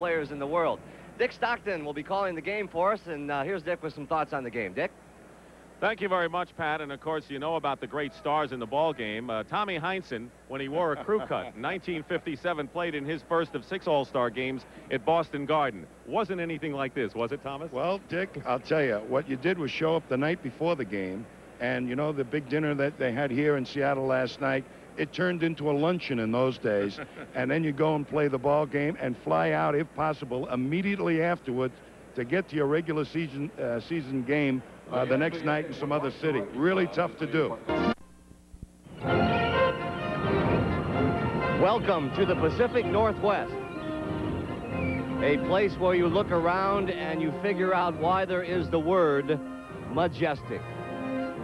players in the world. Dick Stockton will be calling the game for us, and here's Dick with some thoughts on the game. Dick? Thank you very much, Pat. And, of course, you know about the great stars in the ball game. Tommy Heinsohn, when he wore a crew cut in 1957, played in his first of 6 All-Star games at Boston Garden. Wasn't anything like this, was it, Thomas? Well, Dick, I'll tell you, what you did was show up the night before the game, and, you know, the big dinner that they had here in Seattle last night, it turned into a luncheon in those days. And then you go and play the ball game and fly out, if possible, immediately afterwards to get to your regular season game the next night in some other city. Really tough to do. Welcome to the Pacific Northwest, a place where you look around and you figure out why there is the word majestic.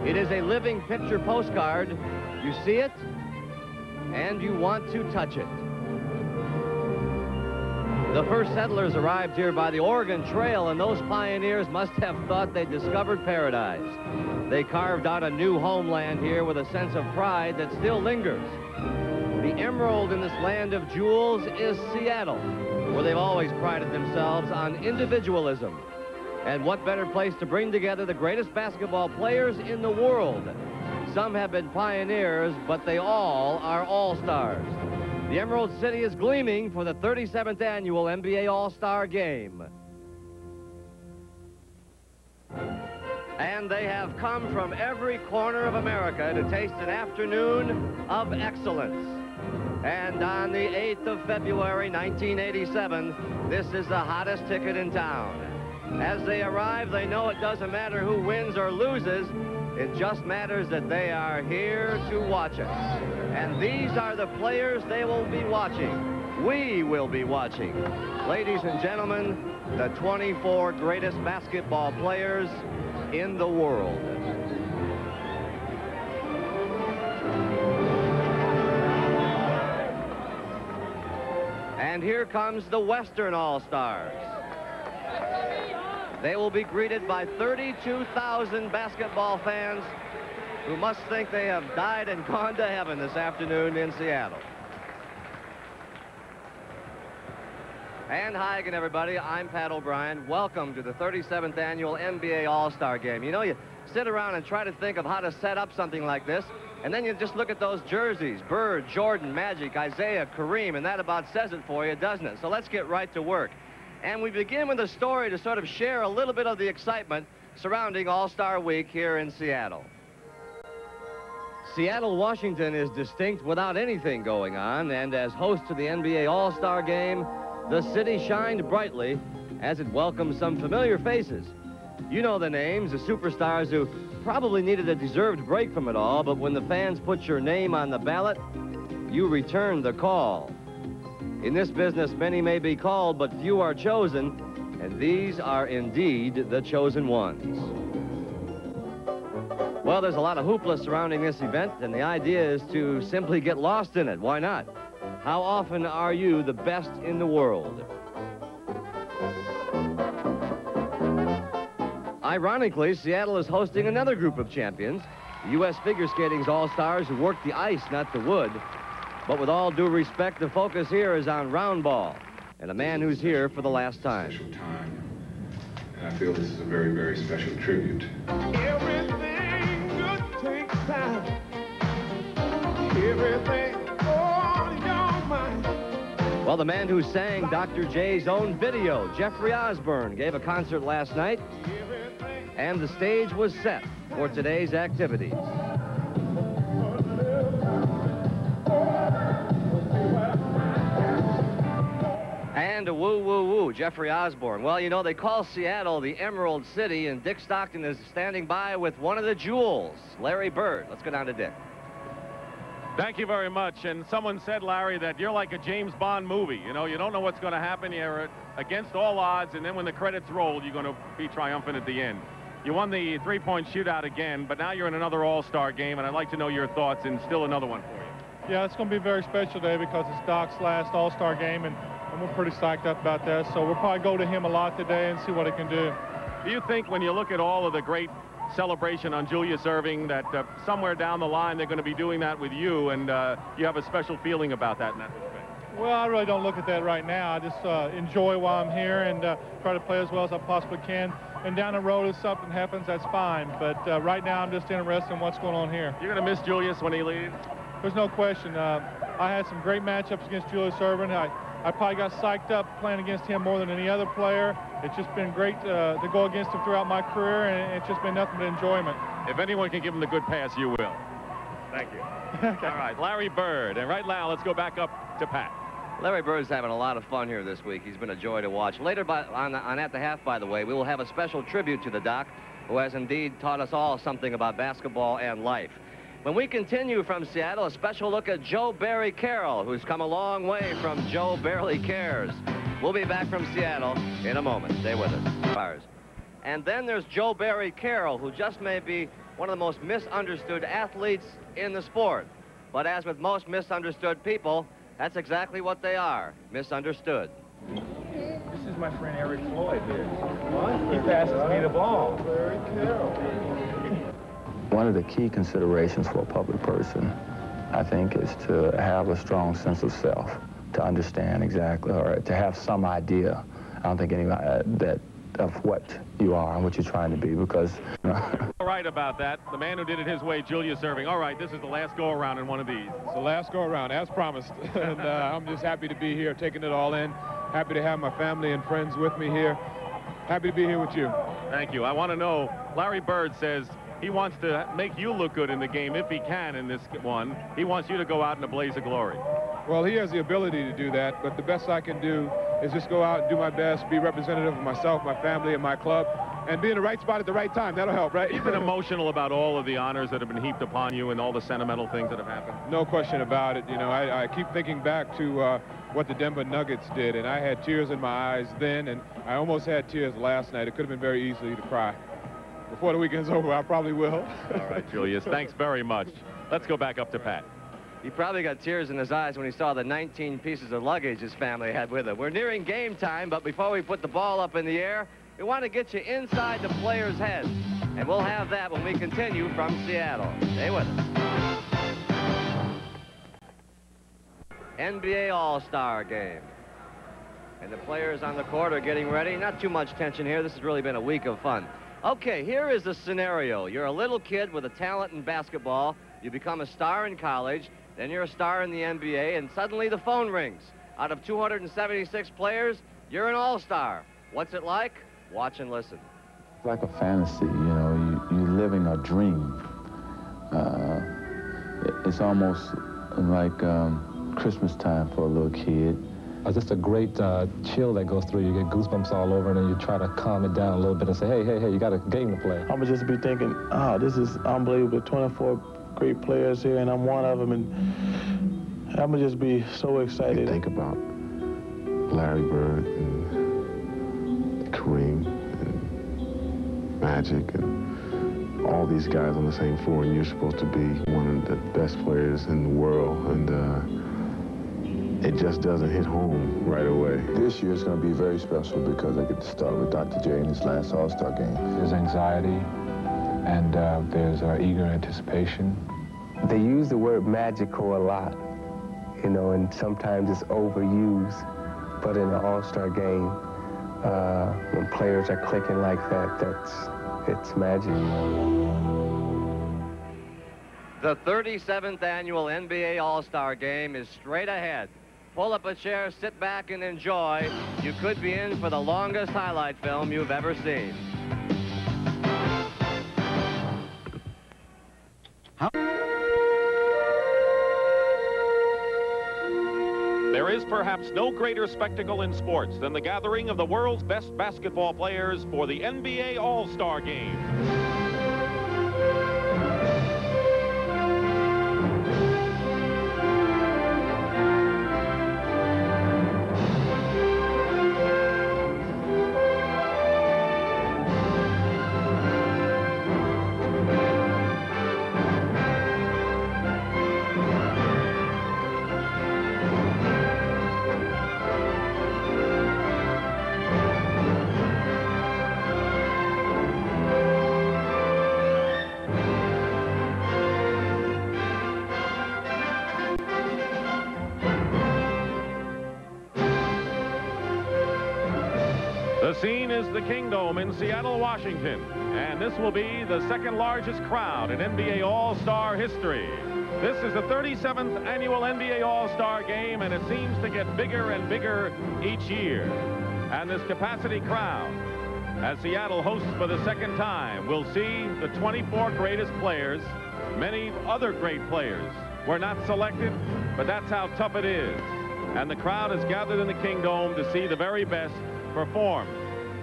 It is a living picture postcard. You see it, and you want to touch it. The first settlers arrived here by the Oregon Trail, and those pioneers must have thought they discovered paradise. They carved out a new homeland here with a sense of pride that still lingers. The emerald in this land of jewels is Seattle, where they've always prided themselves on individualism. And what better place to bring together the greatest basketball players in the world? Some have been pioneers, but they all are all-stars. The Emerald City is gleaming for the 37th annual NBA All-Star Game. And they have come from every corner of America to taste an afternoon of excellence. And on the 8th of February, 1987, this is the hottest ticket in town. As they arrive, they know it doesn't matter who wins or loses. It just matters that they are here to watch it. And these are the players they will be watching. We will be watching. Ladies and gentlemen, the 24 greatest basketball players in the world. And here comes the Western All-Stars. They will be greeted by 32,000 basketball fans who must think they have died and gone to heaven this afternoon in Seattle. And hi again, everybody. I'm Pat O'Brien. Welcome to the 37th annual NBA All-Star Game. You know, you sit around and try to think of how to set up something like this, and then you just look at those jerseys, Bird, Jordan, Magic, Isaiah, Kareem, and that about says it for you, doesn't it? So let's get right to work. And we begin with a story to sort of share a little bit of the excitement surrounding All-Star Week here in Seattle. Seattle, Washington is distinct without anything going on, and as host to the NBA All-Star Game, the city shined brightly as it welcomed some familiar faces. You know the names, the superstars who probably needed a deserved break from it all, but when the fans put your name on the ballot, you returned the call. In this business, many may be called, but few are chosen, and these are indeed the chosen ones. Well, there's a lot of hoopla surrounding this event, and the idea is to simply get lost in it. Why not? How often are you the best in the world? Ironically, Seattle is hosting another group of champions, the U.S. figure skating's all-stars who work the ice, not the wood. But with all due respect, the focus here is on round ball and a man who's here for the last time. Special time. And I feel this is a very, very special tribute. Everything good takes time. Everything on your mind. Well, the man who sang Dr. J's own video, Jeffrey Osborne, gave a concert last night, and the stage was set for today's activities. And a woo-woo-woo, Jeffrey Osborne. Well, you know, they call Seattle the Emerald City, and Dick Stockton is standing by with one of the jewels, Larry Bird. Let's go down to Dick. Thank you very much. And someone said, Larry, that you're like a James Bond movie. You know, you don't know what's going to happen. You're against all odds, and then when the credits roll, you're going to be triumphant at the end. You won the three-point shootout again, but now you're in another All-Star game, and I'd like to know your thoughts, and still another one for you. Yeah, it's going to be a very special day because it's Doc's last All-Star game, and we're pretty psyched up about that. So we'll probably go to him a lot today and see what he can do. Do you think when you look at all of the great celebration on Julius Erving that somewhere down the line they're going to be doing that with you, and you have a special feeling about that in that respect? Well, I really don't look at that right now. I just enjoy while I'm here and try to play as well as I possibly can. And down the road, if something happens, that's fine. But right now, I'm just interested in what's going on here. You're going to miss Julius when he leaves? There's no question. I had some great matchups against Julius Erving. I probably got psyched up playing against him more than any other player. It's just been great to go against him throughout my career, and it's just been nothing but enjoyment. If anyone can give him the good pass, you will. Thank you. All right, Larry Bird. And right now, let's go back up to Pat. Larry Bird's having a lot of fun here this week. He's been a joy to watch. Later on At the Half, by the way, we will have a special tribute to the Doc, who has indeed taught us all something about basketball and life. When we continue from Seattle, a special look at Joe Barry Carroll, who's come a long way from Joe Barely Cares. We'll be back from Seattle in a moment. Stay with us. And then there's Joe Barry Carroll, who just may be one of the most misunderstood athletes in the sport. But as with most misunderstood people, that's exactly what they are, misunderstood. This is my friend Eric Floyd here. He passes me the ball. Barry Carroll. One of the key considerations for a public person, I think, is to have a strong sense of self, to understand exactly, or to have some idea. I don't think of what you are and what you're trying to be, because... All right about that. The man who did it his way, Julius Erving. All right, this is the last go-around in one of these. It's the last go-around, as promised. And I'm just happy to be here, taking it all in. Happy to have my family and friends with me here. Happy to be here with you. Thank you. I want to know, Larry Bird says he wants to make you look good in the game if he can in this one. He wants you to go out in a blaze of glory. Well, he has the ability to do that, but the best I can do is just go out and do my best, be representative of myself, my family, and my club, and be in the right spot at the right time. That'll help, right? You've been emotional about all of the honors that have been heaped upon you and all the sentimental things that have happened. No question about it. You know, I keep thinking back to what the Denver Nuggets did, and I had tears in my eyes then, and I almost had tears last night. It could have been very easy to cry. Before the weekend's over, I probably will. All right, Julius, thanks very much. Let's go back up to Pat. He probably got tears in his eyes when he saw the 19 pieces of luggage his family had with him. We're nearing game time, but before we put the ball up in the air, we want to get you inside the players' heads. And we'll have that when we continue from Seattle. Stay with us. NBA All-Star Game. And the players on the court are getting ready. Not too much tension here. This has really been a week of fun. Okay, here is the scenario. You're a little kid with a talent in basketball. You become a star in college. Then you're a star in the NBA, and suddenly the phone rings. Out of 276 players, you're an all-star. What's it like? Watch and listen. It's like a fantasy, you know, you're living a dream. It's almost like Christmas time for a little kid. Just a great chill that goes through. You get goosebumps all over, and then you try to calm it down a little bit and say, hey, you got a game to play. I'm gonna just be thinking, oh, this is unbelievable. 24 great players here, and I'm one of them, and I'm gonna just be so excited. You think about Larry Bird and Kareem and Magic and all these guys on the same floor, and you're supposed to be one of the best players in the world, and it just doesn't hit home right away. This year is going to be very special because I get to start with Dr. J in his last All-Star game. There's anxiety, and there's eager anticipation. They use the word magical a lot, you know, and sometimes it's overused. But in an All-Star game, when players are clicking like that, it's magic. The 37th annual NBA All-Star Game is straight ahead. Pull up a chair, sit back, and enjoy. You could be in for the longest highlight film you've ever seen. There is perhaps no greater spectacle in sports than the gathering of the world's best basketball players for the NBA All-Star Game. The scene is the Kingdome in Seattle, Washington, and this will be the second largest crowd in NBA All-Star history. This is the 37th annual NBA All-Star Game, and it seems to get bigger and bigger each year. And this capacity crowd, as Seattle hosts for the second time, will see the 24 greatest players. Many other great players were not selected, but that's how tough it is. And the crowd is gathered in the Kingdome to see the very best perform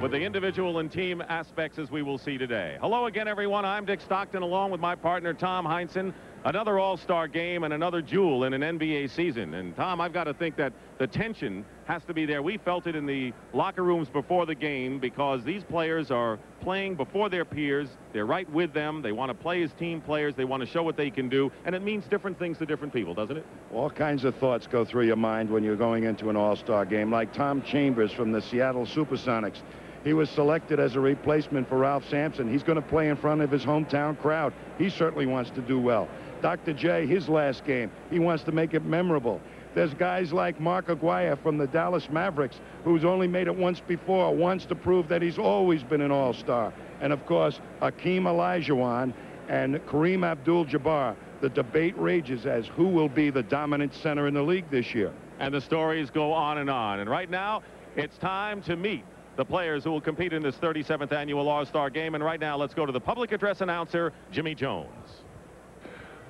with the individual and team aspects as we will see today. Hello again, everyone. I'm Dick Stockton, along with my partner, Tom Heinsohn. Another All-Star game and another jewel in an NBA season. And, Tom, I've got to think that the tension has to be there. We felt it in the locker rooms before the game because these players are playing before their peers. They're right with them. They want to play as team players. They want to show what they can do. And it means different things to different people, doesn't it? All kinds of thoughts go through your mind when you're going into an All-Star game, like Tom Chambers from the Seattle Supersonics. He was selected as a replacement for Ralph Sampson. He's going to play in front of his hometown crowd. He certainly wants to do well. Dr. J, his last game, he wants to make it memorable. There's guys like Mark Aguirre from the Dallas Mavericks, who's only made it once before, wants to prove that he's always been an all-star. And, of course, Hakeem Olajuwon and Kareem Abdul-Jabbar. The debate rages as who will be the dominant center in the league this year. And the stories go on. And right now, it's time to meet the players who will compete in this 37th annual All-Star Game. And right now, let's go to the public address announcer, Jimmy Jones.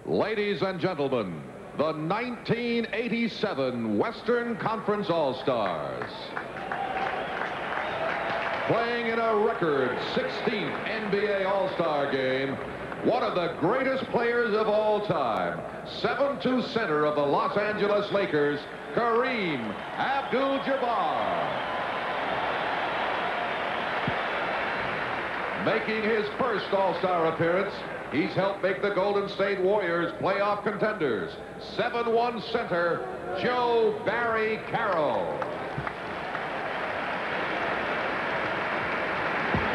Ladies and gentlemen, the 1987 Western Conference All-Stars. Playing in a record 16th NBA All-Star Game, one of the greatest players of all time, 7'2" center of the Los Angeles Lakers, Kareem Abdul-Jabbar. Making his first All-Star appearance, he's helped make the Golden State Warriors playoff contenders. 7'1" center, Joe Barry Carroll.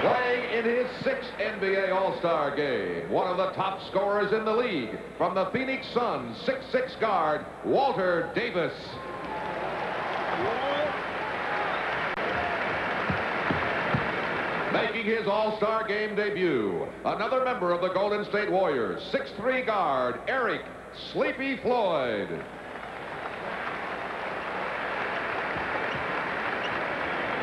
Playing in his 6th NBA All-Star game, one of the top scorers in the league, from the Phoenix Suns, 6'6" guard, Walter Davis. Making his All-Star Game debut, another member of the Golden State Warriors, 6'3" guard, Eric Sleepy Floyd.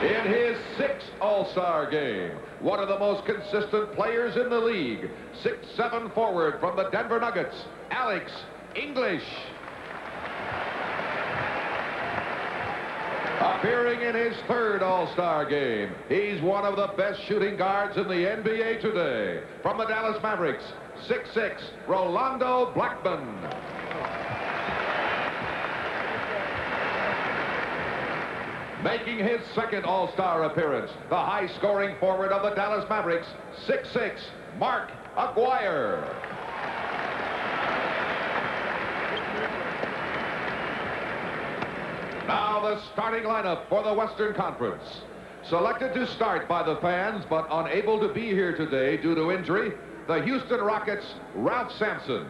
In his 6th All-Star Game, one of the most consistent players in the league, 6'7" forward from the Denver Nuggets, Alex English. Appearing in his 3rd All-Star Game, he's one of the best shooting guards in the NBA today. From the Dallas Mavericks, 6'6", Rolando Blackman. Making his 2nd All-Star appearance, the high-scoring forward of the Dallas Mavericks, 6'6", Mark Aguirre. Now the starting lineup for the Western Conference. Selected to start by the fans, but unable to be here today due to injury, the Houston Rockets' Ralph Sampson.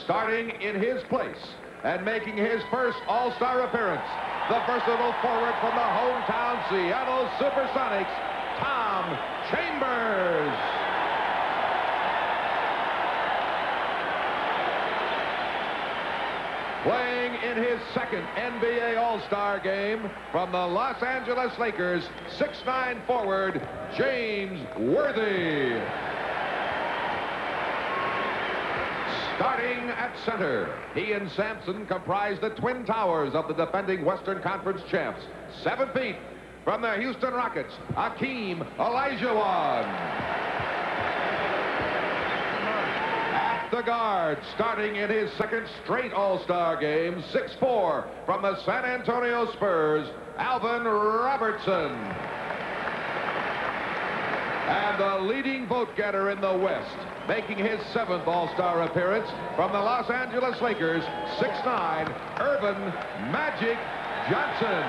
Starting in his place and making his first All-Star appearance, the versatile forward from the hometown Seattle Supersonics, Tom Chambers. Playing in his 2nd NBA All-Star game from the Los Angeles Lakers, 6'9" forward, James Worthy. Starting at center, he and Sampson comprise the twin towers of the defending Western Conference champs. 7 feet from the Houston Rockets, Hakeem Olajuwon. The guard, starting in his 2nd straight All-Star game, 6'4", from the San Antonio Spurs, Alvin Robertson. And the leading vote-getter in the West, making his 7th All-Star appearance, from the Los Angeles Lakers, 6'9", Erving Magic Johnson.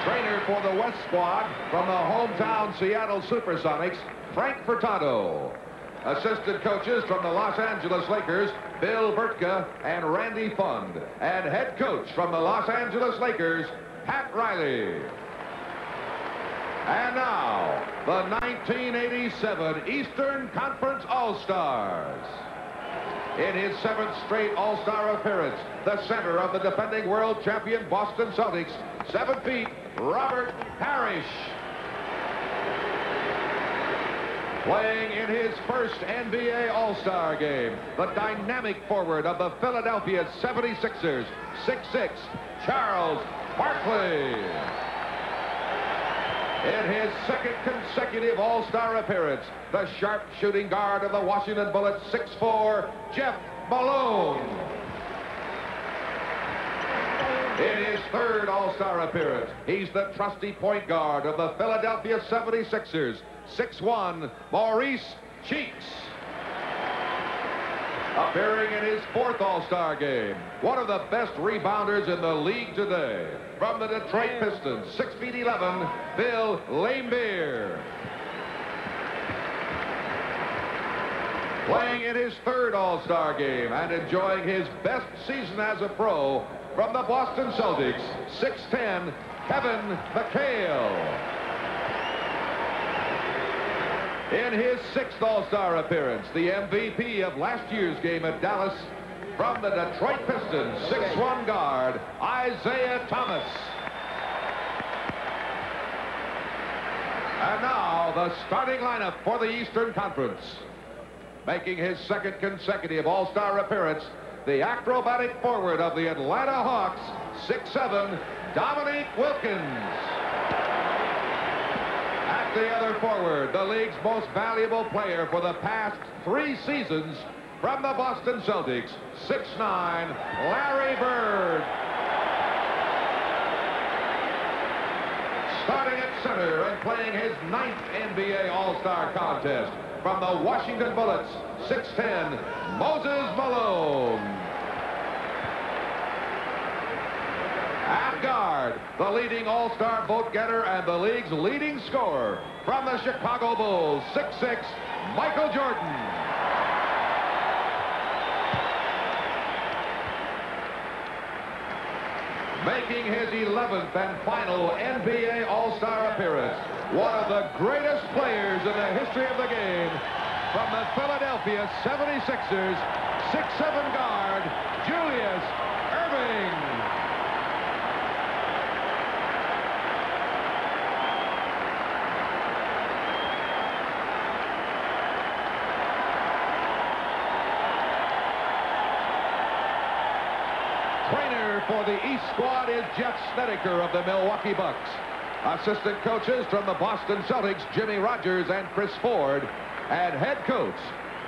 Trainer for the West squad, from the hometown Seattle Supersonics, Frank Furtado. Assistant coaches from the Los Angeles Lakers, Bill Bertka and Randy Fund. And head coach from the Los Angeles Lakers, Pat Riley. And now, the 1987 Eastern Conference All-Stars. In his 7th straight All-Star appearance, the center of the defending world champion Boston Celtics, 7 feet, Robert Parrish. Playing in his first NBA All-Star game, the dynamic forward of the Philadelphia 76ers, 6'6", Charles Barkley. In his 2nd consecutive All-Star appearance, the sharp shooting guard of the Washington Bullets, 6'4", Jeff Malone. In his 3rd All-Star appearance, he's the trusty point guard of the Philadelphia 76ers, 6'1", Maurice Cheeks. Appearing in his 4th All-Star game, one of the best rebounders in the league today, from the Detroit Pistons, 6 feet 11, Bill Laimbeer. Playing in his 3rd All-Star game and enjoying his best season as a pro, from the Boston Celtics, 6'10", Kevin McHale. In his 6th All-Star appearance, the MVP of last year's game at Dallas, from the Detroit Pistons, 6'1" guard, Isaiah Thomas. And now, the starting lineup for the Eastern Conference. Making his 2nd consecutive All-Star appearance, the acrobatic forward of the Atlanta Hawks, 6'7", Dominique Wilkins. At the other forward, the league's most valuable player for the past 3 seasons, from the Boston Celtics, 6'9", Larry Bird. Starting at center and playing his 9th NBA All-Star contest, from the Washington Bullets, 6'10", Moses Malone. At guard, the leading All-Star vote getter and the league's leading scorer, from the Chicago Bulls, 6'6", Michael Jordan. Making his 11th and final NBA All-Star appearance, one of the greatest players in the history of the game, from the Philadelphia 76ers, 6'7" guard, Julius Erving. Trainer for the East squad is Jeff Snedeker of the Milwaukee Bucks. Assistant coaches from the Boston Celtics, Jimmy Rogers and Chris Ford. And head coach,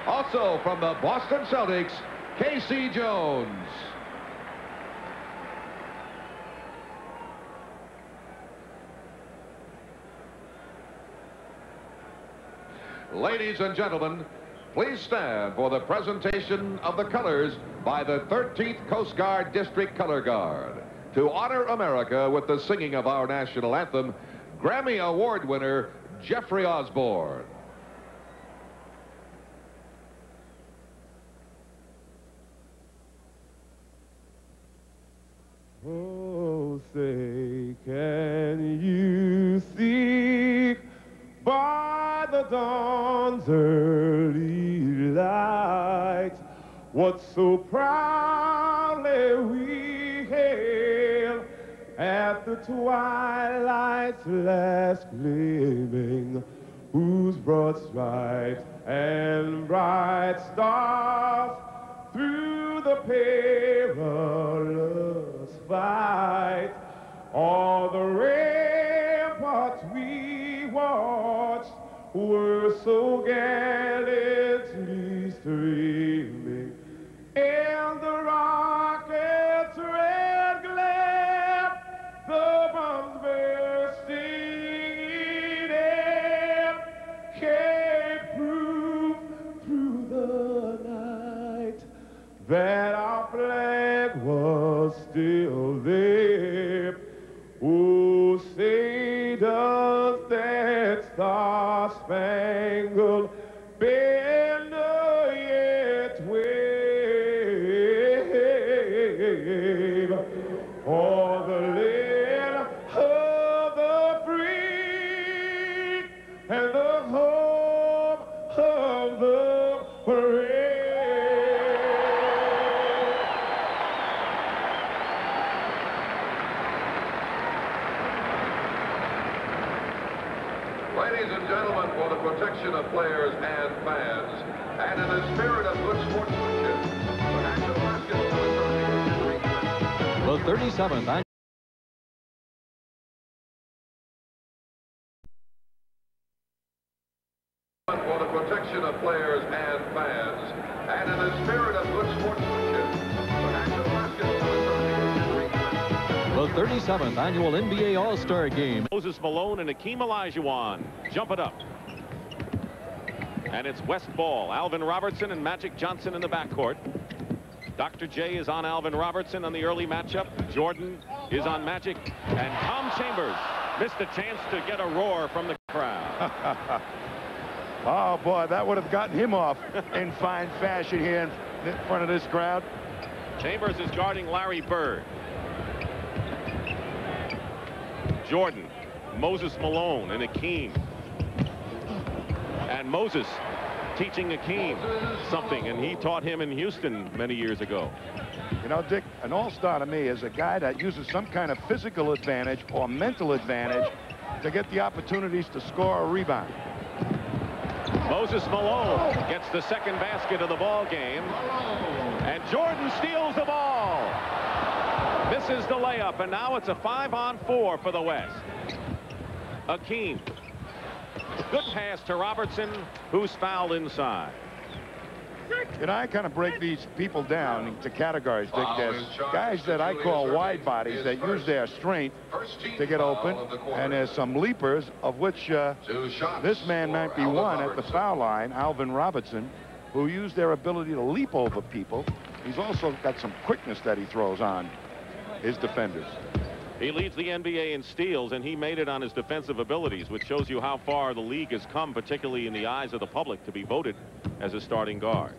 also from the Boston Celtics, Casey Jones. Ladies and gentlemen, please stand for the presentation of the colors by the 13th Coast Guard District Color Guard. To honor America with the singing of our national anthem, Grammy Award winner Jeffrey Osborne. Oh, say, can you see by the dawn's early light what so proudly we hail at the twilight's last gleaming, whose broad stripes and bright stars through the perilous fight, all the ramparts we watched were so gallantly streaming, and the rocket's red glare, the bombs bursting in air, can prove through the night that our flag was still there. Oh, say does that star-spangled banner yet wave o'er the land ladies and gentlemen, for the protection of players and fans, and in the spirit of good sportsmanship, the National Basketball Association. The 37th annual. For the protection of players and fans, and in the spirit of good sportsmanship, the National Basketball Association. The 37th annual NBA All-Star Game. Moses Malone and Hakeem Olajuwon jump it up. And it's West ball. Alvin Robertson and Magic Johnson in the backcourt. Dr. J is on Alvin Robertson on the early matchup. Jordan is on Magic. And Tom Chambers missed a chance to get a roar from the crowd. Oh, boy, that would have gotten him off in fine fashion here in front of this crowd. Chambers is guarding Larry Bird. Jordan, Moses Malone, and Hakeem. And Moses teaching Hakeem something, and he taught him in Houston many years ago. You know, Dick, an all-star to me is a guy that uses some kind of physical advantage or mental advantage to get the opportunities to score or rebound. Moses Malone gets the second basket of the ball game, and Jordan steals the ball. Misses the layup, and now it's a 5-on-4 for the West. Hakeem. Good pass to Robertson, who's fouled inside. You know, I kind of break these people down into categories, Dick. There's guys that I call wide bodies that use their strength to get open, and there's some leapers, of which this man might be one at the foul line, Alvin Robertson, who use their ability to leap over people. He's also got some quickness that he throws on his defenders. He leads the NBA in steals, and he made it on his defensive abilities, which shows you how far the league has come, particularly in the eyes of the public, to be voted as a starting guard.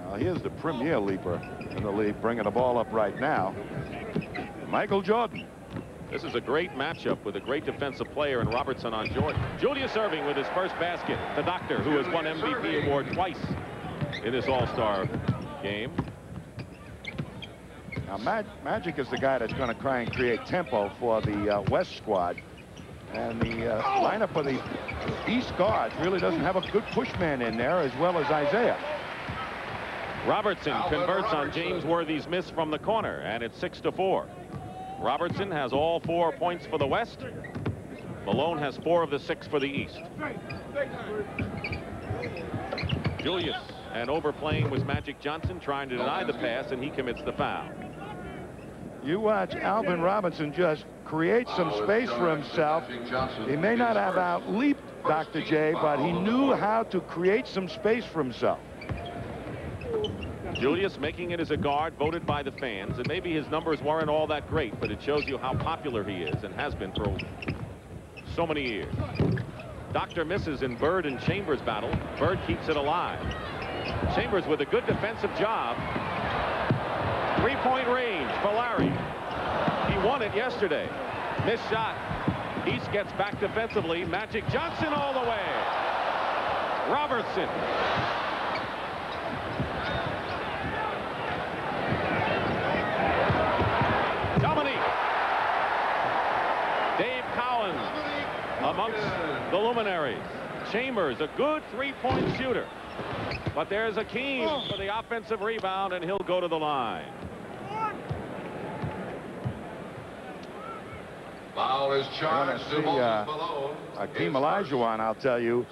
Now, here's the premier leaper in the league, bringing the ball up right now, Michael Jordan. This is a great matchup with a great defensive player and Robertson on Jordan. Julius Erving with his first basket, the doctor who has won MVP award twice in this all-star game. Now, Magic is the guy that's going to try and create tempo for the West squad. And the lineup of the East guards really doesn't have a good push man in there, as well as Isaiah. Robertson converts on James Worthy's miss from the corner, and it's 6-4. Robertson has all 4 points for the West. Malone has 4 of the 6 for the East. Julius, and overplaying was Magic Johnson, trying to deny the pass, and he commits the foul. You watch Alvin Robertson just create some space for himself. He may not have outleaped Dr. J, but he knew how to create some space for himself. Julius making it as a guard, voted by the fans, and maybe his numbers weren't all that great, but it shows you how popular he is and has been for so many years. Doctor misses in Bird and Chambers battle. Bird keeps it alive. Chambers with a good defensive job. Three-point range for Larry. He won it yesterday. Missed shot. East gets back defensively. Magic Johnson all the way. Robertson. Dominique. Dave Cowan amongst the luminaries. Chambers, a good three-point shooter. But there's Hakeem for the offensive rebound, and he'll go to the line. Foul is charged to Moses Malone. Hakeem Olajuwon, I'll tell you,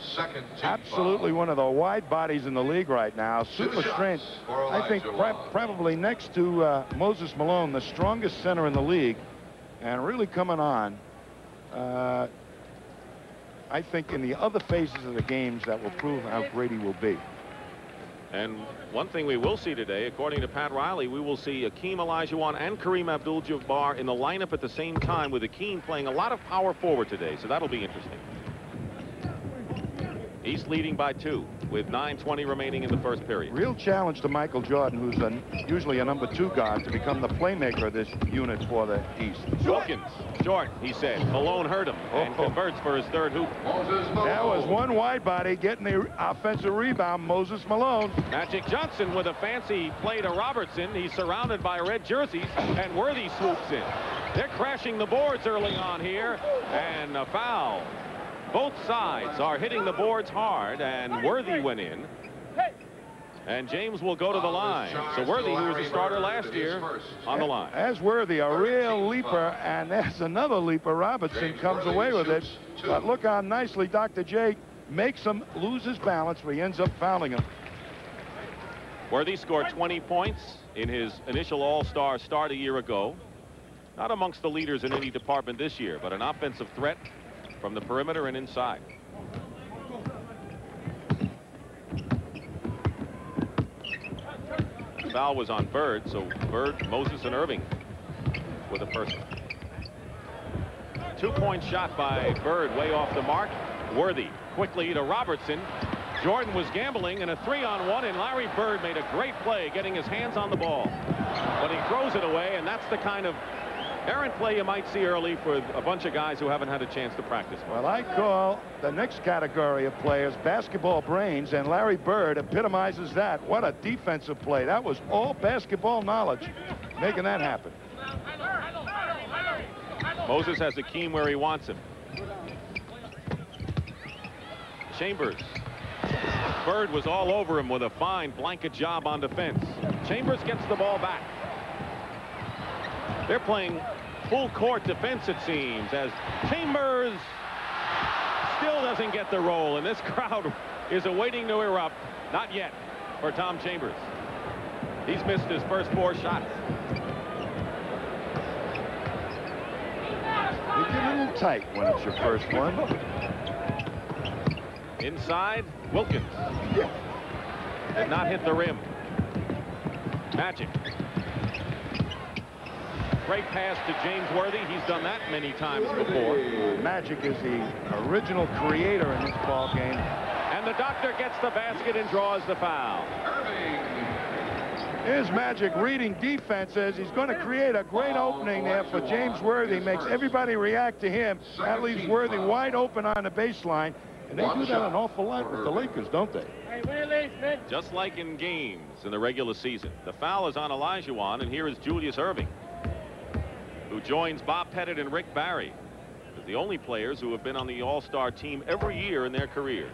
absolutely one of the wide bodies in the league right now. Super strength. I think probably next to Moses Malone, the strongest center in the league, and really coming on. I think in the other phases of the games that will prove how great he will be. And one thing we will see today, according to Pat Riley, we will see Hakeem Olajuwon and Kareem Abdul-Jabbar in the lineup at the same time, with Hakeem playing a lot of power forward today, so that'll be interesting. East leading by 2 with 9:20 remaining in the first period. Real challenge to Michael Jordan, who's usually a number 2 guard, to become the playmaker of this unit for the East. Wilkins, short, he said. Malone hurt him and converts for his third hoop. That was one wide body getting the offensive rebound, Moses Malone. Magic Johnson with a fancy play to Robertson. He's surrounded by red jerseys, and Worthy swoops in. They're crashing the boards early on here, and a foul Both sides are hitting the boards hard, and Worthy went in. And James will go to the line. So Worthy, who was a starter last year, on the line. As Worthy, a real leaper, and there's another leaper. Robertson comes away with it. But look how nicely Dr. J makes him lose his balance, but he ends up fouling him. Worthy scored 20 points in his initial All-Star start a year ago. Not amongst the leaders in any department this year, but an offensive threat from the perimeter and inside. Foul was on Bird, so Bird, Moses, and Erving with a personal. 2-point shot by Bird, way off the mark. Worthy quickly to Robertson. Jordan was gambling, and a 3-on-1, and Larry Bird made a great play getting his hands on the ball. But he throws it away, and that's the kind of errant play you might see early for a bunch of guys who haven't had a chance to practice. Well, I call the next category of players basketball brains, and Larry Bird epitomizes that. What a defensive play. That was all basketball knowledge making that happen. Moses has Akeem where he wants him. Chambers. Bird was all over him with a fine blanket job on defense. Chambers gets the ball back. They're playing full court defense, it seems, as Chambers still doesn't get the roll, and this crowd is awaiting to erupt. Not yet for Tom Chambers. He's missed his first 4 shots. You get a little tight when it's your first one. Inside, Wilkins. Did not hit the rim. Magic. Great pass to James Worthy. He's done that many times before. Magic is the original creator in this ball game. And the doctor gets the basket and draws the foul. Here's Magic reading defenses. He's going to create a great opening there for James Worthy. Makes everybody react to him. That leaves Worthy wide open on the baseline. And they do that an awful lot with the Lakers, don't they? Just like in games in the regular season. The foul is on Olajuwon, and here is Julius Erving, who joins Bob Pettit and Rick Barry as the only players who have been on the All-Star team every year in their careers.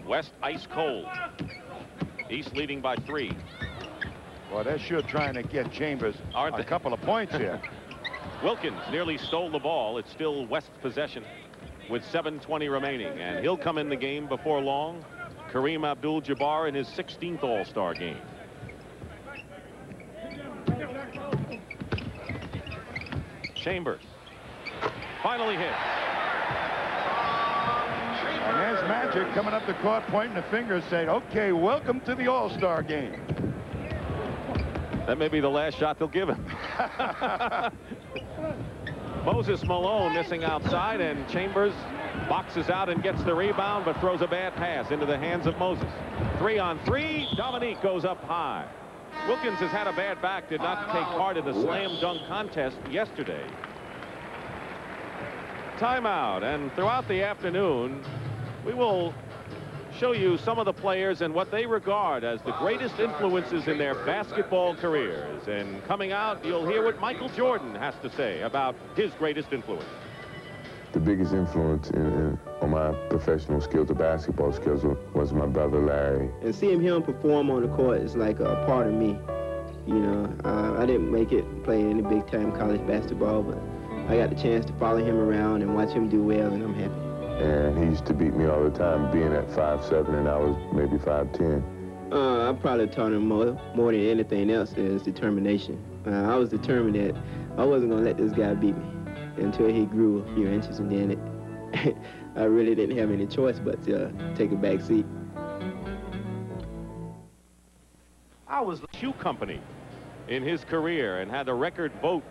West ice cold. East leading by 3. Boy, they're sure trying to get Chambers a couple of points here. Wilkins nearly stole the ball. It's still West possession with 7:20 remaining, and he'll come in the game before long. Kareem Abdul-Jabbar in his 16th All-Star game. Chambers finally hits. And there's Magic coming up the court, pointing the finger, saying, okay, welcome to the All-Star game. That may be the last shot they'll give him. Moses Malone missing outside, and Chambers boxes out and gets the rebound, but throws a bad pass into the hands of Moses. 3-on-3. Dominique goes up high. Wilkins has had a bad back, did not take part in the slam dunk contest yesterday. Timeout, and throughout the afternoon, we will show you some of the players and what they regard as the greatest influences in their basketball careers. And coming out, you'll hear what Michael Jordan has to say about his greatest influence. The biggest influence on my professional skills, the basketball skills, was my brother Larry. And seeing him perform on the court is like a part of me. You know, I didn't make it play any big-time college basketball, but I got the chance to follow him around and watch him do well, and I'm happy. And he used to beat me all the time, being at 5'7", and I was maybe 5'10". I probably taught him more than anything else is determination. I was determined that I wasn't going to let this guy beat me until he grew a few inches, and then I really didn't have any choice but to take a back seat. I was the shoe company in his career and had a record vote.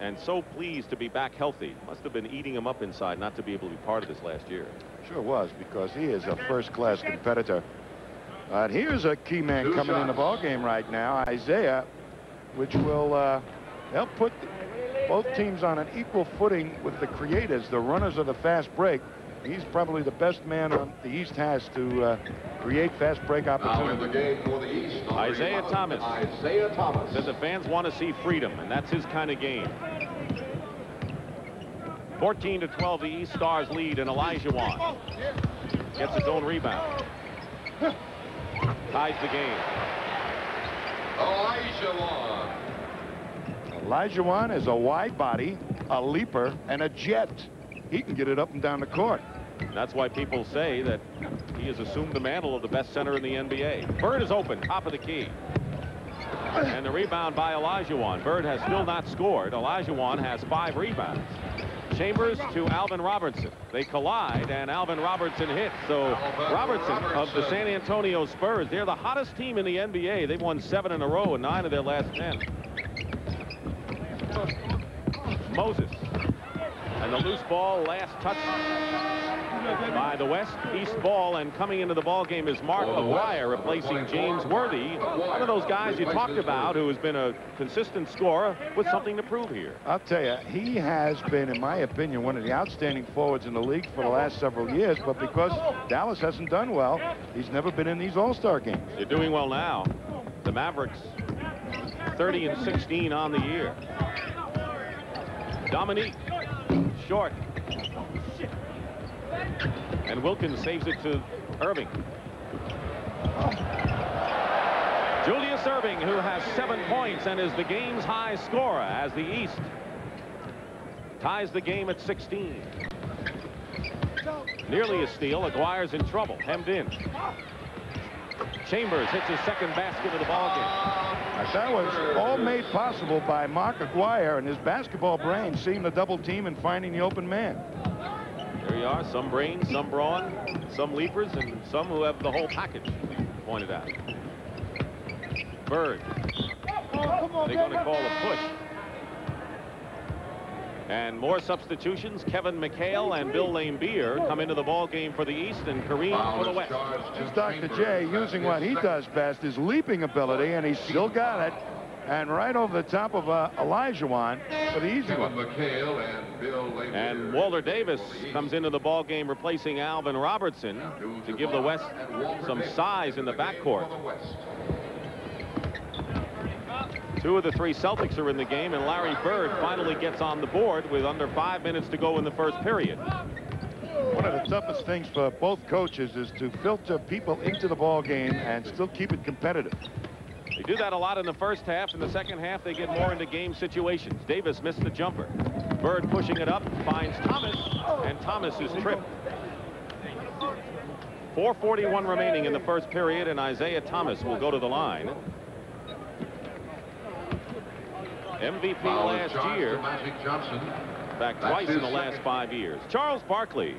And so pleased to be back healthy. Must have been eating him up inside not to be able to be part of this last year. Sure was, because he is a first-class competitor. Here's a key man coming in the ball game right now, Isaiah, which will help put both teams on an equal footing with the creators, the runners of the fast break. He's probably the best man on the East has to create fast break opportunities. Now in the game for the East, Isaiah Thomas. Isaiah Thomas. Said the fans want to see freedom, and that's his kind of game. 14-12, the East Stars lead, and Olajuwon gets his own rebound. Ties the game. Olajuwon is a wide body, a leaper, and a jet. He can get it up and down the court. That's why people say that he has assumed the mantle of the best center in the NBA. Bird is open, top of the key. And the rebound by Olajuwon. Bird has still not scored. Olajuwon has 5 rebounds. Chambers to Alvin Robertson. They collide, and Alvin Robertson hits. So Robertson of the San Antonio Spurs, they're the hottest team in the NBA. They've won 7 in a row and 9 of their last 10. Moses. And the loose ball, last touch by the West. East ball, and coming into the ball game is Mark Aguirre, replacing James Worthy, one of those guys you talked about who has been a consistent scorer with something to prove here. I'll tell you, he has been, in my opinion, one of the outstanding forwards in the league for the last several years, but because Dallas hasn't done well, he's never been in these all-star games. They're doing well now. The Mavericks 30-16 on the year. Dominique, short. And Wilkins saves it to Erving. Julius Erving, who has 7 points and is the game's high scorer as the East ties the game at 16. Nearly a steal. Aguirre's in trouble, hemmed in. Chambers hits his second basket of the ball game. That was all made possible by Mark Aguirre and his basketball brain, seeing the double team and finding the open man. There you are, some brains, some brawn, some leapers, and some who have the whole package pointed out. Bird. They're going to call a push. And more substitutions. Kevin McHale and Bill Laimbeer come into the ball game for the East, and Kareem for the West. It's Dr. J using what he does best, his leaping ability, and he's still got it. And right over the top of Olajuwon for the easy one. McHale and Bill Laimbeer. And Walter Davis comes into the ball game replacing Alvin Robertson to give the West some size in the backcourt. 2 of the 3 Celtics are in the game, and Larry Bird finally gets on the board with under 5 minutes to go in the first period. One of the toughest things for both coaches is to filter people into the ball game and still keep it competitive. They do that a lot in the first half. In the second half, they get more into game situations. Davis missed the jumper. Bird pushing it up, finds Thomas, and Thomas is tripped. 4:41 remaining in the first period, and Isaiah Thomas will go to the line. MVP last year. Back twice in the last 5 years. Charles Barkley,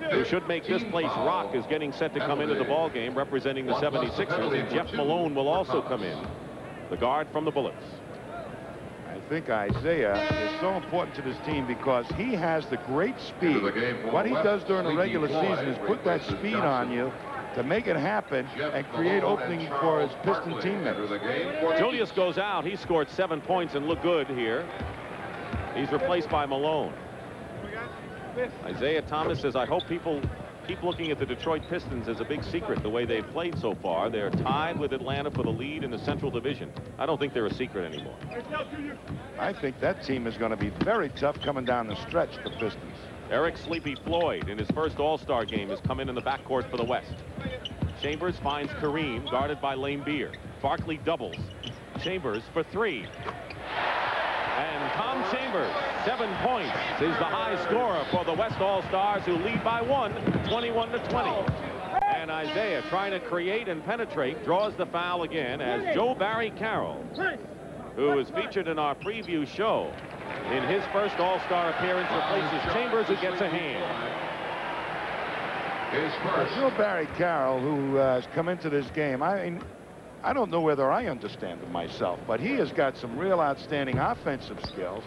who should make this place rock, is getting set to come into the ball game representing the 76ers, and Jeff Malone will also come in, the guard from the Bullets. I think Isaiah is so important to this team because he has the great speed. What he does during the regular season is put that speed on you to make it happen and create opening for his Piston teammates. Julius goes out. He scored 7 points and looked good here. He's replaced by Malone. Isaiah Thomas says, I hope people keep looking at the Detroit Pistons as a big secret the way they've played so far. They're tied with Atlanta for the lead in the Central Division. I don't think they're a secret anymore. I think that team is going to be very tough coming down the stretch, the Pistons. Eric Sleepy Floyd in his first All-Star game has come in the backcourt for the West. Chambers finds Kareem, guarded by Laimbeer. Barkley doubles. Chambers for 3. And Tom Chambers, 7 points, is the high scorer for the West All-Stars, who lead by 1, 21-20. And Isaiah, trying to create and penetrate, draws the foul again as Joe Barry Carroll, who was featured in our preview show, in his first All-Star appearance, replaces Chambers, who gets a hand. Joe Barry Carroll, who has come into this game, I don't know whether I understand him myself, but he has got some real outstanding offensive skills.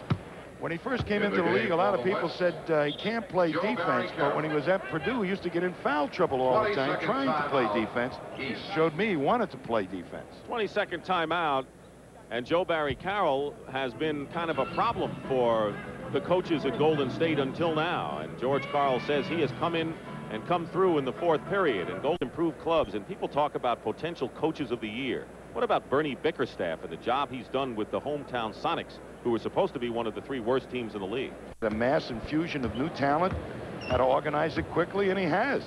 When he first came into the league, a lot of people said he can't play defense, but when he was at Purdue, he used to get in foul trouble all the time trying to play defense. He showed me he wanted to play defense. 22nd timeout, and Joe Barry Carroll has been kind of a problem for the coaches at Golden State until now. And George Karl says he has come in and come through in the fourth period and Golden improved clubs. And people talk about potential coaches of the year. What about Bernie Bickerstaff and the job he's done with the hometown Sonics, who were supposed to be one of the 3 worst teams in the league? The mass infusion of new talent, how to organize it quickly, and he has.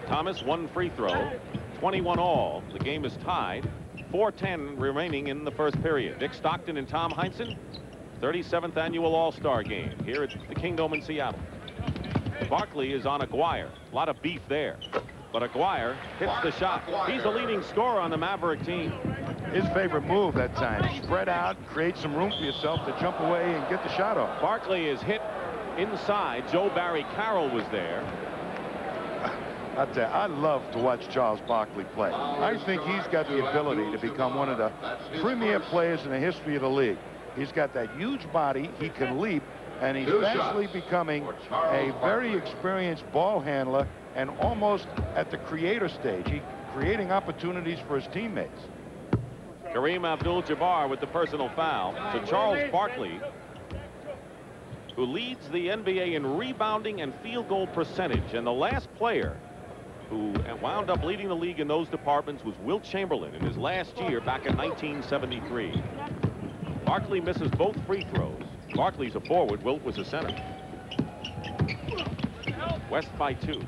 Thomas, 1 free throw, 21 all. The game is tied. 4:10 remaining in the first period. Dick Stockton and Tom Heinsohn, 37th annual All-Star game here at the Kingdome in Seattle. Barkley is on Aguirre. A lot of beef there. But Aguirre hits the shot. He's the leading scorer on the Maverick team. His favorite move that time. Spread out, create some room for yourself to jump away and get the shot off. Barkley is hit inside. Joe Barry Carroll was there. I tell you, I love to watch Charles Barkley play. I think he's got the ability to become one of the premier players in the history of the league. He's got that huge body. He can leap, and he's fastly becoming a very experienced ball handler and almost at the creator stage. He's creating opportunities for his teammates. Kareem Abdul-Jabbar with the personal foul. So Charles Barkley, who leads the NBA in rebounding and field goal percentage, and the last player who wound up leading the league in those departments was Wilt Chamberlain in his last year back in 1973. Barkley misses both free throws. Barkley's a forward. Wilt was a center. West by 2.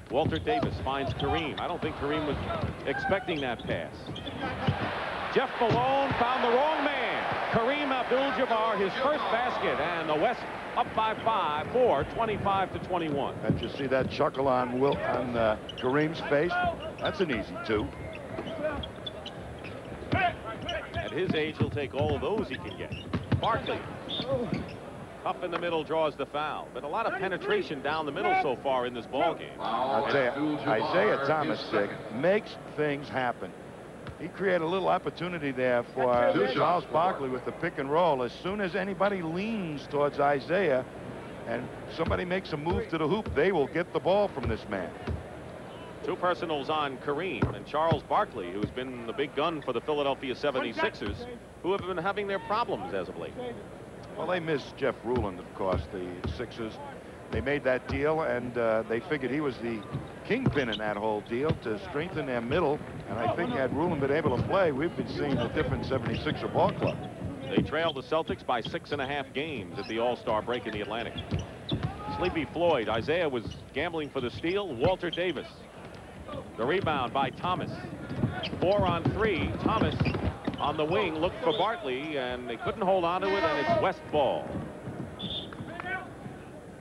Walter Davis finds Kareem. I don't think Kareem was expecting that pass. Jeff Malone found the wrong man. Kareem Abdul-Jabbar, his first basket, and the West up by 4, 25-21. And you see that chuckle on Kareem's face? That's an easy 2. At his age, he'll take all of those he can get. Barkley, up in the middle, draws the foul. But a lot of penetration down the middle so far in this ball game. I'll tell you, Isaiah Thomas, Dick, makes things happen. He created a little opportunity there for Charles Barkley with the pick and roll. As soon as anybody leans towards Isaiah and somebody makes a move to the hoop, they will get the ball from this man. 2 personals on Kareem and Charles Barkley, who's been the big gun for the Philadelphia 76ers, who have been having their problems as of late. Well, they missed Jeff Ruland, of course, the Sixers. They made that deal, and they figured he was the kingpin in that whole deal to strengthen their middle. And I think had Ruland been able to play, we've been seeing a different 76er ball club. They trailed the Celtics by 6.5 games at the All-Star break in the Atlantic. Sleepy Floyd. Isaiah was gambling for the steal. Walter Davis. The rebound by Thomas. 4 on 3. Thomas on the wing looked for Barkley, and they couldn't hold on to it, and it's West ball.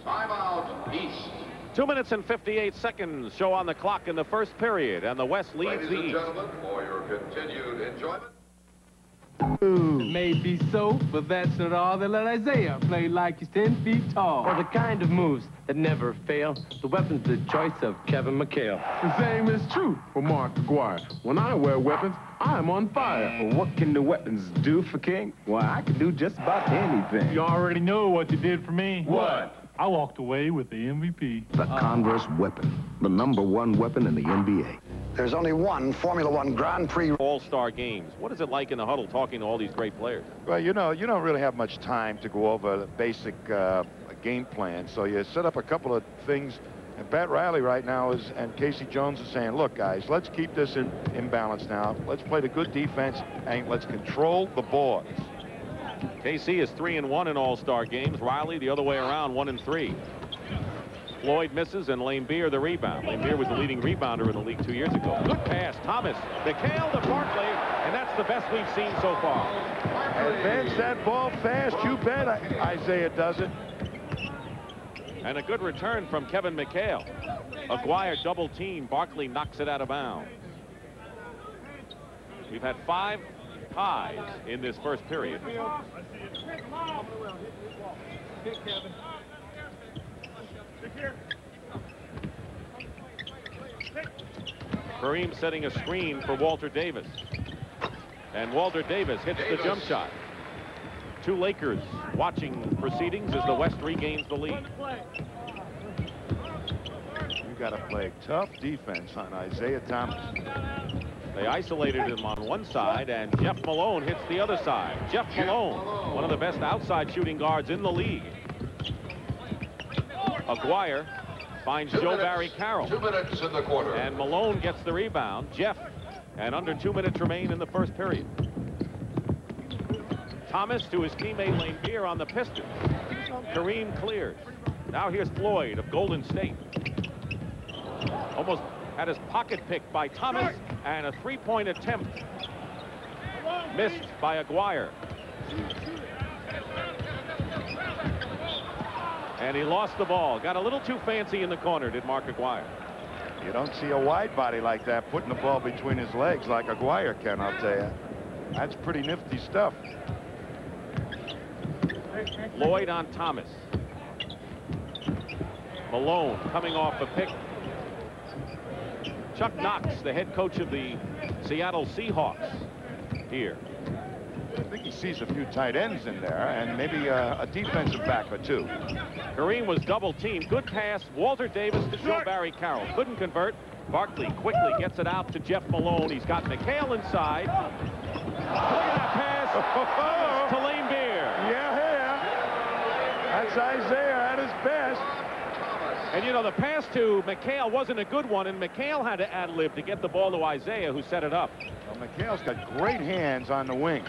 Timeout East. 2 minutes and 58 seconds show on the clock in the first period, and the West leads Ladies the and East. gentlemen, for your continued enjoyment. It may be so, but that's not all. They let Isaiah play like he's 10 feet tall. For the kind of moves that never fail, the weapon's the choice of Kevin McHale. The same is true for Mark Aguirre. When I wear weapons, I'm on fire. Well, what can the weapons do for King? Well, I can do just about anything. You already know what you did for me. What? I walked away with the MVP. The Converse weapon, the #1 weapon in the NBA. There's only one Formula One Grand Prix. All-Star games. What is it like in the huddle talking to all these great players? Well, you know, you don't really have much time to go over the basic game plan. So you set up a couple of things. And Pat Riley right now and Casey Jones is saying, look, guys, let's keep this in balance now. Let's play the good defense, and let's control the boards. KC is 3-1 in All-Star games. Riley the other way around, 1-3. Floyd misses, and Lane Beer the rebound. Lane Beer was the leading rebounder in the league 2 years ago. Good pass, Thomas. McHale to Barkley, and that's the best we've seen so far. Advance that ball fast, you bet. Isaiah does it. And a good return from Kevin McHale. Aguirre double team. Barkley knocks it out of bounds. We've had 5 ties in this first period. Kareem setting a screen for Walter Davis. And Walter Davis hits the jump shot. 2 Lakers watching proceedings as the West regains the lead. You got to play tough defense on Isaiah Thomas. They isolated him on one side, and Jeff Malone hits the other side. Jeff Malone, one of the best outside shooting guards in the league. Aguirre finds Joe Barry Carroll. 2 minutes in the quarter. And Malone gets the rebound. Jeff, and under 2 minutes remain in the first period. Thomas to his teammate Lane Beer on the Pistons. Kareem clears. Now here's Floyd of Golden State. Almost had his pocket picked by Thomas, and a three-point attempt missed by Aguirre. And he lost the ball. Got a little too fancy in the corner, did Mark Aguirre. You don't see a wide body like that putting the ball between his legs like Aguirre can, I'll tell you. That's pretty nifty stuff. Lloyd on Thomas. Malone coming off a pick. Chuck Knox, the head coach of the Seattle Seahawks, here. I think he sees a few tight ends in there and maybe a defensive back or two. Kareem was double teamed. Good pass. Walter Davis to Joe Barry Carroll. Couldn't convert. Barkley quickly gets it out to Jeff Malone. He's got McHale inside. Look at that pass to Lane Beer. Yeah. That's Isaiah at his best. And, you know, the pass to McHale wasn't a good one, and McHale had to ad-lib to get the ball to Isaiah, who set it up. Well, McHale's got great hands on the wing.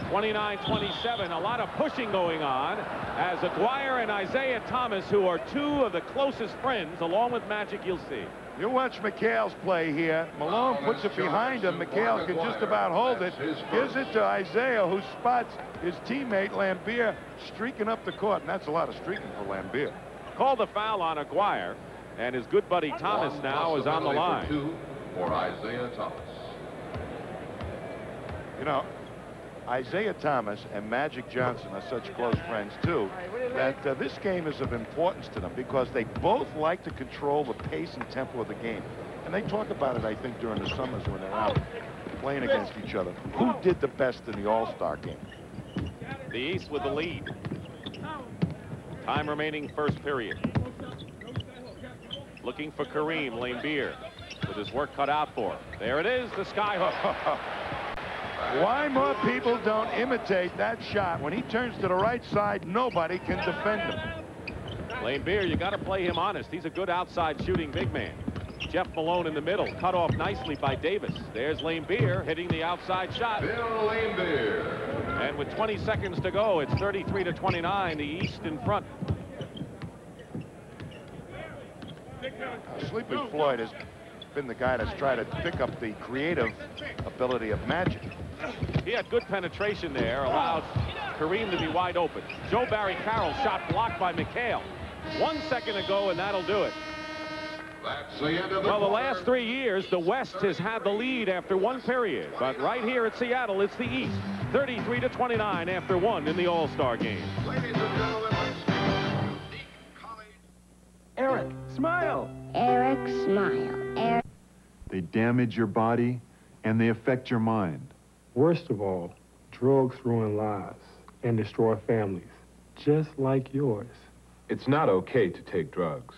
29-27, a lot of pushing going on as Aguirre and Isaiah Thomas, who are two of the closest friends, along with Magic, you'll see. You watch McHale's play here. Malone puts it behind him. McHale can just about hold it. Gives it to Isaiah, who spots his teammate Lambier streaking up the court, and that's a lot of streaking for Lambier. Called the foul on Aguirre, and his good buddy Thomas now is on the line. Two for Isaiah Thomas. You know, Isaiah Thomas and Magic Johnson are such close friends, too, that this game is of importance to them because they both like to control the pace and tempo of the game. And they talk about it, I think, during the summers when they're out playing against each other. Who did the best in the All-Star game? The East with the lead. Time remaining first period. Looking for Kareem, Lane Beer, with his work cut out for him. There it is, the skyhook. Why more people don't imitate that shot? When he turns to the right side, nobody can defend him. Lane Beer, you got to play him honest. He's a good outside shooting big man. Jeff Malone in the middle, cut off nicely by Davis. There's Lane Beer hitting the outside shot. Bill Lane Beer. And with 20 seconds to go, it's 33-29, the East in front. Sleeping Floyd has been the guy that's tried to pick up the creative ability of Magic. He had good penetration there, allowed Kareem to be wide open. Joe Barry Carroll shot blocked by McHale. 1 second to go, and that'll do it. That's the end of the Well, the quarter. last 3 years, the West has had the lead after one period. But right here at Seattle, it's the East. 33-29 after one in the All-Star game. Ladies and gentlemen, Eric, smile. Eric, smile. Eric. They damage your body, and they affect your mind. Worst of all, drugs ruin lives and destroy families, just like yours. It's not okay to take drugs.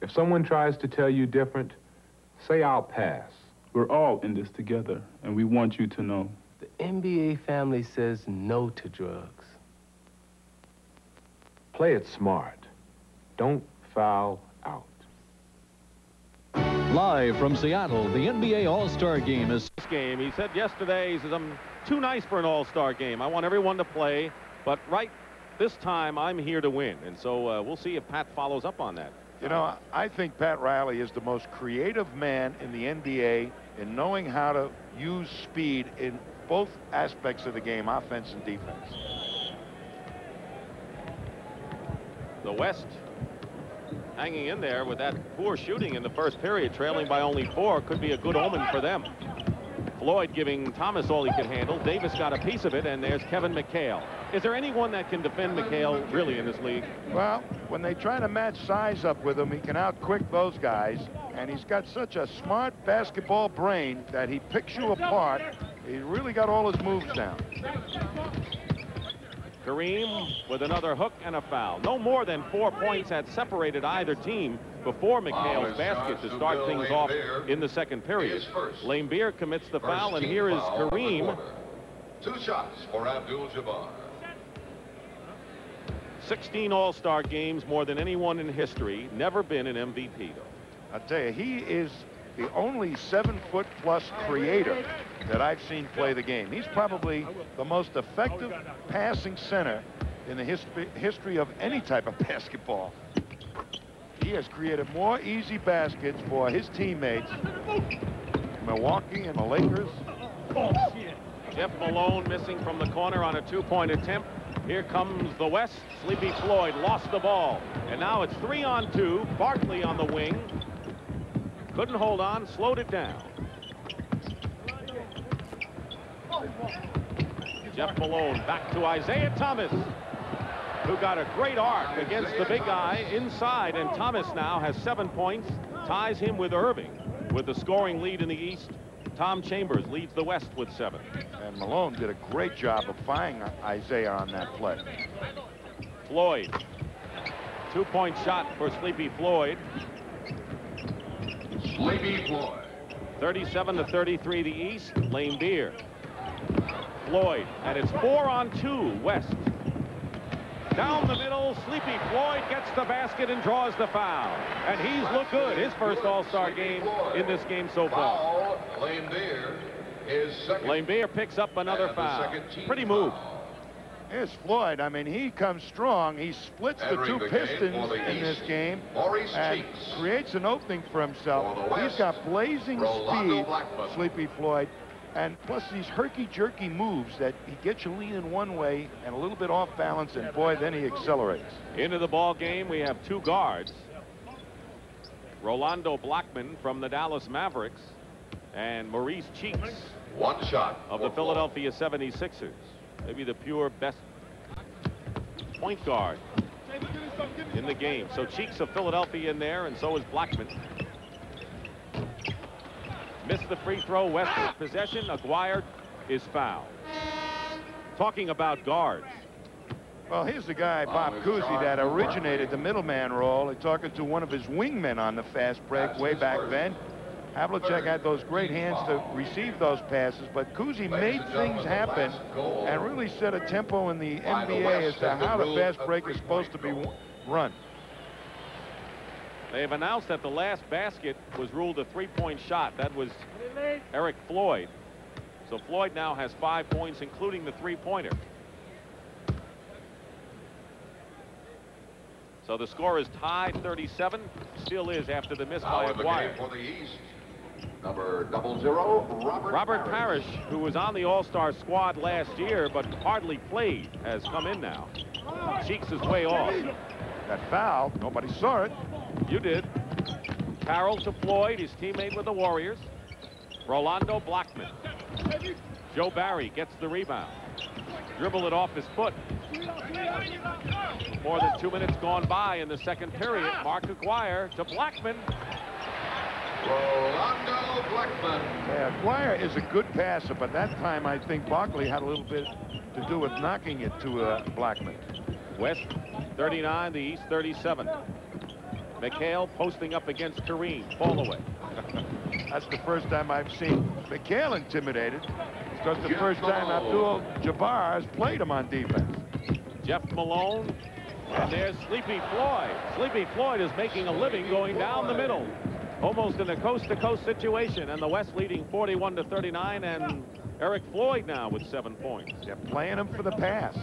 If someone tries to tell you different, say I'll pass. We're all in this together, and we want you to know. The NBA family says no to drugs. Play it smart. Don't foul out. Live from Seattle, the NBA All-Star Game is... Game. He said yesterday, he says, I'm too nice for an All-Star game. I want everyone to play, but right this time, I'm here to win. And so we'll see if Pat follows up on that. You know, I think Pat Riley is the most creative man in the NBA in knowing how to use speed in both aspects of the game, offense and defense. The West hanging in there with that poor shooting in the first period, trailing by only 4, could be a good omen for them. Floyd giving Thomas all he could handle. Davis got a piece of it, and there's Kevin McHale. Is there anyone that can defend McHale really in this league? Well, when they try to match size up with him, he can out-quick those guys, and he's got such a smart basketball brain that he picks you apart. He really got all his moves down. Kareem with another hook and a foul. No more than 4 points had separated either team before McHale's basket to start things off in the second period. Laimbeer commits the foul, and here is Kareem. 2 shots for Abdul-Jabbar. 16 All-Star games, more than anyone in history. Never been an MVP, though. I'll tell you, he is the only 7-foot-plus creator that I've seen play the game. He's probably the most effective passing center in the history of any type of basketball. He has created more easy baskets for his teammates, Milwaukee and the Lakers. Jeff Malone missing from the corner on a 2-point attempt. Here comes the West. Sleepy Floyd lost the ball. And now it's 3-on-2. Barkley on the wing. Couldn't hold on, slowed it down. Jeff Malone back to Isaiah Thomas, who got a great arc against the big guy inside. And Thomas now has 7 points, ties him with Erving. With the scoring lead in the East, Tom Chambers leads the West with 7. And Malone did a great job of finding Isaiah on that play. Floyd. 2-point shot for Sleepy Floyd. Sleepy Floyd. 37-33 the East. Laimbeer. Floyd. And it's 4-on-2 West. Down the middle, Sleepy Floyd gets the basket and draws the foul. And he's looked good. His first All-Star game in this game so far. Laimbeer is second. Laimbeer picks up another foul. Pretty move. Here's Floyd. I mean, he comes strong. He splits the 2 Pistons in this game and creates an opening for himself. He's got blazing speed, Sleepy Floyd. And plus these herky-jerky moves that he gets you leaning one way and a little bit off balance, and boy, then he accelerates. Into the ball game, we have 2 guards. Rolando Blackman from the Dallas Mavericks and Maurice Cheeks. 1 shot of the Philadelphia 76ers. Maybe the pure best point guard in the game. So Cheeks of Philadelphia in there, and so is Blackman. Missed the free throw. West with possession. Aguirre is fouled. Talking about guards. Well, here's the guy, Bob Cousy, that originated the middleman role. He's talking to one of his wingmen on the fast break way back then. Havlicek had those great hands to receive those passes, but Cousy made things happen and really set a tempo in the NBA as to how the fast break is supposed to be run. They have announced that the last basket was ruled a 3-point shot. That was Eric Floyd. So Floyd now has 5 points, including the 3-pointer. So the score is tied 37. Still is after the miss by Aguirre. For the East, number 00, Robert Parrish, who was on the All-Star squad last year but hardly played, has come in now. Cheeks is way off. That foul, nobody saw it. You did. Carroll to Floyd, his teammate with the Warriors. Rolando Blackman. Joe Barry gets the rebound. Dribble it off his foot. More than 2 minutes gone by in the second period. Mark Aguirre to Blackman. Rolando Blackman. Yeah, Aguirre is a good passer, but that time I think Barkley had a little bit to do with knocking it to Blackman. West 39, the East 37. McHale posting up against Kareem. Fall away. That's the first time I've seen McHale intimidated. It's the first time Abdul-Jabbar has played him on defense. Jeff Malone. And there's Sleepy Floyd. Sleepy Floyd is making a living going down the middle. Almost in a coast-to-coast situation. And the West leading 41-39. And Eric Floyd now with 7 points. They're playing him for the pass.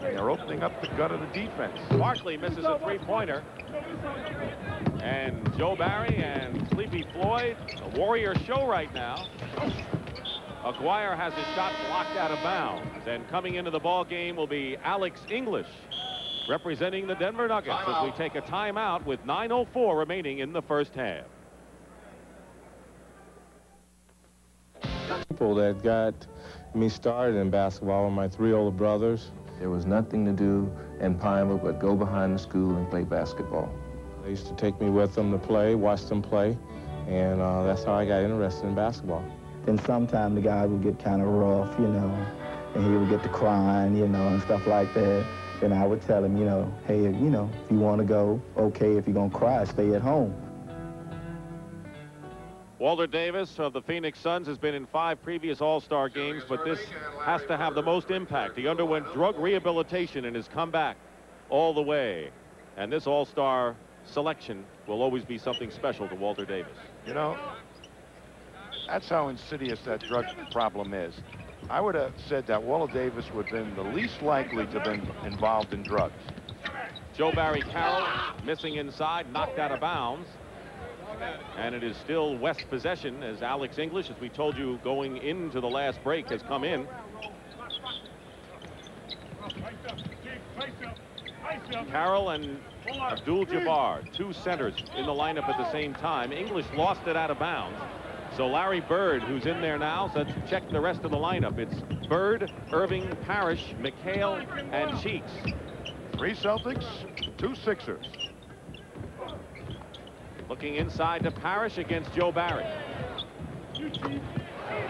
They're opening up the gut of the defense. Barkley misses a 3-pointer. And Joe Barry and Sleepy Floyd, a Warrior show right now. Aguirre has his shot blocked out of bounds. And coming into the ball game will be Alex English, representing the Denver Nuggets, as we take a timeout with 9:04 remaining in the first half. People that got me started in basketball were my 3 older brothers. There was nothing to do in Pineville but go behind the school and play basketball. They used to take me with them to play, watch them play, and that's how I got interested in basketball. Then sometime the guy would get kind of rough, you know, and he would get to crying, you know, and stuff like that. Then I would tell him, you know, hey, you know, if you want to go, okay. If you're going to cry, stay at home. Walter Davis of the Phoenix Suns has been in 5 previous All-Star games, but this has to have the most impact. He underwent drug rehabilitation and has come back all the way. And this All-Star selection will always be something special to Walter Davis. You know, that's how insidious that drug problem is. I would have said that Walter Davis would have been the least likely to have been involved in drugs. Joe Barry Carroll missing inside, knocked out of bounds. And it is still West possession as Alex English, as we told you going into the last break, has come in. Carroll and Abdul-Jabbar, 2 centers in the lineup at the same time. English lost it out of bounds. So Larry Bird, who's in there now, so let's check the rest of the lineup. It's Bird, Erving, Parrish, McHale, and Cheeks. 3 Celtics, 2 Sixers. Looking inside to Parrish against Joe Barry.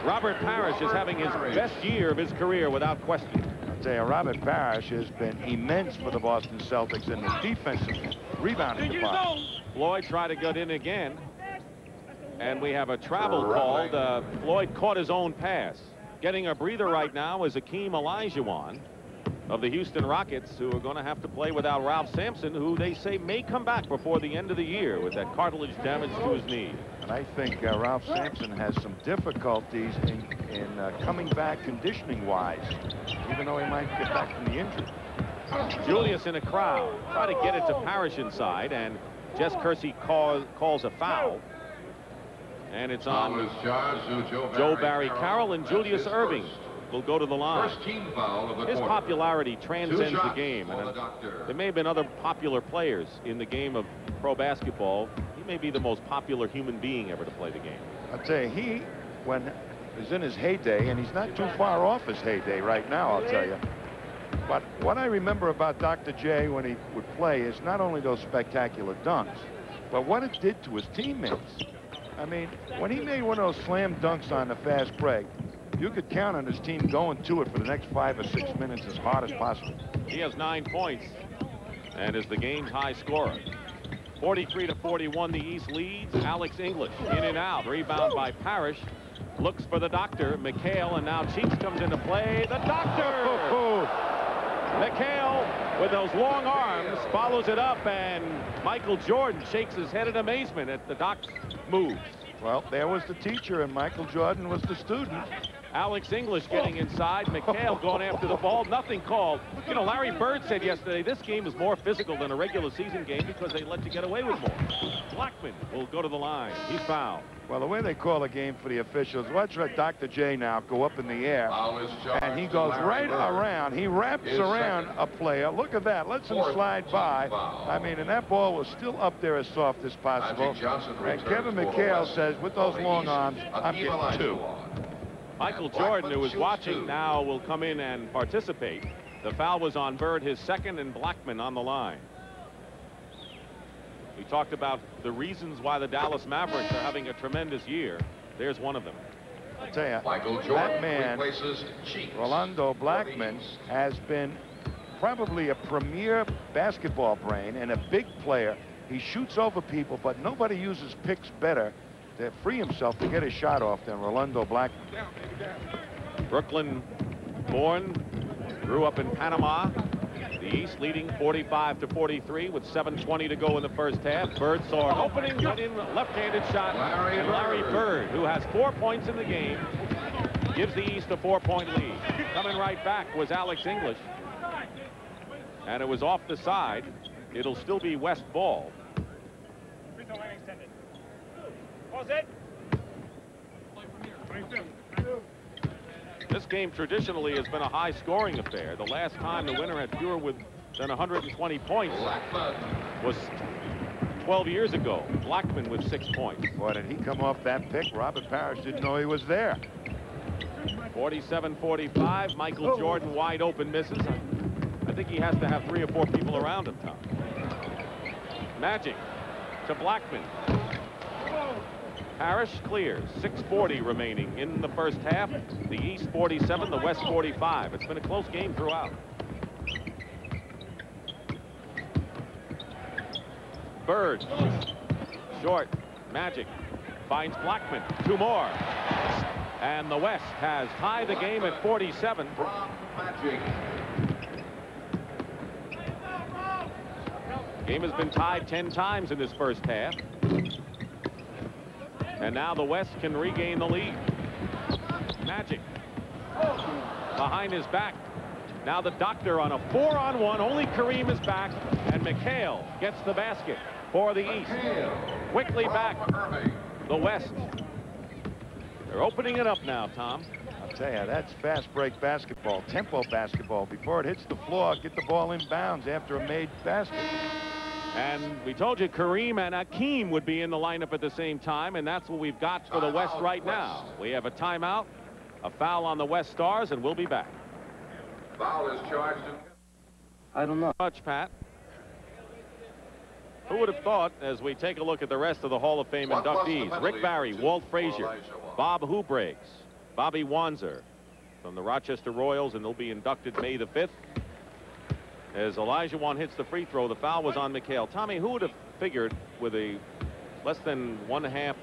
Robert Parrish is having his best year of his career without question. I'll tell you, Robert Parrish has been immense for the Boston Celtics in the defensive rebounding department. Floyd tried to get in again. And we have a travel called. Floyd caught his own pass. Getting a breather right now is Akeem Olajuwon of the Houston Rockets, who are going to have to play without Ralph Sampson, who they say may come back before the end of the year with that cartilage damage to his knee. And I think Ralph Sampson has some difficulties in coming back conditioning-wise, even though he might get back from the injury. Julius in a crowd. Try to get it to Parrish inside, and Jess Kersey calls a foul. And it's on Joe Barry Carroll, and Julius Erving will go to the line. First team foul of the His quarter. popularity transcends the game. And there may have been other popular players in the game of pro basketball. He may be the most popular human being ever to play the game. I'll tell you, he, when he's in his heyday, and he's not too far off his heyday right now, I'll tell you. But what I remember about Dr. J when he would play is not only those spectacular dunks, but what it did to his teammates. I mean, when he made one of those slam dunks on the fast break, you could count on his team going to it for the next 5 or 6 minutes as hard as possible. He has 9 points and is the game's high scorer. 43-41, the East leads. Alex English in and out. Rebound by Parrish. Looks for the doctor, McHale, and now Cheeks comes into play. The doctor! McHale, with those long arms, follows it up, and Michael Jordan shakes his head in amazement at the doc's moves. Well, there was the teacher, and Michael Jordan was the student. Alex English getting inside. McHale going after the ball. Nothing called. You know, Larry Bird said yesterday this game is more physical than a regular season game because they let you get away with more. Blackman will go to the line. He's fouled. Well, the way they call a game for the officials, watch Dr. J now go up in the air, and he goes right around. He wraps around a player. Look at that. Lets him slide by. I mean, and that ball was still up there as soft as possible. And Kevin McHale says, with those long arms, I'm getting 2. Michael Jordan, who was watching now, will come in and participate. The foul was on Bird, his second, and Blackman on the line. We talked about the reasons why the Dallas Mavericks are having a tremendous year. There's one of them. I'll tell you, that man, Rolando Blackman, has been probably a premier basketball brain and a big player. He shoots over people, but nobody uses picks better to free himself to get his shot off than Rolando Blackman. Brooklyn born, grew up in Panama. The East leading 45-43 with 7:20 to go in the first half. Bird saw an opening, went in, left-handed shot, and Larry Bird, who has 4 points in the game, gives the East a 4-point lead. Coming right back was Alex English, and it was off the side. It'll still be West ball. This game traditionally has been a high-scoring affair. The last time the winner had fewer than 120 points was 12 years ago. Blackman with 6 points. Boy, did he come off that pick. Robert Parrish didn't know he was there. 47-45. Michael Jordan wide open misses. I think he has to have 3 or 4 people around him, Tom. Magic to Blackman. Parrish clears. 6:40 remaining in the first half. The East 47, the West 45. It's been a close game throughout. Bird. Short. Magic. Finds Blackman. 2 more. And the West has tied the game at 47. Game has been tied 10 times in this first half. And now the West can regain the lead. Magic. Behind his back. Now the Doctor on a 4-on-1. Only Kareem is back. And McHale gets the basket for the East. Quickly back. The West. They're opening it up now, Tom. I'll tell you, that's fast break basketball, tempo basketball. Before it hits the floor, get the ball in bounds after a made basket. And we told you Kareem and Hakeem would be in the lineup at the same time, and that's what we've got for the West right now. We have a timeout, a foul on the West Stars, and we'll be back. Foul is charged. I don't know much, Pat. Who would have thought, as we take a look at the rest of the Hall of Fame inductees, Rick Barry, Walt Frazier, Bob Houbriggs, Bobby Wanzer from the Rochester Royals, and they'll be inducted May the 5th. As Olajuwon hits the free throw, the foul was on McHale. Tommy, who would have figured with a less than 1/2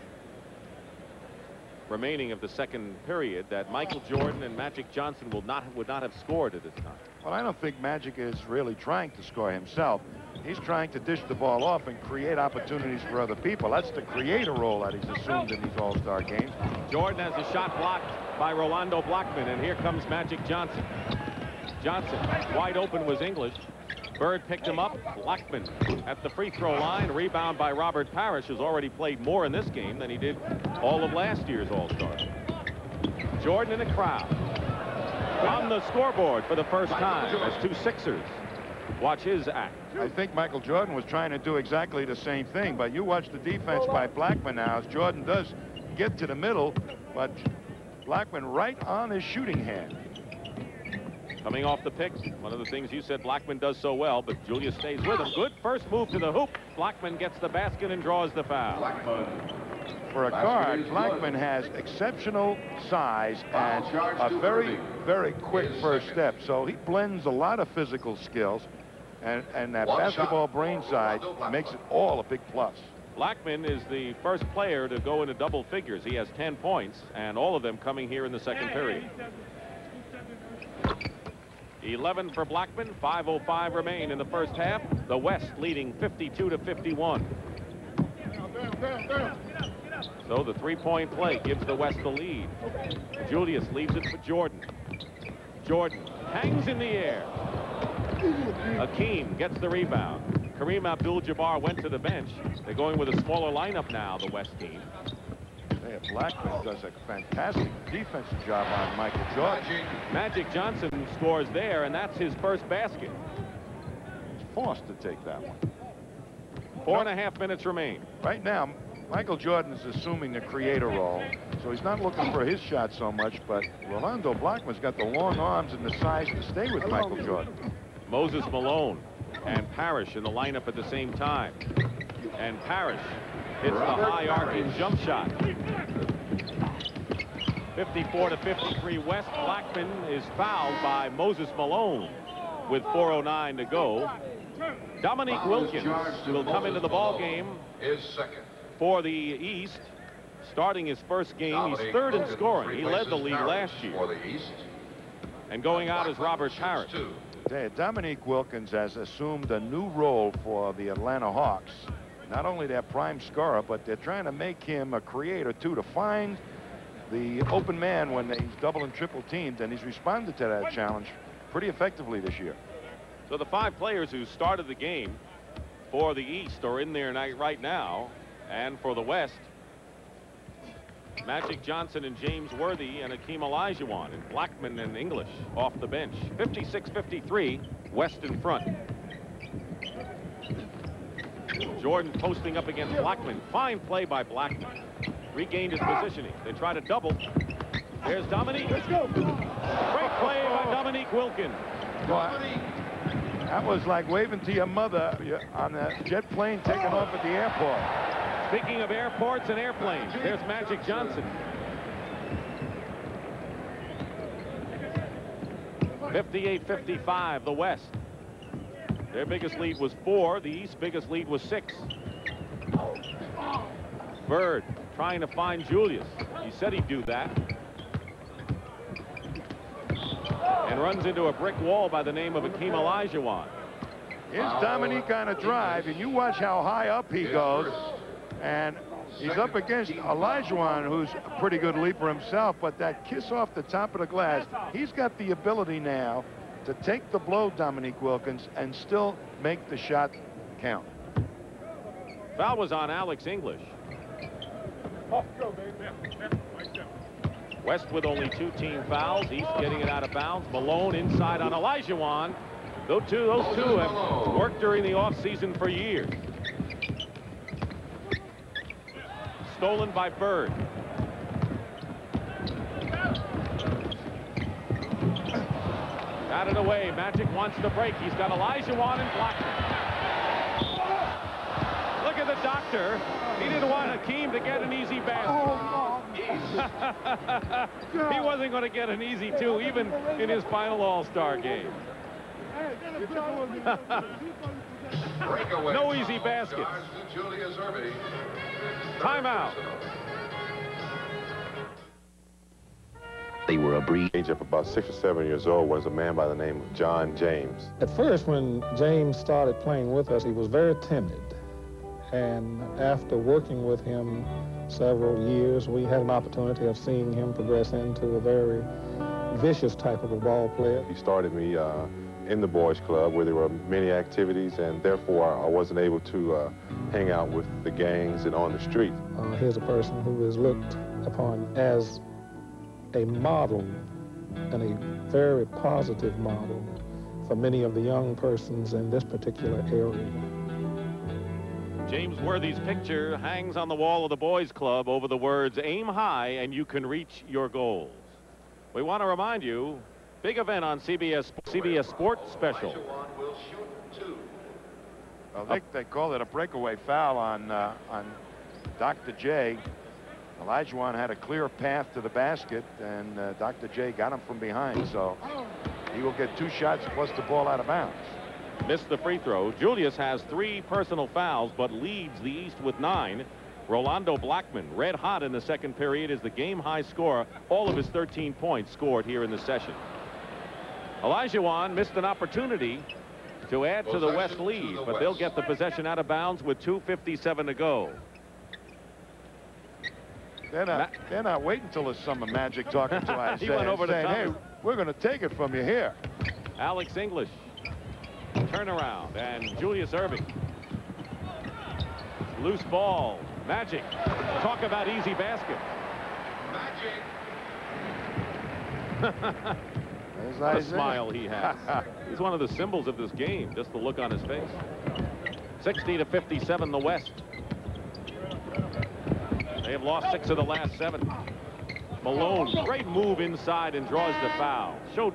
remaining of the second period that Michael Jordan and Magic Johnson would not have scored at this time? Well, I don't think Magic is really trying to score himself. He's trying to dish the ball off and create opportunities for other people. That's the creator role that he's assumed in these All-Star games. Jordan has a shot blocked by Rolando Blackman, and here comes Magic Johnson. Johnson, wide open, was English. Bird picked him up. Blackman at the free throw line. Rebound by Robert Parrish, who's already played more in this game than he did all of last year's All-Star. Jordan in the crowd. On the scoreboard for the first time as 2 Sixers watch his act. I think Michael Jordan was trying to do exactly the same thing, but you watch the defense by Blackman now as Jordan does get to the middle, but Blackman right on his shooting hand. Coming off the pick, one of the things you said Blackman does so well, but Julius stays with him. Good first move to the hoop. Blackman gets the basket and draws the foul. For a guard, Blackman has exceptional size and a very, very quick first step. So he blends a lot of physical skills, and that basketball brain side makes it all a big plus. Blackman is the first player to go into double figures. He has 10 points, and all of them coming here in the second period. 11 for Blackman. 5:05 remain in the first half. The West leading 52-51. So the three-point play gives the West the lead. Julius leaves it for Jordan. Jordan hangs in the air. Hakeem gets the rebound. Kareem Abdul-Jabbar went to the bench. They're going with a smaller lineup now, the West team. Blackman does a fantastic defensive job on Michael Jordan. Magic Johnson scores there, and that's his first basket. He's forced to take that one. 4.5 minutes remain. Right now, Michael Jordan is assuming the creator role, so he's not looking for his shot so much, but Rolando Blackman's got the long arms and the size to stay with Michael Jordan. Moses Malone and Parrish in the lineup at the same time. And Parrish hits the high arcing jump shot. 54-53 West. Blackman is fouled by Moses Malone with 4:09 to go. Dominique Wilkins will come into the ball game for the East, starting his first game. He's third in scoring. He led the league last year. And going out is Robert Parrish. Dominique Wilkins has assumed a new role for the Atlanta Hawks. Not only their prime scorer, but they're trying to make him a creator too, to find the open man when he's double and triple teamed, and he's responded to that challenge pretty effectively this year. So the 5 players who started the game for the East are in there right now, and for the West, Magic Johnson and James Worthy and Hakeem Olajuwon, and Blackman and English off the bench. 56-53, West in front. Jordan posting up against Blackman. Fine play by Blackman. Regained his positioning. They try to double. There's Dominique. Let's go. Great play by Dominique Wilkins. Well, that was like waving to your mother on a jet plane taking off at the airport. Speaking of airports and airplanes, there's Magic Johnson. 58-55, the West. Their biggest lead was 4. The East biggest lead was 6. Bird trying to find Julius. He said he'd do that. And runs into a brick wall by the name of Akeem Olajuwon. Here's Dominique on a drive, and you watch how high up he goes. And he's up against Olajuwon, who's a pretty good leaper himself, but that kiss off the top of the glass, he's got the ability now to take the blow, Dominique Wilkins, and still make the shot count. Foul was on Alex English. West with only 2 team fouls. East getting it out of bounds. Malone inside on Olajuwon. Those two have worked during the offseason for years. Stolen by Bird. Got it away. Magic wants to break. He's got Olajuwon and Blackman. Look at the doctor. He didn't want Akeem to get an easy basket. He wasn't going to get an easy 2 even in his final All-Star game. No easy baskets. Julius Erving. Timeout. They were a breed. Age of about 6 or 7 years old was a man by the name of John James. At first, when James started playing with us, he was very timid. And after working with him several years, we had an opportunity of seeing him progress into a very vicious type of a ball player. He started me in the boys club where there were many activities, and therefore I wasn't able to hang out with the gangs and on the street. Here's a person who is looked upon as a model, and a very positive model for many of the young persons in this particular area. James Worthy's picture hangs on the wall of the boys club over the words "Aim high and you can reach your goals." We want to remind you, big event on CBS Sports Special. Well, they call it a breakaway foul on Dr. J. Olajuwon had a clear path to the basket, and Dr. J got him from behind, so he will get 2 shots plus the ball out of bounds. Missed the free throw. Julius has 3 personal fouls, but leads the East with 9. Rolando Blackman, red hot in the second period, is the game-high scorer. All of his 13 points scored here in the session. Olajuwon missed an opportunity to add to the West lead, but they'll get the possession out of bounds with 2:57 to go. They're not waiting until the summer. Magic talking to Isaiah. He went over to saying, Thomas. hey, we're going to take it from you here. Alex English. Turnaround, and Julius Erving. Loose ball. Magic. Talk about easy basket. Magic. What a smile he has. He's one of the symbols of this game, just the look on his face. 60-57 the West. They have lost 6 of the last 7. Malone, great move inside and draws the foul. Showed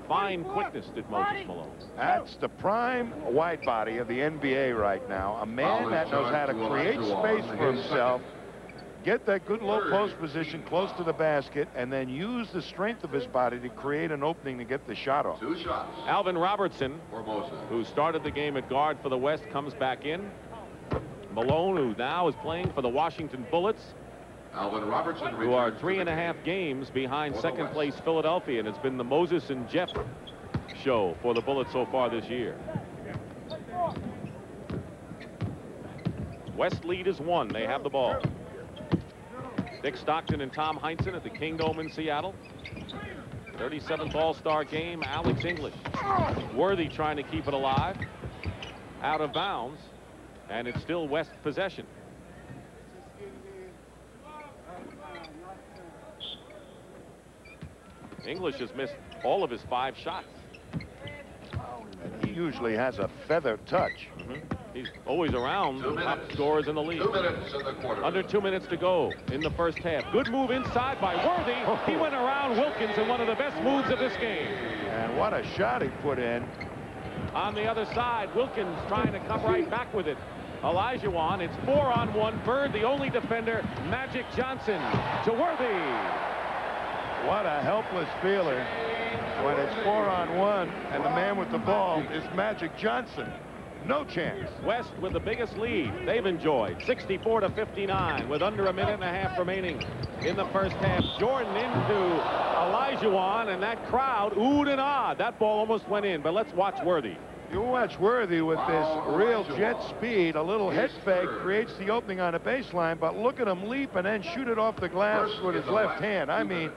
fine quickness, did Moses Malone. That's the prime wide body of the NBA right now. A man that knows how to create space for himself, get that good low post position close to the basket, and then use the strength of his body to create an opening to get the shot off. 2 shots. Alvin Robertson, who started the game at guard for the West, comes back in. Malone, who now is playing for the Washington Bullets, Alvin Robertson, who are 3.5 games behind second place Philadelphia, and it's been the Moses and Jeff show for the Bullets so far this year. West lead is 1. They have the ball. Dick Stockton and Tom Heinsohn at the Kingdome in Seattle. 37th All-Star game. Alex English. Worthy trying to keep it alive. Out of bounds. And it's still West possession. English has missed all of his 5 shots. And he usually has a feather touch. He's always around the top scorers in the league. 2 minutes in the quarter. Under 2 minutes to go in the first half. Good move inside by Worthy. He went around Wilkins in one of the best moves of this game. And what a shot he put in. On the other side, Wilkins trying to come right back with it. Olajuwon. It's 4-on-1. Bird, the only defender. Magic Johnson to Worthy. What a helpless feeling when it's 4-on-1 and the man with the ball is Magic Johnson. No chance. West with the biggest lead they've enjoyed, 64-59, with under a minute and a half remaining in the first half. Jordan into Olajuwon, and that crowd oohed and ahed. That ball almost went in, but let's watch Worthy. You watch Worthy with this real jet speed. A little head fake creates the opening on the baseline, but look at him leap and then shoot it off the glass with his left hand. I mean,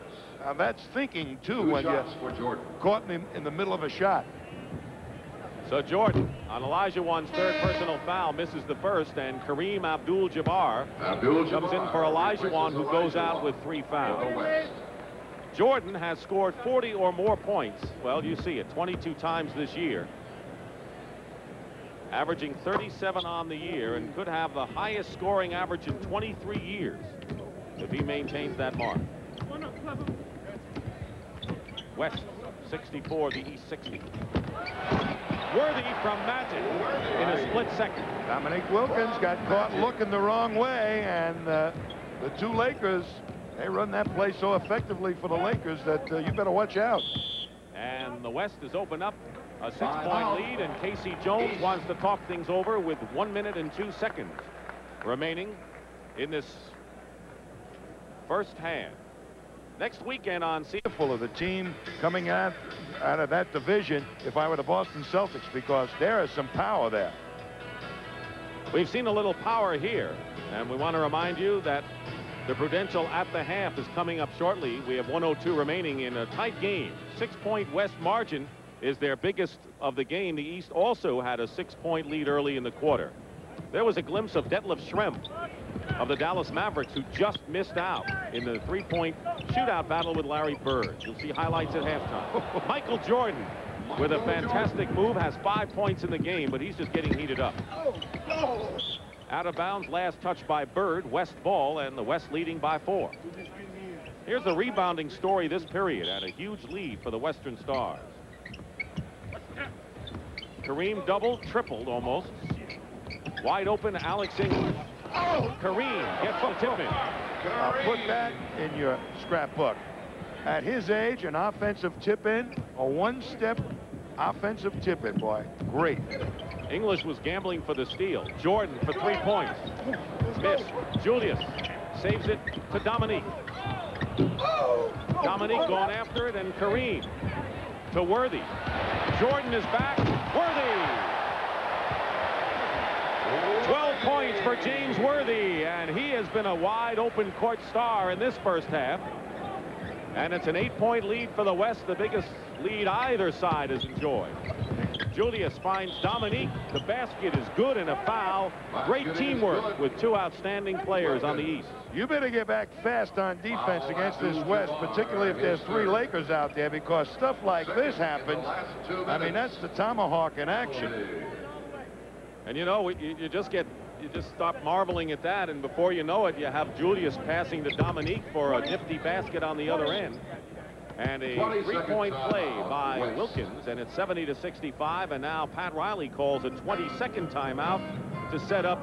that's thinking, too, when you're caught in the middle of a shot. So Jordan, on Olajuwon's third personal foul, misses the first, and Kareem Abdul-Jabbar comes in for Olajuwon, who goes out with 3 fouls. Jordan has scored 40 or more points. Well, you see it, 22 times this year. Averaging 37 on the year, and could have the highest scoring average in 23 years if he maintains that mark. West 64, the East 60. Worthy from Magic in a split second. Dominique Wilkins got caught looking the wrong way, and the two Lakers, they run that play so effectively for the Lakers that you better watch out. And the West has opened up a 6-point lead, and Casey Jones wants to talk things over with 1 minute and 2 seconds remaining in this first half. Next weekend on full of the team coming out of that division if I were the Boston Celtics, because there is some power there. We've seen a little power here, and we want to remind you that the Prudential at the half is coming up shortly. We have 1:02 remaining in a tight game. 6-point West margin is their biggest of the game. The East also had a 6-point lead early in the quarter. There was a glimpse of Detlef Schrempf of the Dallas Mavericks, who just missed out in the 3-point shootout battle with Larry Bird. You'll see highlights at halftime. Michael Jordan with a fantastic move, has 5 points in the game, but he's just getting heated up. Out of bounds, last touch by Bird. West ball, and the West leading by 4. Here's the rebounding story this period, at a huge lead for the Western Stars. Kareem doubled, tripled almost. Wide open, Alex English. Kareem gets the tip in. I'll put that in your scrapbook. At his age, an offensive tip-in, a one-step offensive tip-in, boy. Great. English was gambling for the steal. Jordan for 3 points. Missed. Julius saves it to Dominique. Dominique going after it, and Kareem to Worthy. Jordan is back. Worthy! 12 points for James Worthy, and he has been a wide open court star in this first half. And it's an 8-point lead for the West, the biggest lead either side has enjoyed. Julius finds Dominique. The basket is good, and a foul. Great teamwork with 2 outstanding players on the East. You better get back fast on defense against this West, particularly if there's 3 Lakers out there, because stuff like this happens. I mean, that's the tomahawk in action. And you know, you just stop marveling at that, and before you know it, you have Julius passing to Dominique for a nifty basket on the other end. And a 3-point play by Wilkins, and it's 70-65, and now Pat Riley calls a 20-second timeout to set up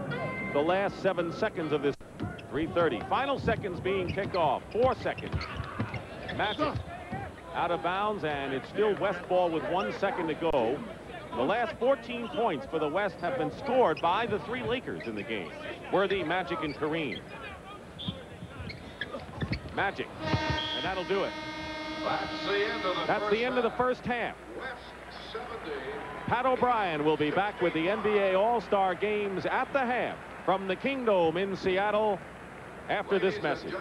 the last 7 seconds of this. 3:30. Final seconds being kicked off. 4 seconds. Magic out of bounds, and it's still West ball with 1 second to go. The last 14 points for the West have been scored by the 3 Lakers in the game. Worthy, Magic, and Kareem. Magic, and that'll do it. That's the end of the first half. Pat O'Brien will be back with the NBA All-Star Games at the half from the Kingdome in Seattle after this message.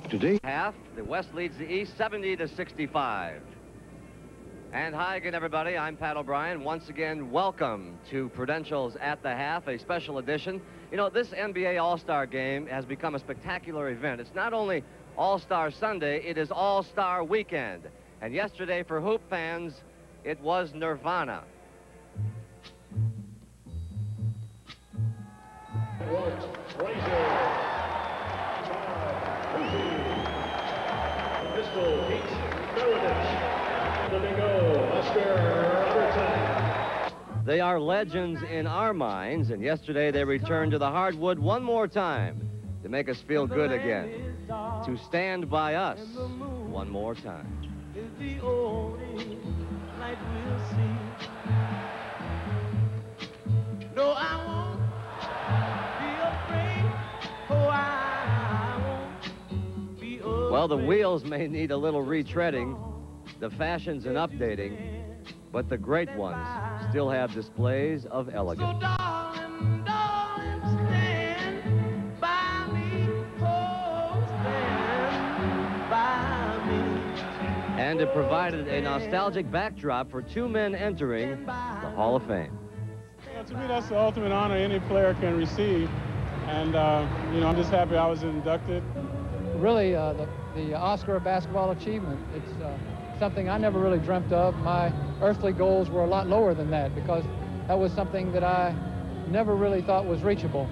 Today, half, the West leads the East 70-65. And hi again, everybody. I'm Pat O'Brien. Once again, welcome to Prudential's At the Half, a special edition. You know, this NBA All-Star Game has become a spectacular event. It's not only All-Star Sunday, it is All-Star Weekend. And yesterday, for hoop fans, it was Nirvana. They are legends in our minds, and yesterday they returned to the hardwood one more time to make us feel good again, to stand by us one more time. No, I won't be afraid. Oh, I won't be afraid. Well, the wheels may need a little retreading, the fashions and updating, but the great ones still have displays of elegance. So darling, darling, stand by me. Oh, stand by me. And it provided a nostalgic backdrop for two men entering the Hall of Fame. To me, that's the ultimate honor any player can receive. And, you know, I'm just happy I was inducted. Really, the Oscar of basketball achievement, it's something I never really dreamt of. My earthly goals were a lot lower than that because that was something that I never really thought was reachable.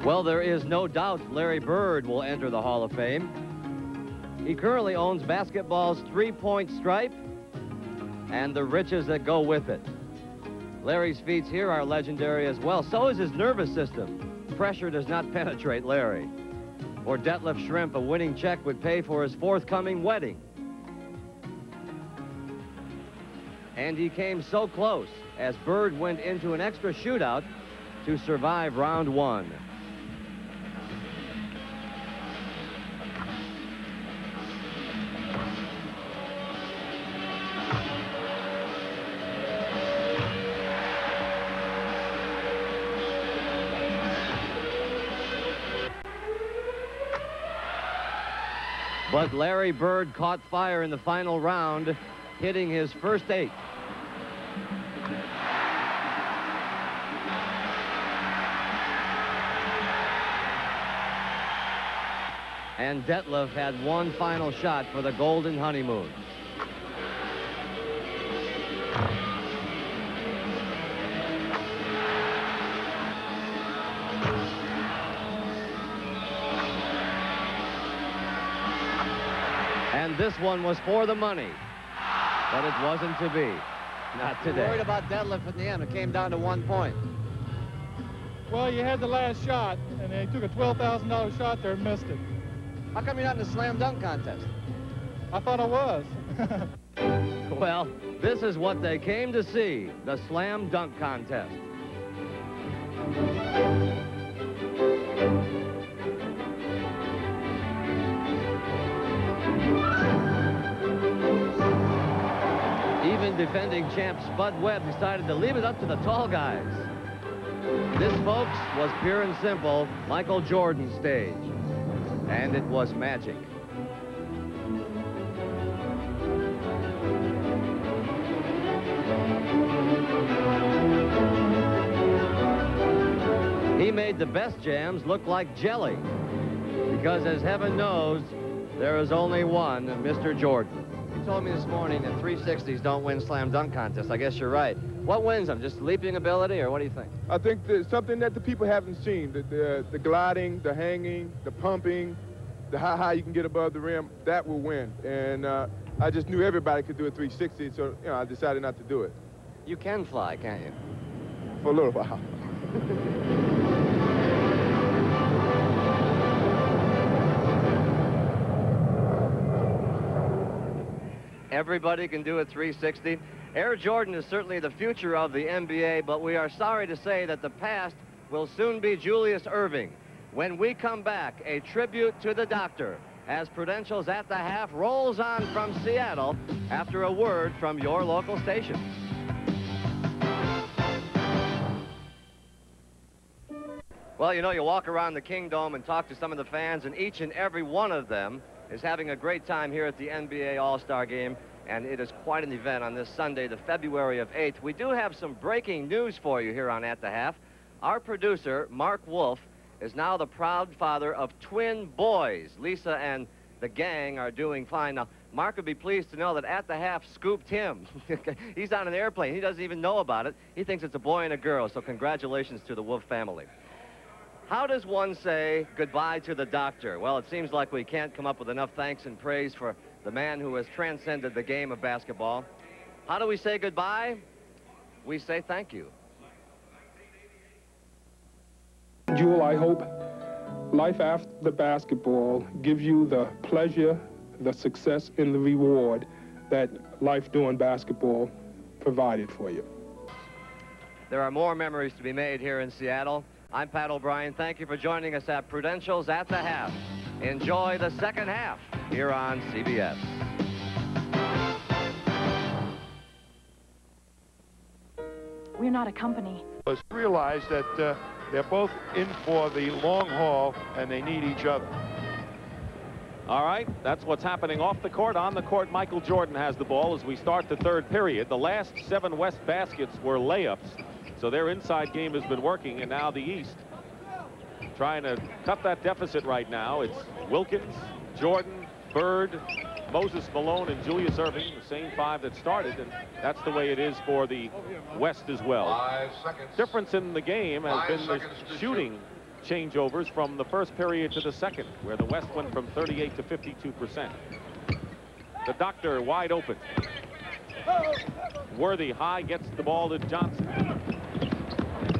Well, there is no doubt Larry Bird will enter the Hall of Fame. He currently owns basketball's three-point stripe and the riches that go with it. Larry's feats here are legendary as well. So is his nervous system. Pressure does not penetrate Larry. For Detlef Schrempf, a winning check would pay for his forthcoming wedding. And he came so close as Bird went into an extra shootout to survive round one. But Larry Bird caught fire in the final round, hitting his first 8. And Detlef had one final shot for the golden honeymoon. And this one was for the money, but it wasn't to be. Not today. Worried about Detlef at the end. It came down to 1 point. Well, you had the last shot, and he took a $12,000 shot there and missed it. How come you're not in the slam dunk contest? I thought I was. Well, this is what they came to see, the slam dunk contest. Even defending champ Spud Webb decided to leave it up to the tall guys. This, folks, was pure and simple Michael Jordan's stage. And it was magic. He made the best jams look like jelly. Because as heaven knows, there is only one Mr. Jordan. You told me this morning that 360s don't win slam dunk contests. I guess you're right. What wins them? Just leaping ability, or what do you think? I think there's something that the people haven't seen. The gliding, the hanging, the pumping, the how high you can get above the rim, that will win. And I just knew everybody could do a 360, so you know, I decided not to do it. You can fly, can't you? For a little while. Everybody can do a 360. Air Jordan is certainly the future of the NBA, but we are sorry to say that the past will soon be Julius Erving. When we come back, a tribute to the doctor as Prudential's At the Half rolls on from Seattle after a word from your local station. Well, you know, you walk around the Kingdome and talk to some of the fans, and each and every one of them is having a great time here at the NBA All-Star Game, and it is quite an event on this Sunday, the February of 8th. We do have some breaking news for you here on At the Half. Our producer, Mark Wolf, is now the proud father of twin boys. Lisa and the gang are doing fine. Now, Mark would be pleased to know that At the Half scooped him. He's on an airplane. He doesn't even know about it. He thinks it's a boy and a girl, so congratulations to the Wolf family. How does one say goodbye to the doctor? Well, it seems like we can't come up with enough thanks and praise for the man who has transcended the game of basketball. How do we say goodbye? we say thank you. Jewel, I hope life after basketball gives you the pleasure, the success, and the reward that life doing basketball provided for you. There are more memories to be made here in Seattle. I'm Pat O'Brien. Thank you for joining us at Prudential's At the Half. Enjoy the second half here on CBS. We're not a company. Let's realize that they're both in for the long haul, and they need each other. All right, that's what's happening off the court. On the court, Michael Jordan has the ball as we start the third period. The last 7 West baskets were layups, so their inside game has been working, and now the East trying to cut that deficit right now. It's Wilkins, Jordan, Bird, Moses Malone, and Julius Erving, the same 5 that started, and that's the way it is for the West as well. 5 seconds. Difference in the game has been the shooting changeovers from the first period to the second, where the West went from 38 to 52%. The Doctor wide open. Worthy high gets the ball to Johnson.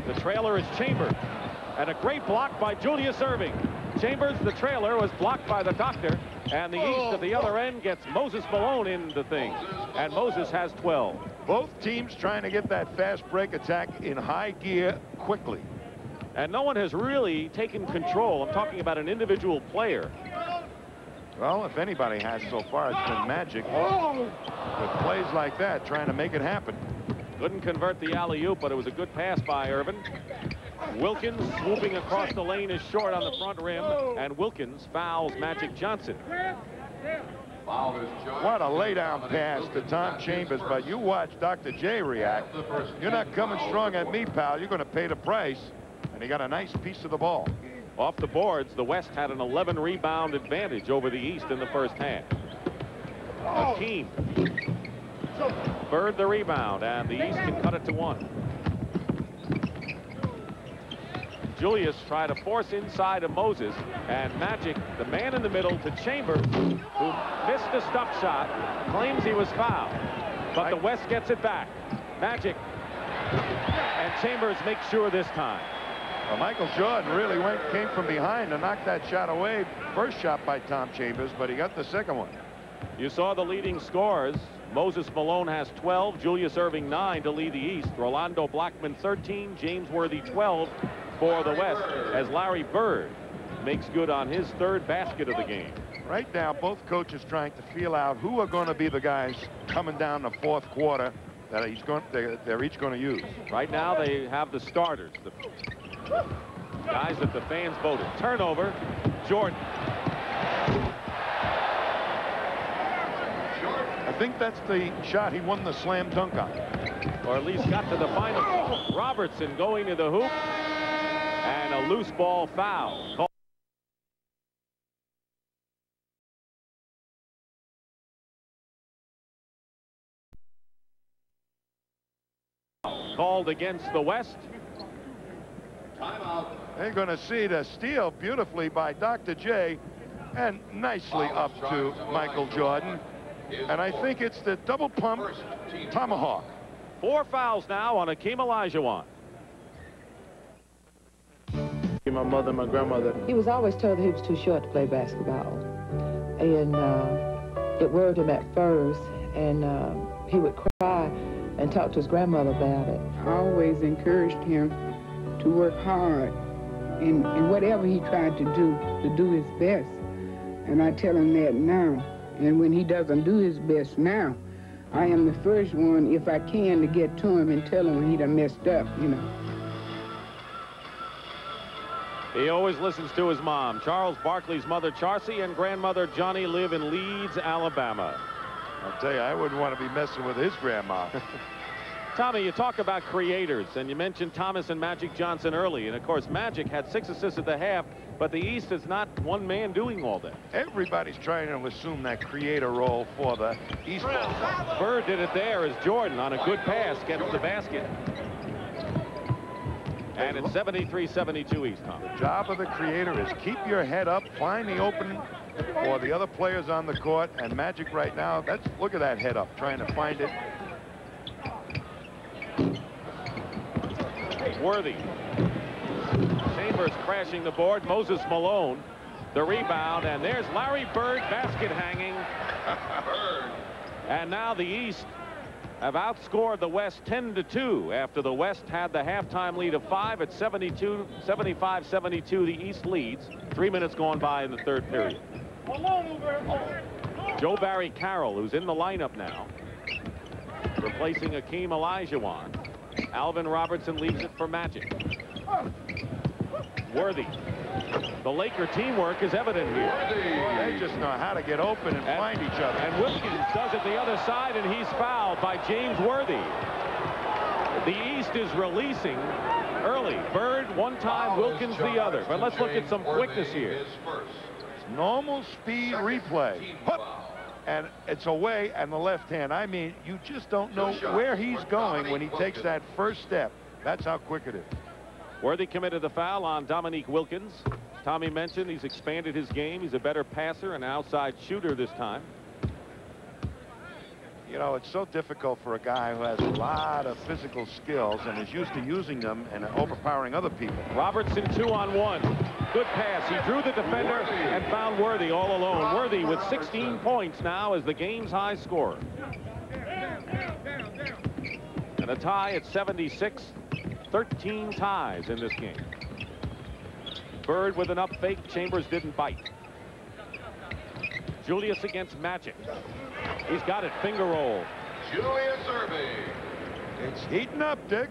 The trailer is Chambers, and a great block by Julius Erving. Chambers, the trailer, was blocked by the Doctor, and the East at the other end gets Moses Malone into things, and Moses has 12. Both teams trying to get that fast break attack in high gear quickly. And no one has really taken control. I'm talking about an individual player. Well, if anybody has so far, it's been Magic. With plays like that, trying to make it happen. Couldn't convert the alley-oop, but it was a good pass by Erving. Wilkins swooping across the lane is short on the front rim, and Wilkins fouls Magic Johnson. What a lay-down pass to Tom Chambers, but you watch Dr. J react. You're not coming strong at me, pal. You're going to pay the price. And he got a nice piece of the ball. Off the boards, the West had an 11 rebound advantage over the East in the first half. Akeem. Bird the rebound, and the East can cut it to 1. Julius tried to force inside of Moses, and Magic, the man in the middle, to Chambers, who missed a stuff shot, claims he was fouled. But the West gets it back. Magic, and Chambers makes sure this time. Well, Michael Jordan really came from behind to knock that shot away. First shot by Tom Chambers, but he got the second one. You saw the leading scorers. Moses Malone has 12, Julius Erving 9 to lead the East. Rolando Blackman 13, James Worthy 12 for the West, as Larry Bird makes good on his 3rd basket of the game. Right now, both coaches trying to feel out who are going to be the guys coming down the 4th quarter that they're each going to use. Right now, they have the starters, the guys that the fans voted. Turnover, Jordan. I think that's the shot he won the slam dunk on. Or at least got to the final. Robertson going to the hoop, and a loose ball foul. Called against the West. They're going to see the steal beautifully by Dr. J, and nicely up to Michael Jordan. And I think it's the double pump tomahawk. 4 fouls now on Akeem Olajuwon. My mother and my grandmother. He was always told that he was too short to play basketball. And it worried him at first, and he would cry and talk to his grandmother about it. I always encouraged him to work hard in whatever he tried to do his best. And I tell him that now. And when he doesn't do his best now, I am the first one, if I can, to get to him and tell him he done messed up, you know. He always listens to his mom. Charles Barkley's mother, Charcy, and grandmother, Johnny, live in Leeds, Alabama. I'll tell you, I wouldn't want to be messing with his grandma. Tommy, you talk about creators, and you mentioned Thomas and Magic Johnson early. And, of course, Magic had 6 assists at the half, but the East is not one man doing all that. Everybody's trying to assume that creator role for the East. Bird did it there as Jordan, on a good pass, gets the basket. And it's 73-72 East, Tom. The job of the creator is keep your head up, find the opening for the other players on the court. And Magic right now, look at that head up, trying to find it. Worthy. Chambers crashing the board. Moses Malone, the rebound, and there's Larry Bird, basket hanging. And now the East have outscored the West 10-2 after the West had the halftime lead of 5 at 75-72. The East leads. 3 minutes gone by in the third period. Joe Barry Carroll, who's in the lineup now, replacing Akeem Olajuwon. Alvin Robertson leaves it for Magic. Worthy. The Laker teamwork is evident here. They just know how to get open and find each other. And Wilkins does it the other side, and he's fouled by James Worthy. The East is releasing early. Bird one time, Wilkins the other. But let's look at some quickness here. Normal speed replay. Hup. And it's away on the left hand. I mean, you just don't know where he's going when he takes that first step. That's how quick it is. Worthy committed the foul on Dominique Wilkins. Tommy mentioned he's expanded his game. He's a better passer and outside shooter this time. You know, it's so difficult for a guy who has a lot of physical skills and is used to using them and overpowering other people. Robertson 2-on-1. Good pass. He drew the defender and found Worthy all alone. Worthy with 16 points now as the game's high scorer. And a tie at 76. 13 ties in this game. Bird with an up fake. Chambers didn't bite. Julius against Magic. He's got it. Finger roll. Julius Erving. It's heating up, Dick.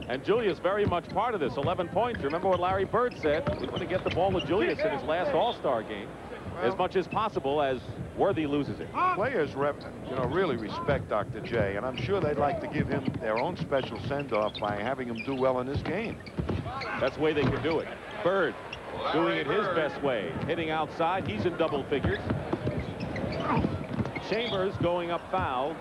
And Julius very much part of this. 11 points. Remember what Larry Bird said. He's going to get the ball to Julius in his last All-Star game as much as possible as Worthy loses it. Players, really respect Dr. J, and I'm sure they'd like to give him their own special send-off by having him do well in this game. That's the way they can do it. Bird doing it his best way. Hitting outside. He's in double figures. Chambers going up fouled.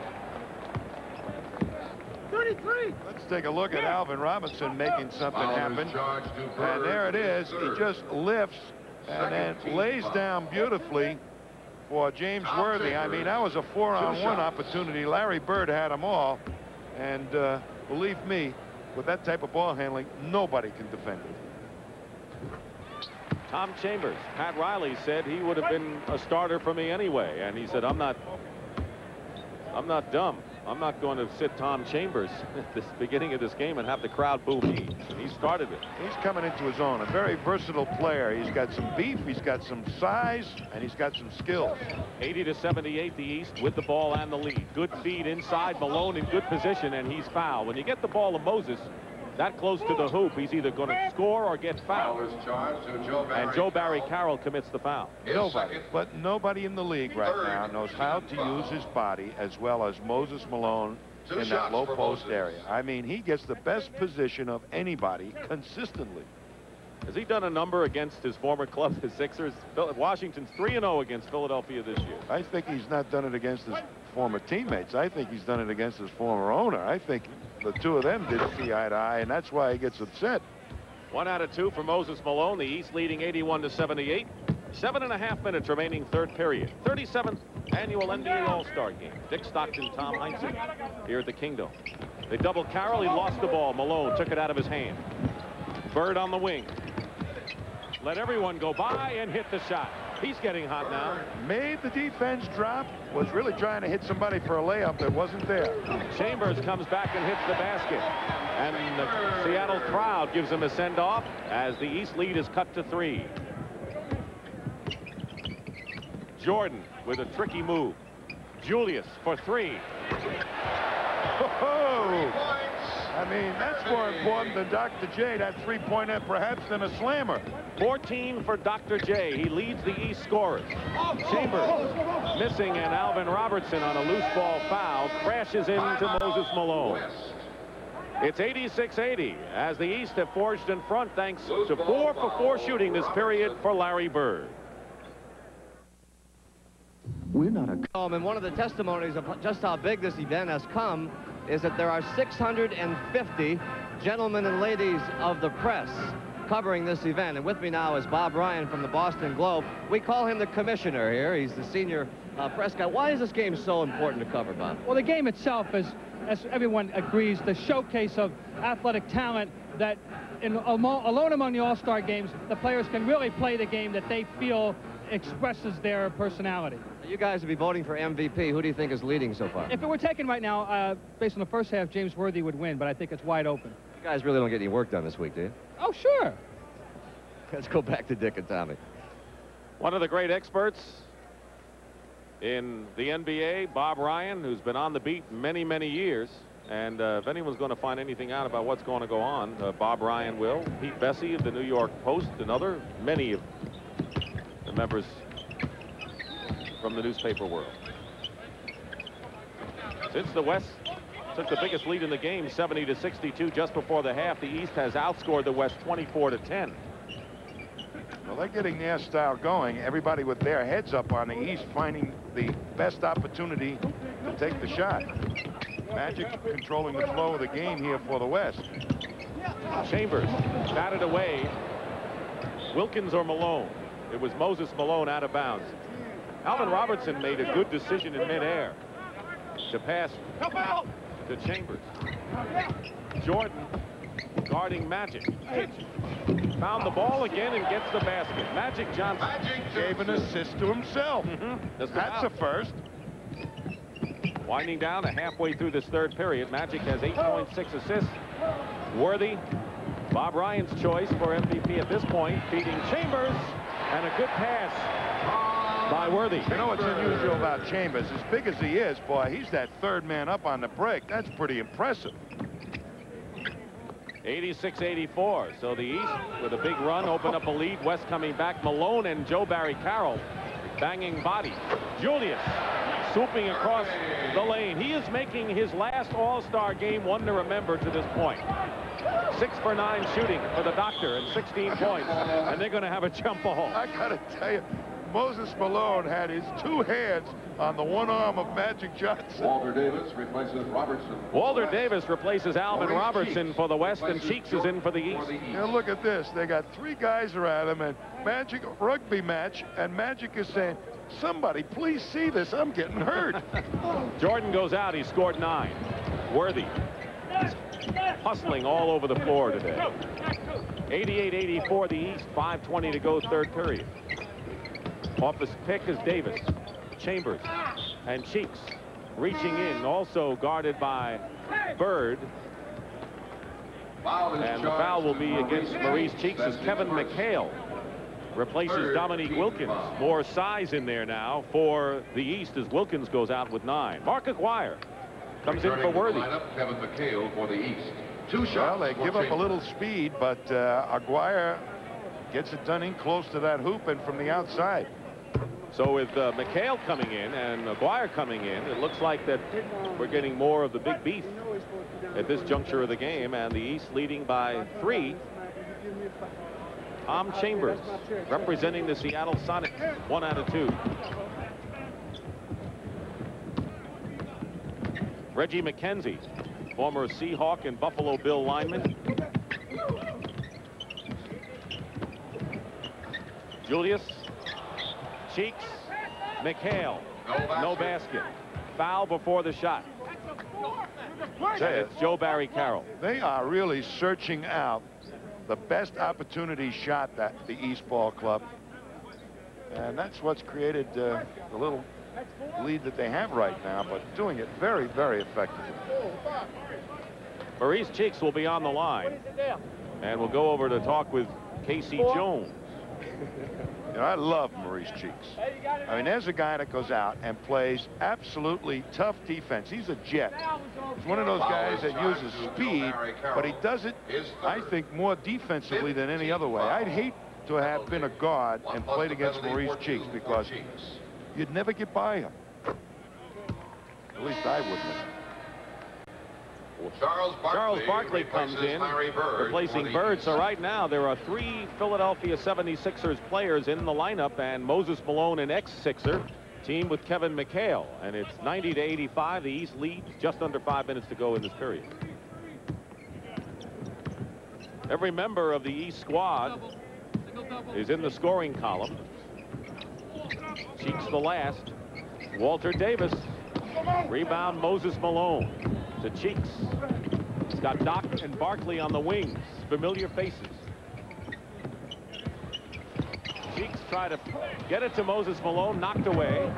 33. Let's take a look at Alvin Robinson making something happen. And there it is. He just lifts and then lays down beautifully for James Worthy. I mean, that was a 4-on-1 opportunity. Larry Bird had them all. And believe me, with that type of ball handling, nobody can defend it. Tom Chambers. Pat Riley said he would have been a starter for me anyway. And he said, I'm not dumb. I'm not going to sit Tom Chambers at the beginning of this game and have the crowd boo me. And he started it. He's coming into his own. A very versatile player. He's got some beef, he's got some size, and he's got some skills. 80-78 the East with the ball and the lead. Good feed inside. Malone in good position, and he's fouled. When you get the ball to Moses that close to the hoop, he's either going to score or get fouled. And Joe Barry Carroll commits the foul. Nobody in the league right now knows how to use his body as well as Moses Malone in that low post area. I mean, he gets the best position of anybody consistently. Has he done a number against his former club, the Sixers? Washington's 3-0 against Philadelphia this year. I think he's not done it against his former teammates. I think he's done it against his former owner. I think the two of them didn't see eye to eye, and that's why he gets upset. 1 out of 2 for Moses Malone. The East leading 81-78. 7.5 minutes remaining third period. 37th annual NBA All-Star game. Dick Stockton, Tom Heinsohn here at the Kingdom. They double Carroll. He lost the ball. Malone took it out of his hand. Bird on the wing. Let everyone go by and hit the shot. He's getting hot now. Made the defense drop. Was really trying to hit somebody for a layup that wasn't there. Chambers comes back and hits the basket. And the Seattle crowd gives him a send-off as the East lead is cut to 3. Jordan with a tricky move. Julius for 3. Oh! I mean, that's more important than Dr. J, that three-pointer, perhaps, than a slammer. 14 for Dr. J. He leads the East scorers. Chambers missing, and Alvin Robertson on a loose ball foul crashes into Moses Malone. It's 86-80 as the East have forged in front thanks to 4 for 4 shooting this period for Larry Bird. We're not a... And one of the testimonies of just how big this event has come is that there are 650 gentlemen and ladies of the press covering this event. And with me now is Bob Ryan from the Boston Globe. We call him the commissioner here. He's the senior Prescott, why is this game so important to cover, Bob? Well, the game itself is, as everyone agrees, the showcase of athletic talent that, alone among the All-Star games, the players can really play the game that they feel expresses their personality. You guys will be voting for MVP. Who do you think is leading so far? If it were taken right now, based on the first half, James Worthy would win, but I think it's wide open. You guys really don't get any work done this week, do you? Oh, sure. Let's go back to Dick and Tommy. One of the great experts in the NBA, Bob Ryan, who's been on the beat many, many years. And if anyone's going to find anything out about what's going to go on, Bob Ryan will. Pete Bessie of the New York Post and many of the members from the newspaper world. Since the West took the biggest lead in the game, 70-62, just before the half, the East has outscored the West 24-10. Well, they're getting their style going. Everybody with their heads up on the East, finding the best opportunity to take the shot. Magic controlling the flow of the game here for the West. Chambers batted away. Wilkins or Malone? It was Moses Malone out of bounds. Alvin Robertson made a good decision in midair to pass to Chambers. Jordan guarding Magic. Found the ball again and gets the basket. Magic Johnson gave an assist to himself. That's a first. Winding down halfway through this third period, Magic has 8.6 assists. Worthy, Bob Ryan's choice for MVP at this point, feeding Chambers, and a good pass by Worthy. You know what's unusual about Chambers? As big as he is, boy, he's that third man up on the break. That's pretty impressive. 86-84. So the East, with a big run, open up a lead. West coming back. Malone and Joe Barry Carroll banging body. Julius swooping across the lane. He is making his last All-Star game one to remember to this point. 6 for 9 shooting for the Doctor and 16 points. And they're going to have a jump ball. I got to tell you, Moses Malone had his two hands on the one arm of Magic Johnson. Walter Davis replaces Robertson. Walter Davis replaces Alvin Robertson for the West, and Cheeks is in for the East. Now look at this. They got three guys around him, and Magic rugby match, and Magic is saying, somebody please see this. I'm getting hurt. Jordan goes out. He scored 9. Worthy hustling all over the floor today. 88-84 the East. 5:20 to go, third period. Off his pick is Davis, Chambers, and Cheeks reaching in, also guarded by Bird. And the foul will be against Maurice Cheeks as Kevin McHale replaces Dominique Wilkins. More size in there now for the East as Wilkins goes out with 9. Mark Aguirre comes in for Worthy. Kevin McHale for the East. 2 shots. Well, they give up a little speed, but Aguirre gets it done in close to that hoop and from the outside. So with McHale coming in and Aguirre coming in, it looks like that we're getting more of the big beef at this juncture of the game, and the East leading by 3. Tom Chambers representing the Seattle Sonics, 1 out of 2. Reggie McKenzie, former Seahawk and Buffalo Bill lineman. Julius, Cheeks, McHale, no basket. Foul before the shot. It's Joe Barry Carroll. They are really searching out the best opportunity shot that the East Ball Club. And that's what's created the little lead that they have right now, but doing it very, very effectively. Maurice Cheeks will be on the line, and we'll go over to talk with Casey Jones. You know, I love Maurice Cheeks. I mean, there's a guy that goes out and plays absolutely tough defense. He's a jet. He's one of those guys that uses speed, but he does it, I think, more defensively than any other way. I'd hate to have been a guard and played against Maurice Cheeks because you'd never get by him. At least I wouldn't. Charles Barkley comes in, replacing Bird. So right now there are 3 Philadelphia 76ers players in the lineup, and Moses Malone, an ex-Sixer, team with Kevin McHale. And it's 90-85. The East leads, just under 5 minutes to go in this period. Every member of the East squad is in the scoring column. Cheeks the last. Walter Davis. Rebound, Moses Malone to Cheeks. He's got Doc and Barkley on the wings. Familiar faces. Cheeks try to get it to Moses Malone, knocked away.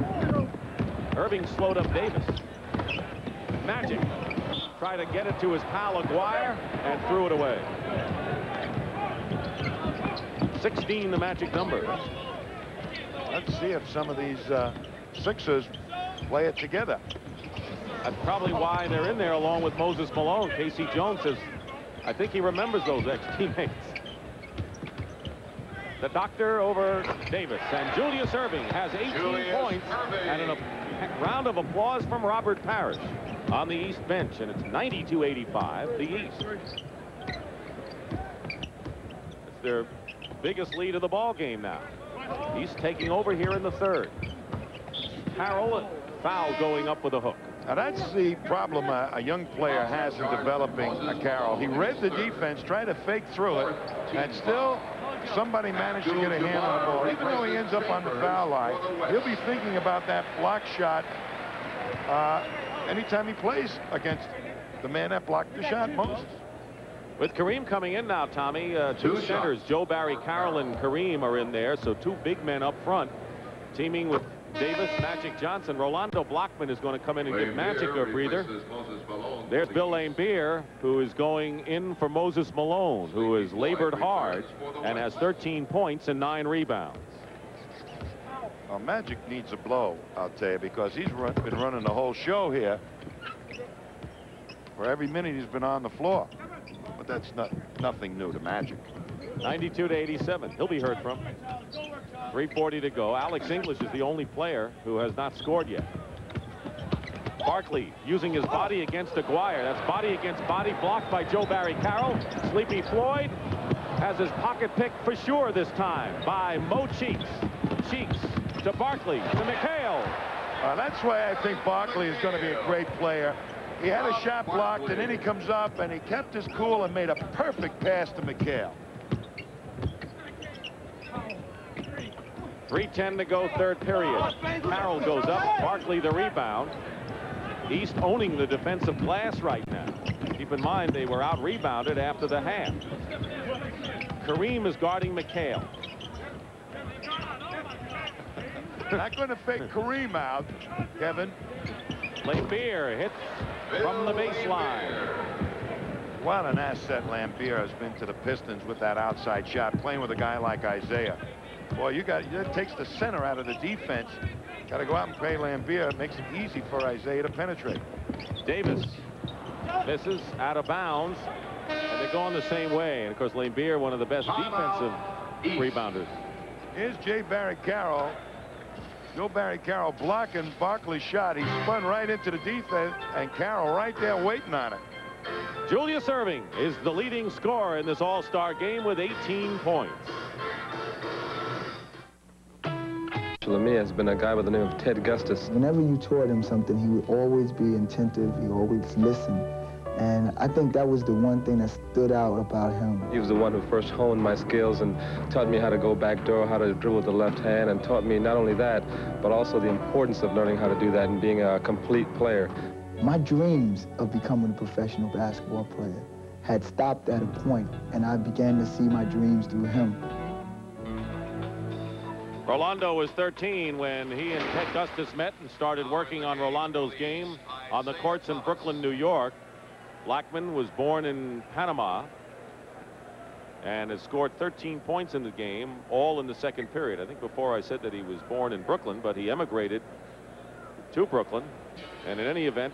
Erving slowed up Davis. Magic tried to get it to his pal Aguirre and threw it away. 16, the magic number. Let's see if some of these Sixers play it together. That's probably why they're in there along with Moses Malone. Casey Jones says, I think he remembers those ex-teammates. The doctor over Davis, and Julius Erving has 18 points and a round of applause from Robert Parrish on the East bench, and it's 92-85, the East. It's their biggest lead of the ball game now. He's taking over here in the third. Carroll, foul going up with a hook. Now that's the problem a young player has in developing a Carroll. He read the defense, tried to fake through it, and still somebody managed to get a hand on the ball. Even though he ends up on the foul line, he'll be thinking about that block shot anytime he plays against the man that blocked the shot most. With Kareem coming in now, Tommy, two centers, Joe Barry Carroll and Kareem are in there, so two big men up front, teaming with Davis, Magic Johnson. Rolando Blackman is going to come in and give Magic a breather. There's Bill Laimbeer, who is going in for Moses Malone, who has labored hard and has 13 points and 9 rebounds. Well, Magic needs a blow, I'll tell you, because he's been running the whole show here for every minute he's been on the floor. But that's nothing new to Magic. 92-87. He'll be heard from. 3:40 to go. Alex English is the only player who has not scored yet. Barkley using his body against Aguirre. That's body against body, blocked by Joe Barry Carroll. Sleepy Floyd has his pocket picked for sure this time by Mo Cheeks. Cheeks to Barkley to McHale. That's why I think Barkley is going to be a great player. He had a shot blocked, and then he comes up and he kept his cool and made a perfect pass to McHale. 3:10 to go, third period. Carroll goes up, Barkley the rebound. East owning the defensive glass right now. Keep in mind they were out rebounded after the half. Kareem is guarding McHale. Not going to fake Kareem out, Kevin. Laimbeer hits from the baseline. What an asset Laimbeer has been to the Pistons with that outside shot, playing with a guy like Isaiah. Boy, that takes the center out of the defense. Got to go out and play Laimbeer. It makes it easy for Isaiah to penetrate. Davis misses out of bounds, and they're going the same way. And of course, Laimbeer, one of the best defensive rebounders. Here's Joe Barry Carroll blocking Barkley's shot. He spun right into the defense, and Carroll right there waiting on it. Julius Erving is the leading scorer in this all-star game with 18 points. To me has been a guy by the name of Ted Gustus. Whenever you taught him something, he would always be attentive. He always listened. And I think that was the one thing that stood out about him. He was the one who first honed my skills and taught me how to go back door, how to dribble with the left hand, and taught me not only that, but also the importance of learning how to do that and being a complete player. My dreams of becoming a professional basketball player had stopped at a point, and I began to see my dreams through him. Rolando was 13 when he and Ted Gustus met and started working on Rolando's game on the courts in Brooklyn, New York. Blackman was born in Panama and has scored 13 points in the game, all in the second period. I think before I said that he was born in Brooklyn, but he emigrated to Brooklyn. And in any event,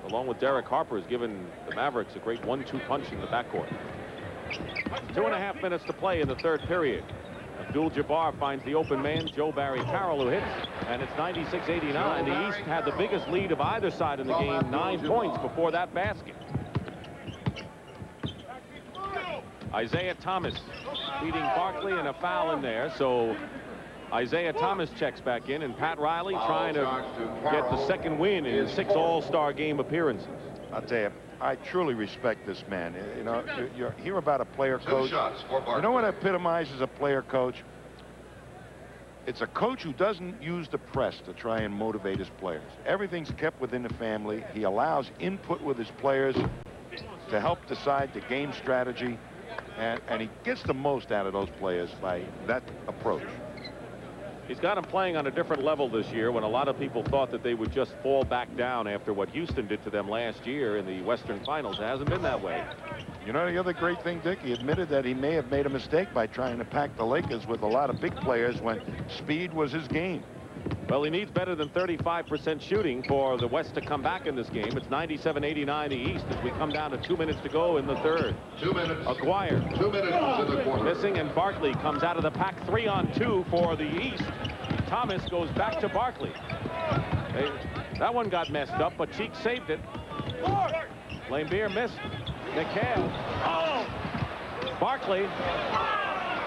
along with Derek Harper, has given the Mavericks a great 1-2 punch in the backcourt. 2.5 minutes to play in the third period. Abdul-Jabbar finds the open man, Joe Barry Carroll, who hits, and it's 96-89. The East had the biggest lead of either side in the game, 9 points before that basket. Isaiah Thomas beating Barkley, and a foul in there, so Isaiah Thomas checks back in, and Pat Riley trying to get the second win in 6 all-star game appearances. I'll tell you, I truly respect this man. You know, you hear about a player coach. You know what epitomizes a player coach? It's a coach who doesn't use the press to try and motivate his players. Everything's kept within the family. He allows input with his players to help decide the game strategy, and he gets the most out of those players by that approach. He's got them playing on a different level this year when a lot of people thought that they would just fall back down after what Houston did to them last year in the Western Finals. It hasn't been that way. You know, the other great thing, Dick, he admitted that he may have made a mistake by trying to pack the Lakers with a lot of big players when speed was his game. Well, he needs better than 35% shooting for the West to come back in this game. It's 97-89 the East as we come down to 2 minutes to go in the third. 2 minutes. Aguirre 2 minutes in the quarter. missing, and Barkley comes out of the pack 3-on-2 for the East. Thomas goes back to Barkley. That one got messed up, but Cheek saved it. Lambeer missed. McHale. Oh! Barkley.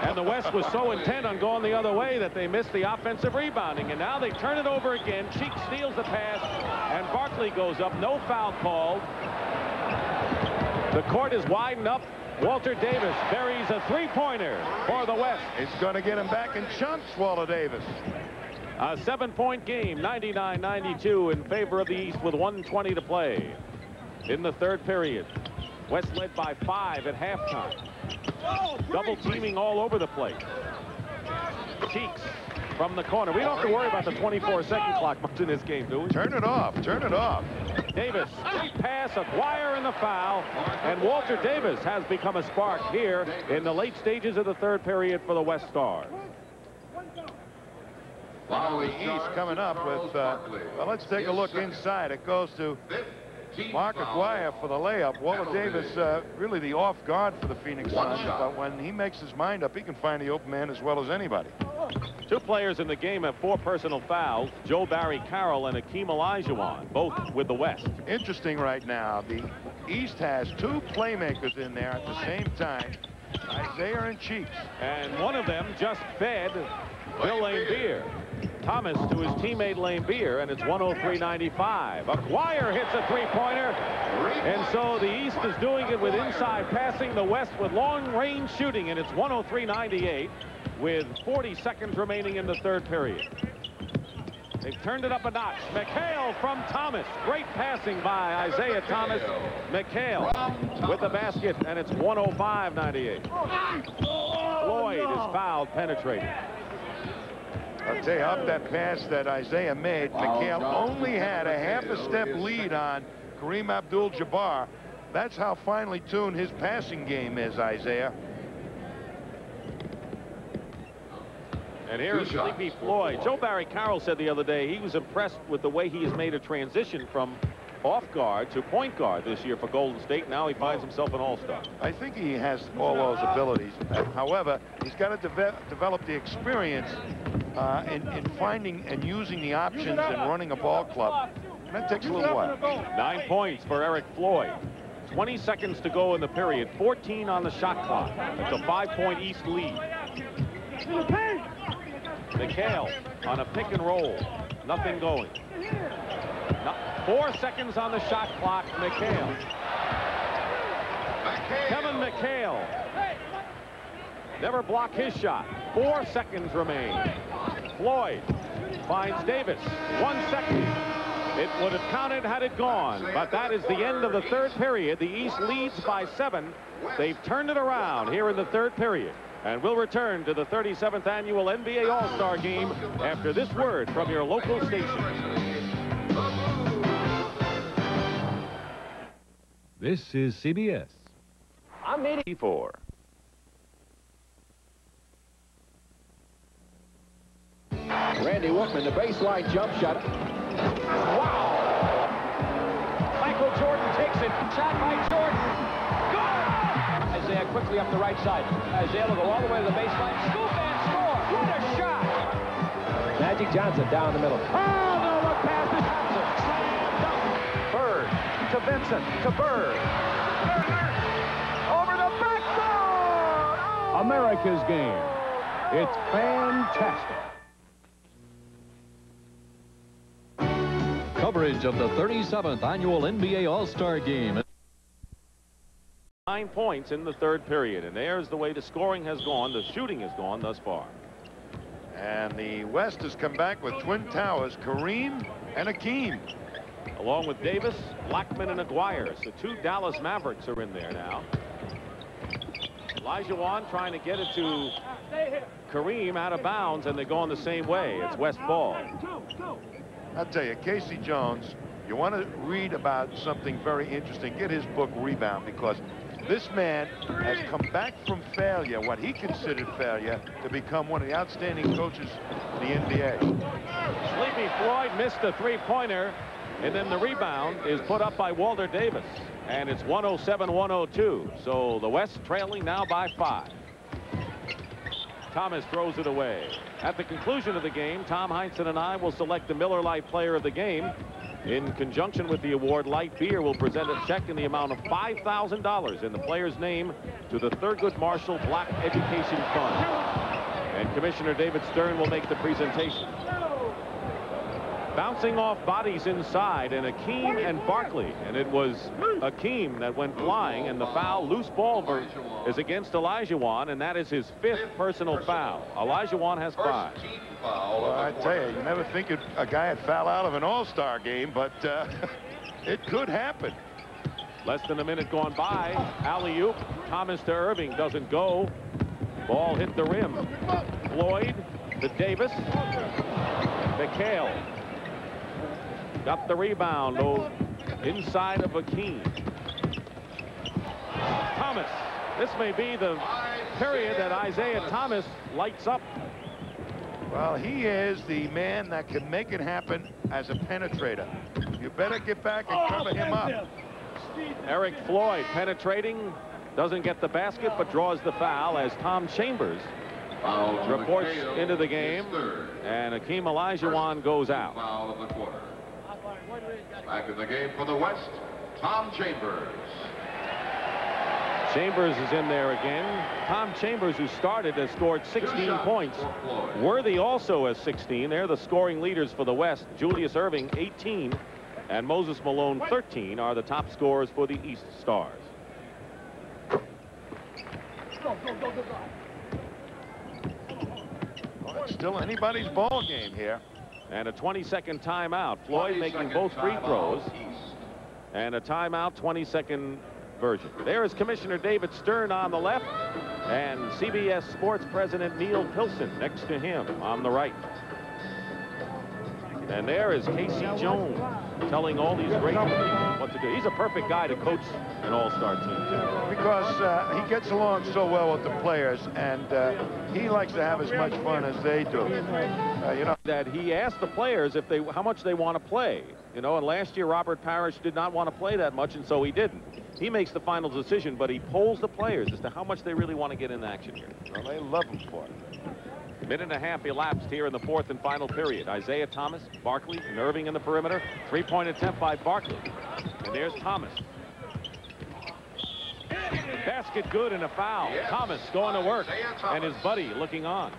And the West was so intent on going the other way that they missed the offensive rebounding. And now they turn it over again. Cheek steals the pass, and Barkley goes up. No foul called. The court is widened up. Walter Davis buries a three-pointer for the West. It's going to get him back in chunks, Walter Davis. A 7-point game, 99-92 in favor of the East with 1:20 to play in the third period. West led by 5 at halftime. Double teaming all over the place. Cheeks from the corner. We don't have to worry about the 24-second clock much in this game, do we? Turn it off. Turn it off. Davis, straight pass, Aguirre in the foul, and Walter Davis has become a spark here in the late stages of the third period for the West Stars. The East coming up with, well, let's take a look inside. It goes to Mark Aguirre for the layup. Walter Davis, really the off guard for the Phoenix Suns, but when he makes his mind up, he can find the open man as well as anybody. 2 players in the game have 4 personal fouls. Joe Barry Carroll and Akeem Olajuwon, both with the West. Interesting right now. The East has 2 playmakers in there at the same time, Isaiah and Cheeks. And one of them just fed Bill Lambeer. Thomas to his teammate Lambeer, and it's 103-95. Aguirre hits a three-pointer, and so the East is doing it with inside passing, the West with long-range shooting, and it's 103-98 with 40 seconds remaining in the third period. They've turned it up a notch. McHale from Thomas. Great passing by Isaiah Thomas. McHale with the basket, and it's 105-98. Floyd is fouled, penetrating. I'll tell you, up that pass that Isaiah made, McHale only had a half a step lead on Kareem Abdul-Jabbar. That's how finely tuned his passing game is, Isaiah. And here's Sleepy Floyd. Joe Barry Carroll said the other day he was impressed with the way he has made a transition from off guard to point guard this year for Golden State. Now he finds himself an all-star. I think he has all those abilities. However, he's got to develop the experience in finding and using the options and running a ball club. And that takes a little while. 9 points for Eric Floyd. 20 seconds to go in the period. 14 on the shot clock. It's a 5-point East lead. McHale on a pick and roll. Nothing going. 4 seconds on the shot clock. McHale. Kevin McHale. Never block his shot. 4 seconds remain. Floyd finds Davis. 1 second. It would have counted had it gone, but that is the end of the third period. The East leads by 7. They've turned it around here in the third period. And we'll return to the 37th annual NBA All-Star Game after this word from your local station. This is CBS. I'm 84. Randy Whitman, the baseline jump shot. Wow! Michael Jordan takes it. Shot by Jordan. Good! Isaiah quickly up the right side. Isaiah will go all the way to the baseline. Scoop and score. What a shot! Magic Johnson down the middle. Oh, no look pass to Johnson. Slam dunk. Bird to Vincent to Bird. Over the backboard. Oh. America's game. It's fantastic. Coverage of the 37th annual NBA All-Star Game. 9 points in the third period, and there's the way the scoring has gone. The shooting has gone thus far. And the West has come back with twin towers, Kareem and Akeem. Along with Davis, Blackman, and Aguirre. So 2 Dallas Mavericks are in there now. Olajuwon trying to get it to Kareem out of bounds, and they're going the same way. It's West ball. I'll tell you, Casey Jones, you want to read about something very interesting, get his book Rebound, because this man has come back from failure, what he considered failure, to become one of the outstanding coaches in the NBA. Sleepy Floyd missed the three-pointer, and then the rebound is put up by Walter Davis. And it's 107-102. So the West trailing now by 5. Thomas throws it away. At the conclusion of the game, Tom Heinsohn and I will select the Miller Lite Player of the Game. In conjunction with the award, Light Beer will present a check in the amount of $5,000 in the player's name to the Thurgood Marshall Black Education Fund. And Commissioner David Stern will make the presentation. Bouncing off bodies inside, and Akeem and Barkley, and it was Akeem that went flying, and the foul, loose ball is against Olajuwon, and that is his 5th personal foul. Olajuwon has 5. Well, I tell you, you never think a guy would foul out of an all-star game, but it could happen. Less than a minute gone by. Alley-oop. Thomas to Erving, doesn't go. Ball hit the rim. Floyd to Davis. McHale got the rebound inside of Akeem. Thomas. This may be the period that Isaiah Thomas lights up. Well, he is the man that can make it happen as a penetrator. You better get back and cover him up. Eric Floyd penetrating, doesn't get the basket, but draws the foul as Tom Chambers reports into the game, and Akeem Olajuwon goes out. Foul of the quarter. Back in the game for the West, Tom Chambers. Chambers is in there again. Tom Chambers, who started, has scored 16 points. Worthy also has 16. They're the scoring leaders for the West. Julius Erving, 18, and Moses Malone, 13, are the top scorers for the East Stars. Well, it's still anybody's ball game here. And a 20-second timeout. Floyd making both free throws. And a timeout, 20-second version. There is Commissioner David Stern on the left, and CBS Sports President Neil Pilson next to him on the right. And there is Casey Jones telling all these great people what to do. He's a perfect guy to coach an all-star team. Because he gets along so well with the players, and he likes to have as much fun as they do. You know, that he asked the players if how much they want to play. You know, and last year Robert Parrish did not want to play that much, and so he didn't. He makes the final decision, but he polls the players as to how much they really want to get in action here. Well, they love him for it. A minute and a half elapsed here in the 4th and final period. Isaiah Thomas, Barkley, and Erving in the perimeter. Three-point attempt by Barkley. And there's Thomas. Basket good and a foul. Yes. Thomas going to work, and his buddy looking on.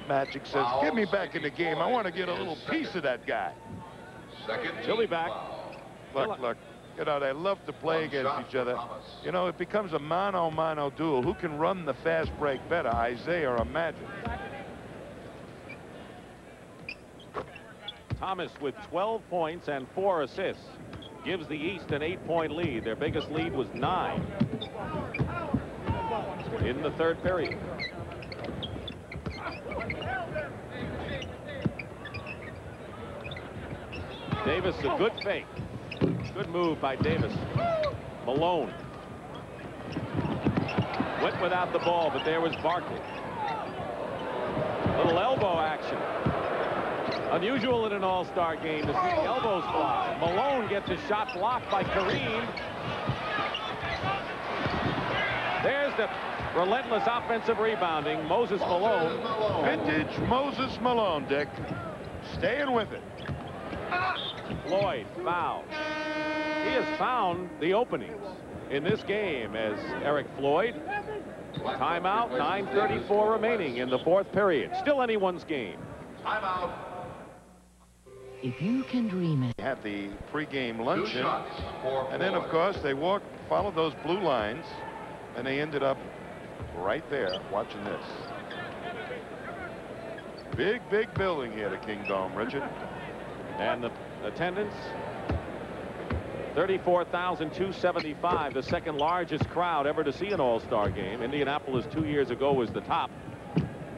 Magic says, get me back in the game. I want to get a little piece of that guy. He'll be back. Look. You know, they love to play against each other. You know, it becomes a mano-mano duel. Who can run the fast break better, Isaiah or Magic? Thomas with 12 points and 4 assists gives the East an 8-point lead. Their biggest lead was 9 in the 3rd period. Davis, a good fake. Good move by Davis. Malone went without the ball, but there was Barkley. Little elbow action. Unusual in an all-star game to see the elbows fly. Malone gets a shot blocked by Kareem. There's the relentless offensive rebounding. Moses Malone. Vintage Moses Malone, Dick. Staying with it. Floyd, foul. He has found the openings in this game as Eric Floyd. Timeout, 9:34 remaining in the 4th period. Still anyone's game. Timeout. If you can dream it. They have the pregame luncheon, and then, of course, they followed those blue lines, and they ended up right there watching this. Big building here, the Kingdome, Richard. And the attendance, 34,275, the second largest crowd ever to see an All-Star game. Indianapolis 2 years ago was the top.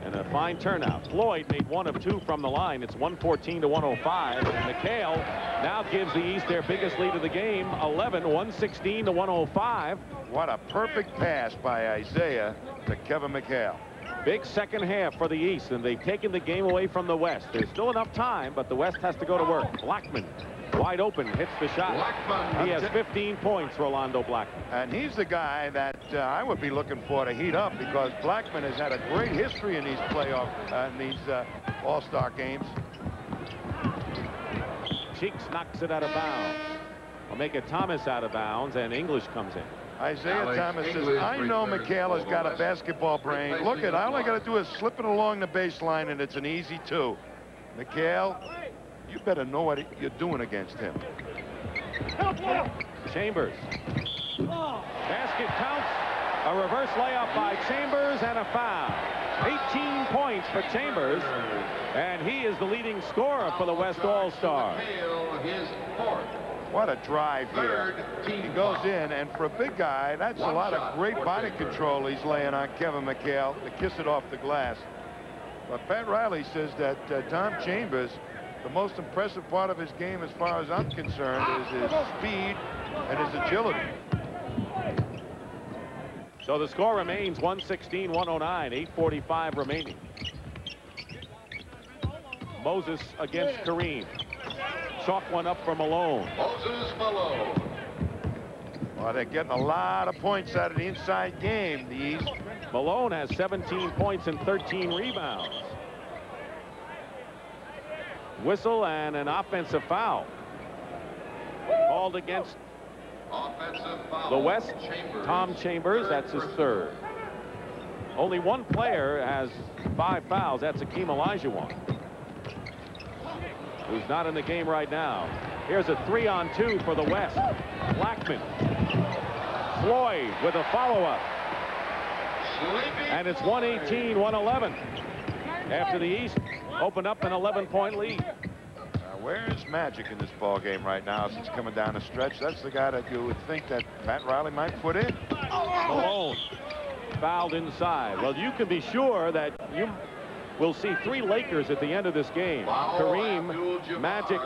And a fine turnout. Floyd made 1 of 2 from the line. It's 114 to 105. And McHale now gives the East their biggest lead of the game, 11, 116 to 105. What a perfect pass by Isaiah to Kevin McHale. Big second half for the East, and they've taken the game away from the West. There's still enough time, but the West has to go to work. Blackman, wide open, hits the shot. Blackman. He has 15 points, Rolando Blackman. And he's the guy that I would be looking for to heat up, because Blackman has had a great history in these playoff, All-Star games. Cheeks knocks it out of bounds. Will make it Thomas out of bounds, and English comes in. Isaiah Thomas says, I know McHale has got a basketball brain. Look at, all I got to do is slip it along the baseline, and it's an easy 2. McHale, you better know what you're doing against him. Chambers. Basket counts. A reverse layup by Chambers and a foul. 18 points for Chambers, and he is the leading scorer for the West All-Star. His 4th. What a drive here. He goes in, and for a big guy, that's a lot of great body control he's laying on Kevin McHale to kiss it off the glass. But Pat Riley says that Tom Chambers, the most impressive part of his game, as far as I'm concerned, is his speed and his agility. So the score remains 116-109, 8:45 remaining. Moses against Kareem. Chalk one up for Malone. Moses Malone. Well, they're getting a lot of points out of the inside game, the East. Malone has 17 points and 13 rebounds. Whistle and an offensive foul. Called against the West. Tom Chambers, that's his 3rd. Only one player has 5 fouls. That's Akeem Olajuwon, who's not in the game right now. Here's a 3-on-2 for the West. Blackman. Floyd with a follow-up. And it's 118-111. After the East opened up an 11-point lead. Where is Magic in this ball game right now as he's coming down the stretch? That's the guy that you would think that Pat Riley might put in. Malone fouled inside. Well, you can be sure that you will see 3 Lakers at the end of this game. Kareem, Magic,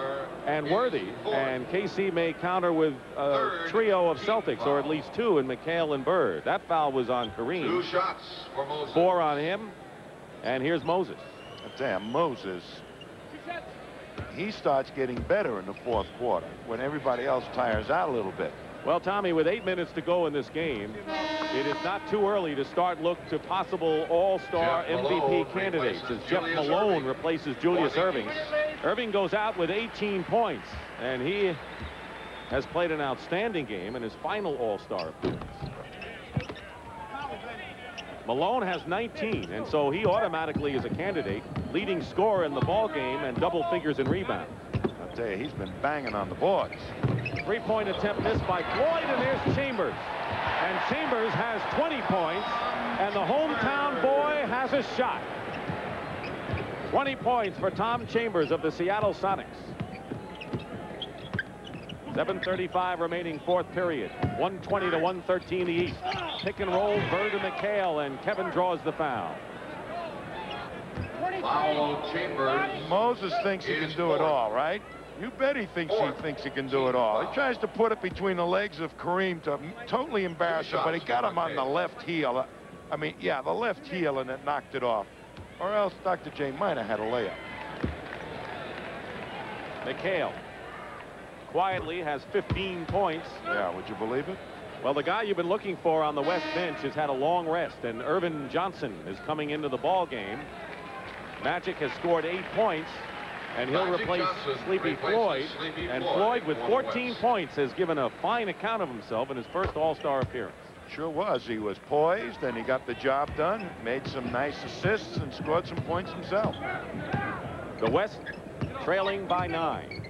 and Worthy. And KC may counter with a trio of Celtics, or at least 2 in McHale and Bird. That foul was on Kareem. 2 shots for Moses. 4 on him. And here's Moses. Damn, Moses. He starts getting better in the 4th quarter when everybody else tires out a little bit. Well, Tommy, with 8 minutes to go in this game, it is not too early to start look to possible All-Star MVP candidates, as Jeff Malone replaces Julius Erving. Erving goes out with 18 points, and he has played an outstanding game in his final All-Star appearance. Malone has 19, and so he automatically is a candidate, leading scorer in the ball game and double figures in rebound. I'll tell you, he's been banging on the boards. 3-point attempt missed by Floyd, and there's Chambers. And Chambers has 20 points, and the hometown boy has a shot. 20 points for Tom Chambers of the Seattle Sonics. 7:35 remaining 4th period. 120 to 113 the East. Pick and roll, Bird to McHale, and Kevin draws the foul. Foul Chambers. Moses thinks he can do it all, right? You bet he thinks he can do it all. He tries to put it between the legs of Kareem to totally embarrass him, but he got him on the left heel. I mean, yeah, the left heel, and it knocked it off. Or else Dr. J might have had a layup. McHale quietly has 15 points. Yeah, would you believe it? Well, the guy you've been looking for on the West bench has had a long rest, and Irvin Johnson is coming into the ball game. Magic has scored 8 points, and he'll replace Sleepy Floyd. And Floyd, with 14 points, has given a fine account of himself in his first All-Star appearance. Sure was. He was poised, and he got the job done, made some nice assists, and scored some points himself. The West trailing by 9.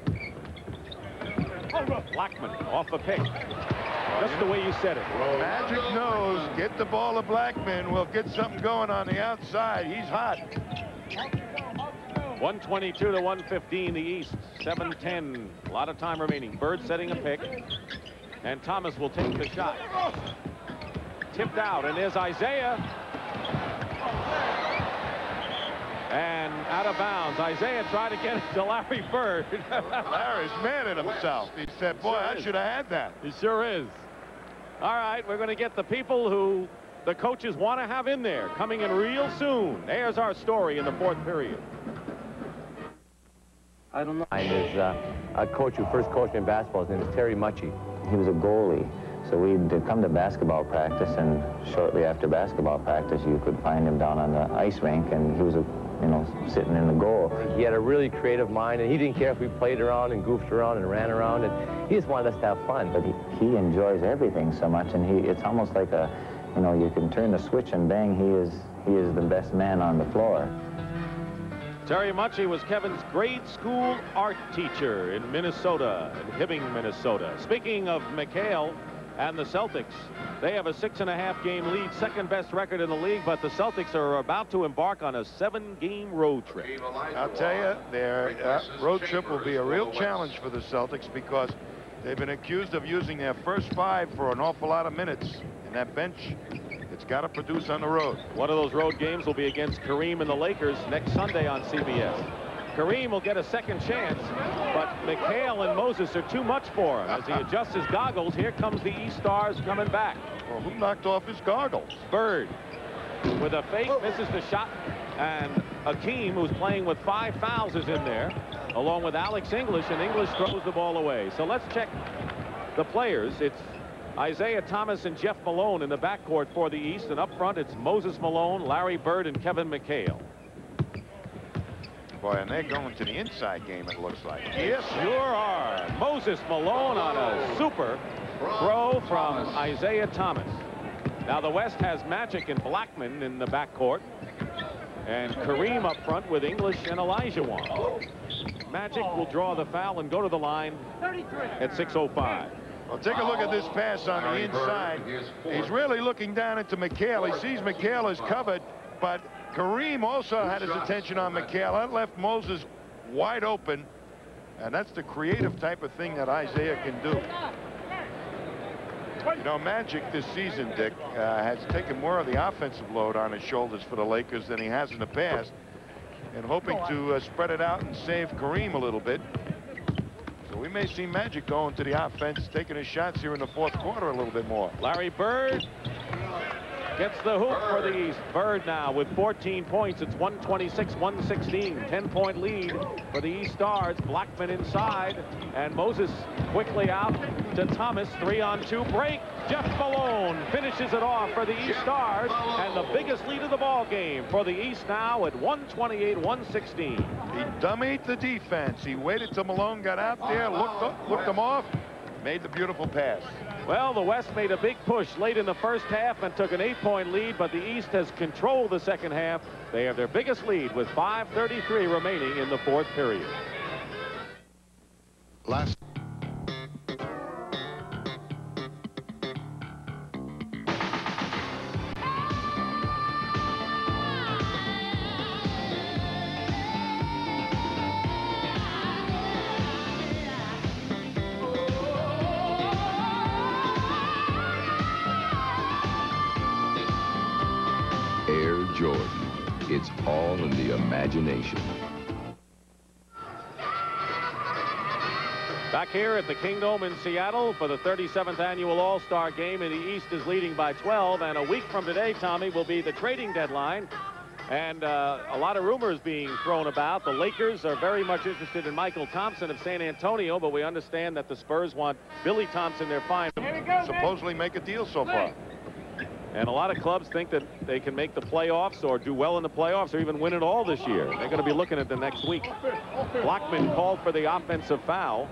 Blackman off a pick. Just the way you said it. Magic knows, get the ball to Blackman. We'll get something going on the outside. He's hot. 122 to 115, the East. 7-10. A lot of time remaining. Bird setting a pick. And Thomas will take the shot. Tipped out, and there's Isaiah. And out of bounds. Isaiah tried to get it to Larry Bird. Larry's mad at himself. He said, boy, I should have had that. He sure is. All right, we're going to get the people who the coaches want to have in there coming in real soon. There's our story in the fourth period. I don't know. There's a coach who first coached me in basketball. His name is Terry Mucci. He was a goalie. So we'd come to basketball practice, and shortly after basketball practice, you could find him down on the ice rink, and he was, sitting in the goal. He had a really creative mind, and he didn't care if we played around and goofed around and ran around, and he just wanted us to have fun. But he enjoys everything so much, and it's almost like you can turn the switch and bang, he is the best man on the floor. Terry Mucci was Kevin's grade school art teacher in Minnesota, in Hibbing, Minnesota. Speaking of McHale and the Celtics, they have a 6.5-game lead, second best record in the league, but the Celtics are about to embark on a 7-game road trip. I'll tell you, their road trip will be a real challenge for the Celtics because they've been accused of using their first 5 for an awful lot of minutes, and that bench, it's got to produce on the road. One of those road games will be against Kareem and the Lakers next Sunday on CBS. Kareem will get a second chance, but McHale and Moses are too much for him. As he adjusts his goggles, here comes the East Stars coming back. Well, who knocked off his goggles? Bird with a fake, misses the shot, and Akeem, who's playing with 5 fouls, is in there, along with Alex English, and English throws the ball away. So let's check the players. It's Isaiah Thomas and Jeff Malone in the backcourt for the East, and up front it's Moses Malone, Larry Bird, and Kevin McHale. Boy, and they're going to the inside game, it looks like. Yes, sure are. Moses Malone on a super throw from Isaiah Thomas. Now the West has Magic and Blackman in the backcourt, and Kareem up front with English and Elijah Wan. Magic will draw the foul and go to the line at 6:05. Well, take a look at this pass on the inside. He's really looking down into McHale. He sees McHale is covered, but Kareem also had his attention on McHale. That left Moses wide open, and that's the creative type of thing that Isaiah can do. You know, Magic this season, Dick, has taken more of the offensive load on his shoulders for the Lakers than he has in the past, and hoping to spread it out and save Kareem a little bit. So we may see Magic going to the offense, taking his shots here in the fourth quarter a little bit more. Larry Bird gets the hoop for the East. Bird now with 14 points. It's 126-116. 10-point lead for the East Stars. Blackman inside, and Moses quickly out to Thomas. 3-on-2 break. Jeff Malone finishes it off for the East Stars, and the biggest lead of the ball game for the East now at 128-116. He dummied the defense. He waited till Malone got out there, looked him off, made the beautiful pass. Well, the West made a big push late in the first half and took an 8-point lead, but the East has controlled the second half. They have their biggest lead with 5:33 remaining in the fourth period. Last. Jordan. It's all in the imagination. Back here at the Kingdome in Seattle for the 37th annual All-Star Game, and the East is leading by 12. And a week from today, Tommy, will be the trading deadline. And a lot of rumors being thrown about. The Lakers are very much interested in Michael Thompson of San Antonio, but we understand that the Spurs want Billy Thompson, their fine. Supposedly make a deal so far. And a lot of clubs think that they can make the playoffs or do well in the playoffs or even win it all this year. They're going to be looking at the next week. Blackman called for the offensive foul.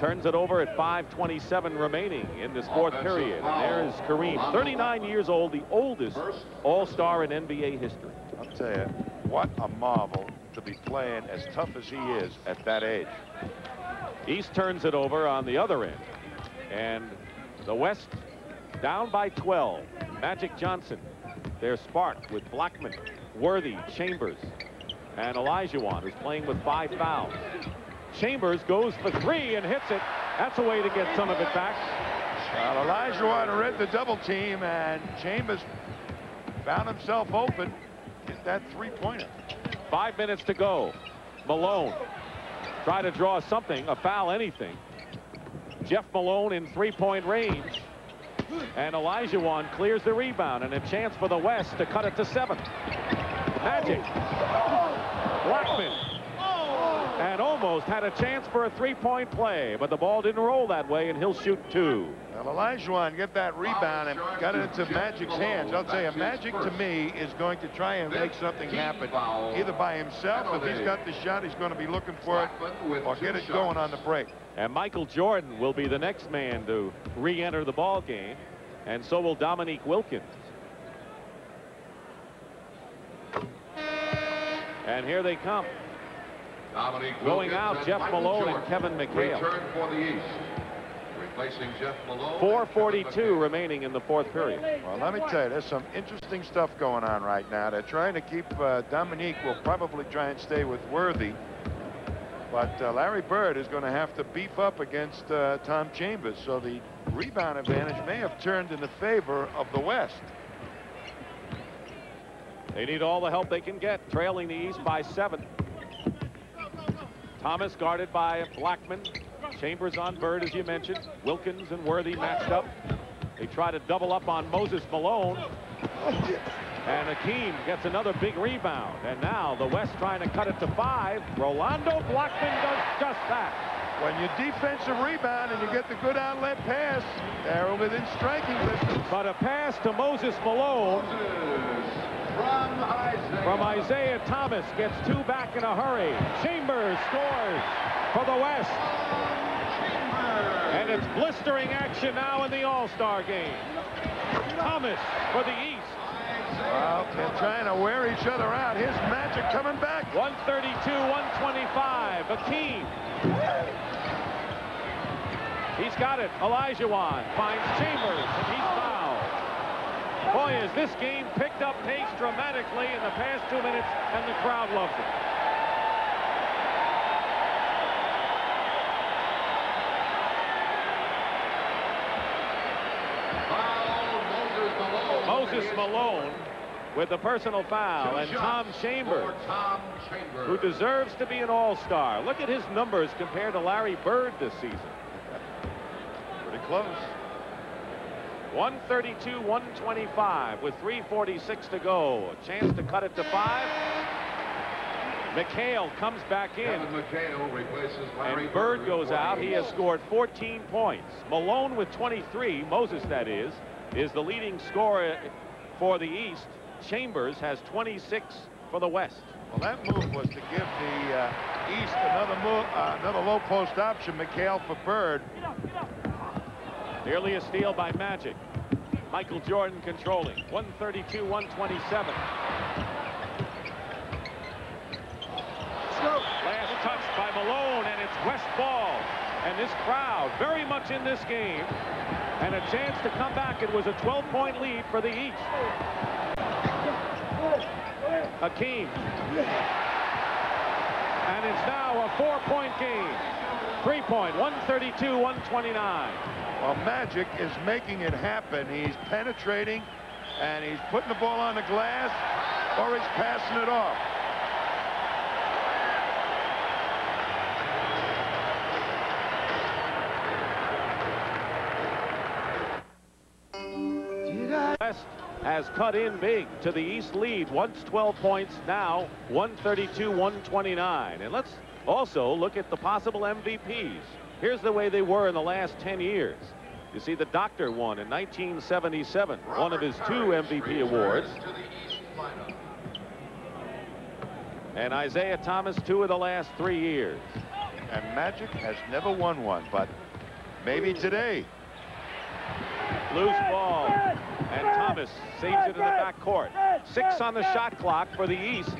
Turns it over at 5:27 remaining in this fourth period. And there is Kareem, 39 years old, the oldest All-Star in NBA history. I'll tell you, what a marvel to be playing as tough as he is at that age. East turns it over on the other end. And the West down by 12. Magic Johnson, their spark with Blackman, Worthy, Chambers. And Olajuwon, who's playing with 5 fouls. Chambers goes for 3 and hits it. That's a way to get some of it back. Well, Olajuwon read the double team, and Chambers found himself open. Get that 3-pointer. 5 minutes to go. Malone try to draw something, a foul, anything. Jeff Malone in 3-point range. And Olajuwon clears the rebound, and a chance for the West to cut it to 7. Magic. Blackman. And almost had a chance for a 3-point play, but the ball didn't roll that way, and he'll shoot 2. Well, Olajuwon get that rebound and got it into Magic's hands. I'll tell you, Magic to me is going to try and make something happen, either by himself. If he's got the shot, he's going to be looking for it, or get it going on the break. And Michael Jordan will be the next man to re-enter the ball game, and so will Dominique Wilkins. And here they come. Going out, Jeff Malone and Kevin McHale. Return for the East. Replacing Jeff Malone. 4:42 remaining in the 4th period. Well, let me tell you, there's some interesting stuff going on right now. They're trying to keep Dominique will probably try and stay with Worthy. But Larry Bird is going to have to beef up against Tom Chambers. So the rebound advantage may have turned in the favor of the West. They need all the help they can get, trailing the East by 7. Thomas guarded by Blackman. Chambers on Bird, as you mentioned. Wilkins and Worthy matched up. They try to double up on Moses Malone. And Akeem gets another big rebound. And now the West trying to cut it to 5. Rolando Blackman does just that. When you defensive rebound and you get the good outlet pass, they're within striking distance. But a pass to Moses Malone from Isaiah Thomas gets 2 back in a hurry. Chambers scores for the West. And it's blistering action now in the All-Star game. Thomas for the East. Well, they're trying to wear each other out. Here's Magic coming back. 132-125. Akeem. He's got it. Olajuwon finds Chambers, and he's fouled. Boy, has this game picked up pace dramatically in the past 2 minutes, and the crowd loves it. Moses Malone with the personal foul, and Tom Chambers, who deserves to be an all-star. Look at his numbers compared to Larry Bird this season. Pretty close. 132-125 with 3:46 to go. A chance to cut it to 5. McHale comes back in. And Bird goes out. He has scored 14 points. Malone with 23, Moses that is the leading scorer for the East. Chambers has 26 for the West. Well, that move was to give the East another low post option. McHale for Bird. Nearly a steal by Magic. Michael Jordan controlling. 132-127. Last touch by Malone, and it's West ball. And this crowd very much in this game. And a chance to come back. It was a 12-point lead for the East. Akeem. And it's now a 4-point game. 3-point, 132-129. Well, Magic is making it happen. He's penetrating, and he's putting the ball on the glass, or he's passing it off. West has cut in big to the East lead. Once 12 points, now 132-129. And let's also look at the possible MVPs. Here's the way they were in the last 10 years. You see the Doctor won in 1977, one of his 2 MVP awards. And Isaiah Thomas 2 of the last 3 years. And Magic has never won one, but maybe today. Loose ball, and Thomas saves it in the backcourt. 6 on the shot clock for the East.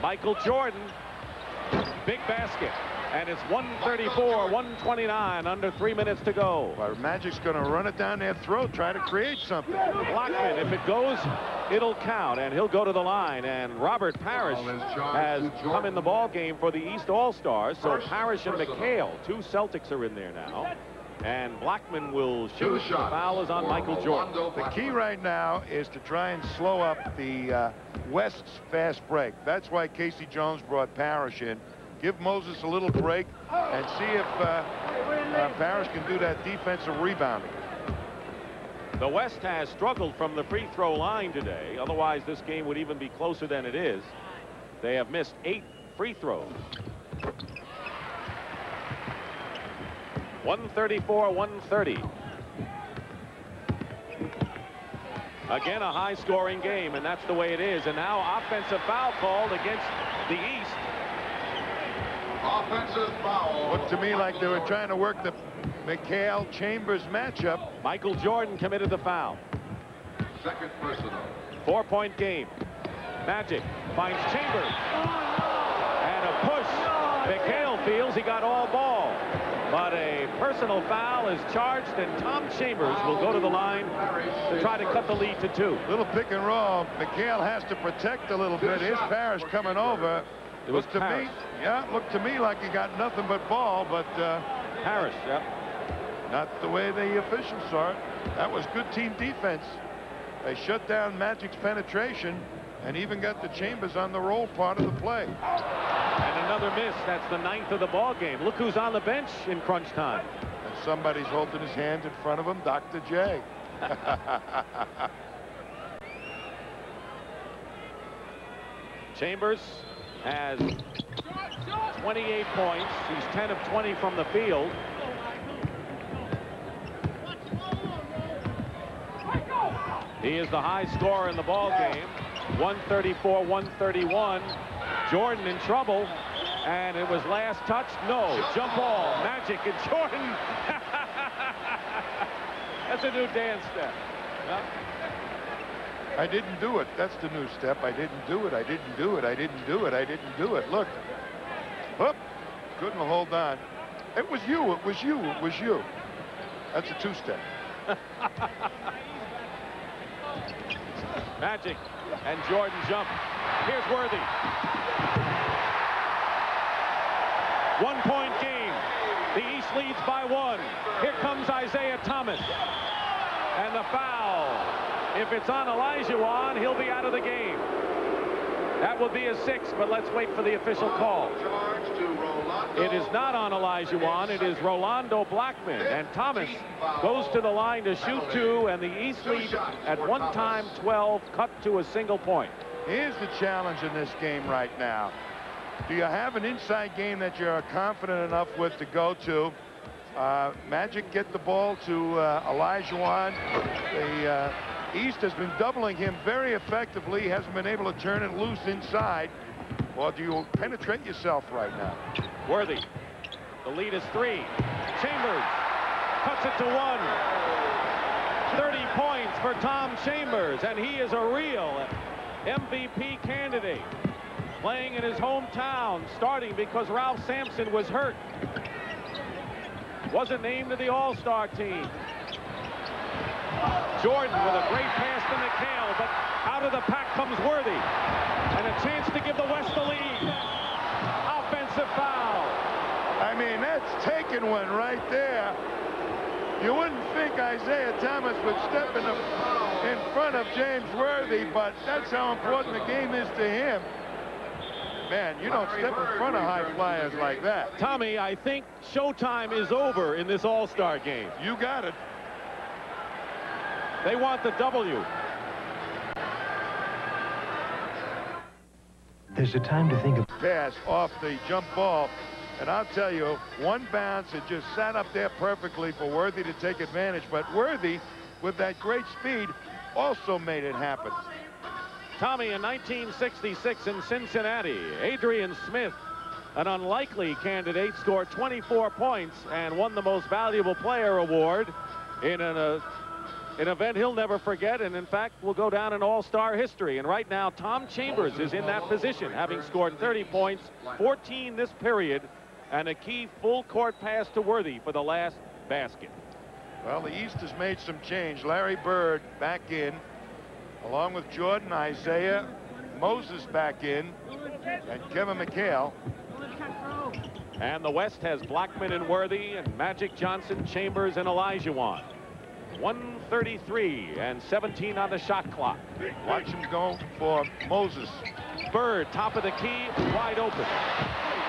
Michael Jordan, big basket. And it's 134-129, under 3 minutes to go. Well, Magic's going to run it down their throat, try to create something. Blackman, if it goes, it'll count, and he'll go to the line. And Robert Parrish has come in the ball game for the East All-Stars. So Parrish and McHale, 2 Celtics are in there now. And Blackman will shoot. The foul is on Michael Jordan. The key right now is to try and slow up the West's fast break. That's why Casey Jones brought Parrish in. Give Moses a little break and see if Parrish can do that defensive rebounding. The West has struggled from the free throw line today. Otherwise, this game would even be closer than it is. They have missed 8 free throws. 134-130. Again, a high-scoring game, and that's the way it is. And now offensive foul called against the East. Offensive foul. Looked to me like they were trying to work the McHale-Chambers matchup. Michael Jordan committed the foul. Second personal. 4-point game. Magic finds Chambers. And a push. McHale feels he got all ball. But a personal foul is charged, and Tom Chambers will go to the line to try to cut the lead to 2. Little pick and roll. McHale has to protect a little bit. Here's Parrish coming over. It was looked to me, yeah, looked to me like he got nothing but ball, but Parrish, yeah. Not the way the officials saw it. That was good team defense. They shut down Magic's penetration and even got the Chambers on the roll part of the play. And another miss. That's the 9th of the ball game. Look who's on the bench in crunch time. And somebody's holding his hand in front of him, Dr. J. Chambers has 28 points. He's 10 of 20 from the field. He is the high scorer in the ball game. 134-131. Jordan in trouble, and it was last touch. No, jump ball. Magic and Jordan. That's a new dance step. Huh? I didn't do it. That's the new step. I didn't do it. I didn't do it. I didn't do it. I didn't do it. Look. Whoop. Couldn't hold on. It was you. It was you. It was you. That's a 2-step. Magic and Jordan jump. Here's Worthy. 1-point game. The East leads by 1. Here comes Isaiah Thomas. And the foul. If it's on Olajuwon, he'll be out of the game. That will be a 6, but let's wait for the official call. It is not on Olajuwon. It is Rolando Blackman. And Thomas goes to the line to shoot 2, and the East lead at 1x12, cut to a single point. Here's the challenge in this game right now. Do you have an inside game that you're confident enough with to go to? Magic get the ball to Olajuwon. The East has been doubling him very effectively. Hasn't been able to turn it loose inside. Or do you penetrate yourself right now? Worthy. The lead is 3. Chambers cuts it to 1. 30 points for Tom Chambers, and he is a real MVP candidate. Playing in his hometown, starting because Ralph Sampson was hurt. Wasn't named to the All-Star team. Jordan with a great pass to McHale, but out of the pack comes Worthy. And a chance to give the West the lead. Offensive foul. I mean, that's taking one right there. You wouldn't think Isaiah Thomas would step in front of James Worthy, but that's how important the game is to him. Man, you don't step in front of high flyers like that. Tommy, I think showtime is over in this All-Star game. You got it. They want the W. There's a time to think of pass off the jump ball, and I'll tell you, one bounce, it just sat up there perfectly for Worthy to take advantage, but Worthy, with that great speed, also made it happen. Tommy, in 1966 in Cincinnati, Adrian Smith, an unlikely candidate, scored 24 points and won the Most Valuable Player award in an event he'll never forget, and in fact will go down in All-Star history. And right now Tom Chambers is in that position, having scored 30 points, 14 this period, and a key full court pass to Worthy for the last basket. Well, the East has made some change. Larry Bird back in, along with Jordan, Isaiah, Moses back in, and Kevin McHale. And the West has Blackman and Worthy and Magic Johnson, Chambers, and Olajuwon. 1:33 and 17 on the shot clock. Watch him go for Moses. Bird, top of the key, wide open.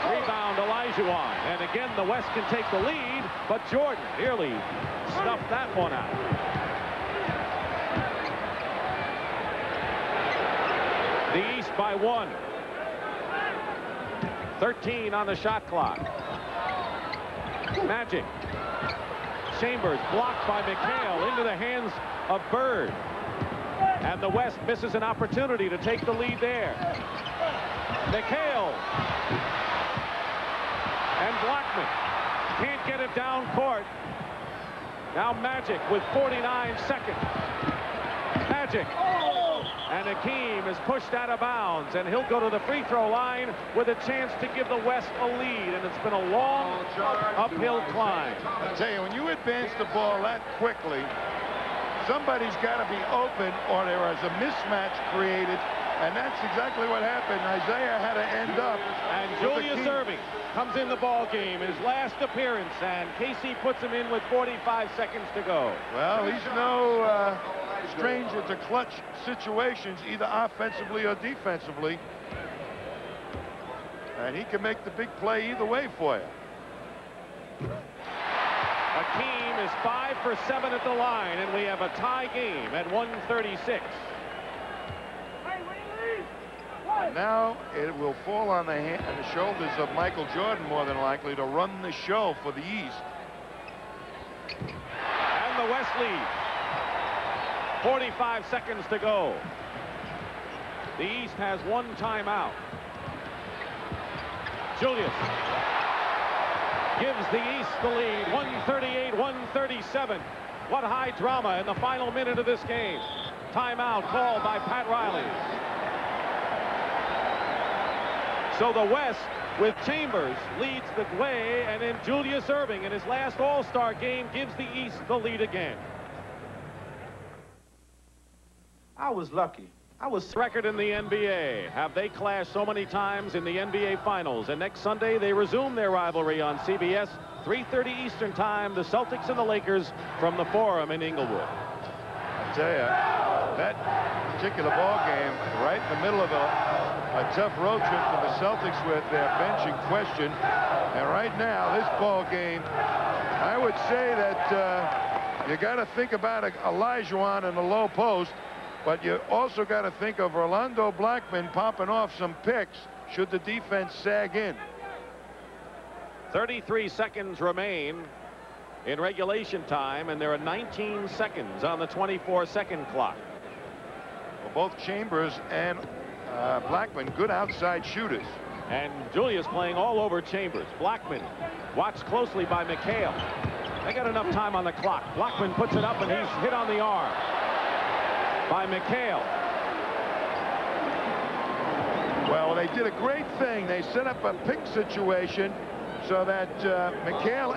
Rebound, Olajuwon. And again, the West can take the lead, but Jordan nearly snuffed that one out. The East by 1. 13 on the shot clock. Magic. Chambers blocked by McHale into the hands of Bird. And the West misses an opportunity to take the lead there. McHale. And Blackman can't get it down court. Now Magic with 49 seconds. Magic. And Hakeem is pushed out of bounds, and he'll go to the free throw line with a chance to give the West a lead, and it's been a long uphill climb. I tell you, when you advance the ball that quickly, somebody's got to be open or there is a mismatch created, and that's exactly what happened. Isaiah had to end up. And Julius Erving comes in the ball game, his last appearance, and Casey puts him in with 45 seconds to go. Well, he's no stranger to clutch situations, either offensively or defensively, and he can make the big play either way for you. Hakeem is 5 for 7 at the line, and we have a tie game at 1:36. And now it will fall on the shoulders of Michael Jordan, more than likely, to run the show for the East. And the West lead. 45 seconds to go. The East has one timeout. Julius gives the East the lead. 138-137. What high drama in the final minute of this game. Timeout called by Pat Riley. So the West, with Chambers, leads the way, and then Julius Erving in his last All-Star game gives the East the lead again. I was lucky. I was record in the NBA. Have they clashed so many times in the NBA Finals? And next Sunday, they resume their rivalry on CBS, 3:30 Eastern Time, the Celtics and the Lakers from the Forum in Inglewood. I tell you, that particular ball game, right in the middle of a tough road trip for the Celtics with their bench in question. And right now, this ball game, I would say that you got to think about Olajuwon in the low post, but you also got to think of Rolando Blackman popping off some picks should the defense sag in. 33 seconds remain in regulation time, and there are 19 seconds on the 24-second clock. Well, both Chambers and Blackman, good outside shooters. And Julius playing all over Chambers. Blackman watched closely by McHale. They got enough time on the clock. Blackman puts it up, and he's hit on the arm by McHale. Well, they did a great thing. They set up a pick situation so that McHale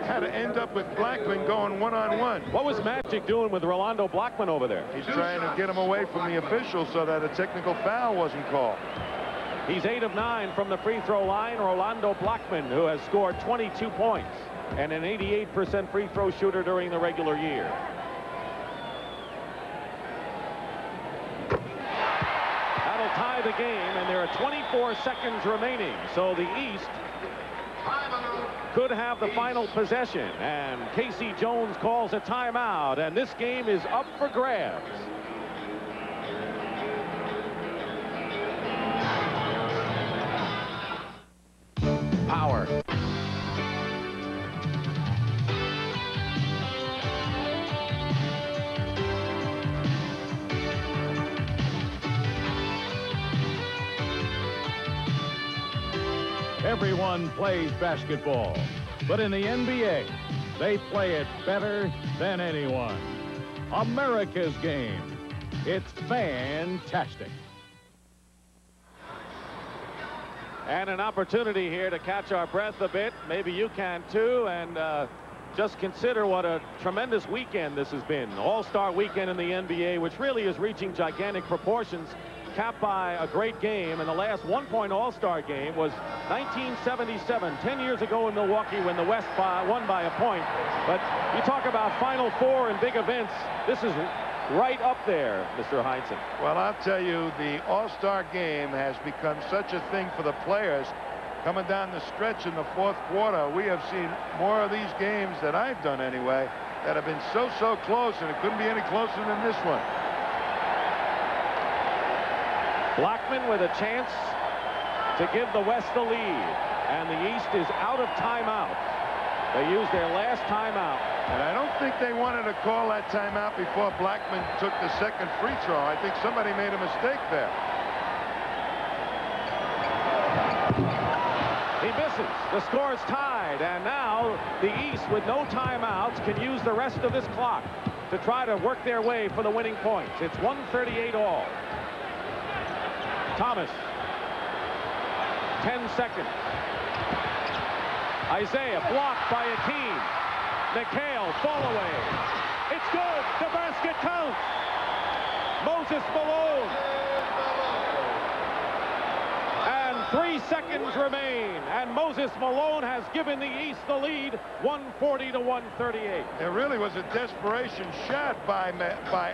had to end up with Blackman going one-on-one. What was Magic doing with Rolando Blackman over there? He's trying to get him away from the officials so that a technical foul wasn't called. He's 8 of 9 from the free throw line. Rolando Blackman, who has scored 22 points and an 88% free throw shooter during the regular year. That'll tie the game, and there are 24 seconds remaining. So the East could have the final possession, and Casey Jones calls a timeout, and this game is up for grabs. Power. Everyone plays basketball, but in the NBA, they play it better than anyone. America's game. It's fantastic. And an opportunity here to catch our breath a bit. Maybe you can too. And just consider what a tremendous weekend this has been. All-Star weekend in the NBA, which really is reaching gigantic proportions, capped by a great game. And the last one-point All-Star game was 1977, 10 years ago in Milwaukee, when the West won by a point. But you talk about Final Four and big events. This is right up there, Mr. Heinsohn. Well, I'll tell you, the All-Star game has become such a thing for the players. Coming down the stretch in the fourth quarter, we have seen more of these games that I've done anyway that have been so close, and it couldn't be any closer than this one. Blackman with a chance to give the West the lead, and the East is out of timeout. They used their last timeout. And I don't think they wanted to call that timeout before Blackman took the second free throw. I think somebody made a mistake there. He misses. The score is tied, and now the East, with no timeouts, can use the rest of this clock to try to work their way for the winning points. It's 138 all. Thomas. 10 seconds. Isaiah blocked by Akeem. McHale, fall away. It's good. The basket counts. Moses Malone. And 3 seconds remain. And Moses Malone has given the East the lead, 140 to 138. It really was a desperation shot by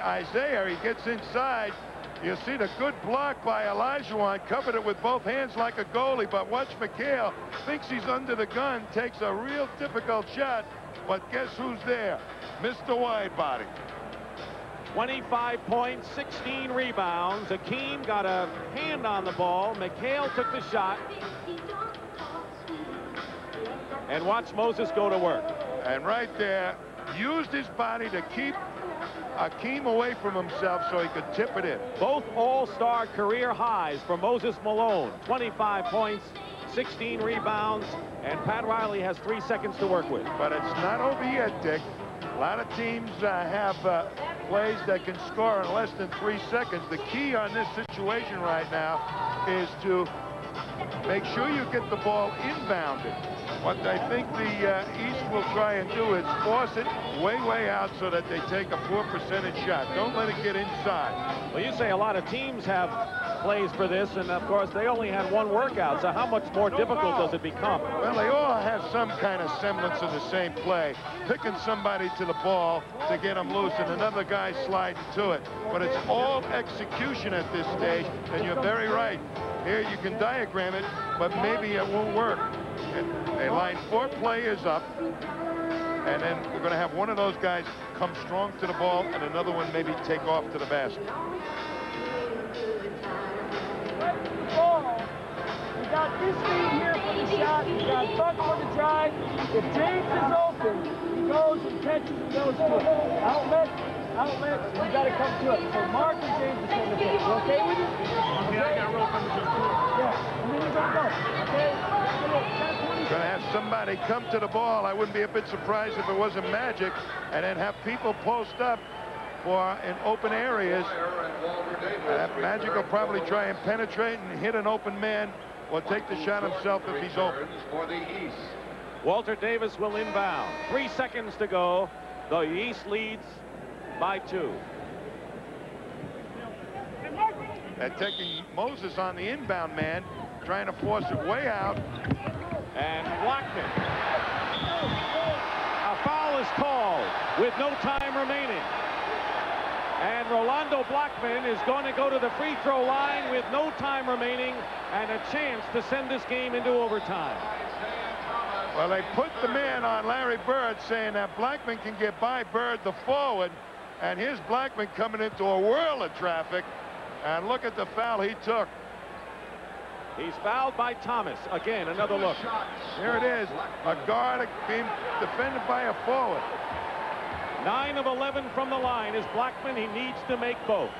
Isaiah. He gets inside. You see the good block by Olajuwon, covered it with both hands like a goalie, but watch McHale, thinks he's under the gun, takes a real difficult shot, but guess who's there? Mr. Widebody. 25 points, 16 rebounds. Akeem got a hand on the ball. McHale took the shot. And watch Moses go to work. And right there, used his body to keep Akeem away from himself so he could tip it in. Both all-star career highs for Moses Malone. 25 points, 16 rebounds, and Pat Riley has 3 seconds to work with. But it's not over yet, Dick. A lot of teams have plays that can score in less than 3 seconds. The key on this situation right now is to make sure you get the ball inbounded. What I think the East will try and do is force it way out so that they take a poor percentage shot. Don't let it get inside. Well, you say a lot of teams have plays for this, and of course they only had one workout, so how much more difficult does it become? Well, they all have some kind of semblance of the same play. Picking somebody to the ball to get them loose and another guy sliding to it. But it's all execution at this stage, and you're very right. Here you can diagram it, but maybe it won't work. And they line 4 players up, and then we're going to have one of those guys come strong to the ball and another one maybe take off to the basket. We got this feed here for the shot. We got Buck for the drive. If James is open, he goes and catches and goes to it. Outlet, you got to come to it. So Mark and James is going to get it. You okay with it? Okay, I got rope under the floor. Yeah, and then you're going to go. Okay? Going to have somebody come to the ball. I wouldn't be a bit surprised if it wasn't Magic, and then have people post up in open areas. Magic will probably try and penetrate and hit an open man or take the shot himself if he's open. For the East. Walter Davis will inbound. 3 seconds to go. The East leads by 2. They're taking Moses on the inbound man, trying to force it way out. And Blackman. A foul is called with no time remaining. And Rolando Blackman is going to go to the free throw line with no time remaining and a chance to send this game into overtime. Well, they put the man on Larry Bird, saying that Blackman can get by Bird the forward, and here's Blackman coming into a whirl of traffic, and look at the foul he took. He's fouled by Thomas. Again, another look. Here it is, a guard being defended by a forward. 9 of 11 from the line is Blackman. He needs to make both.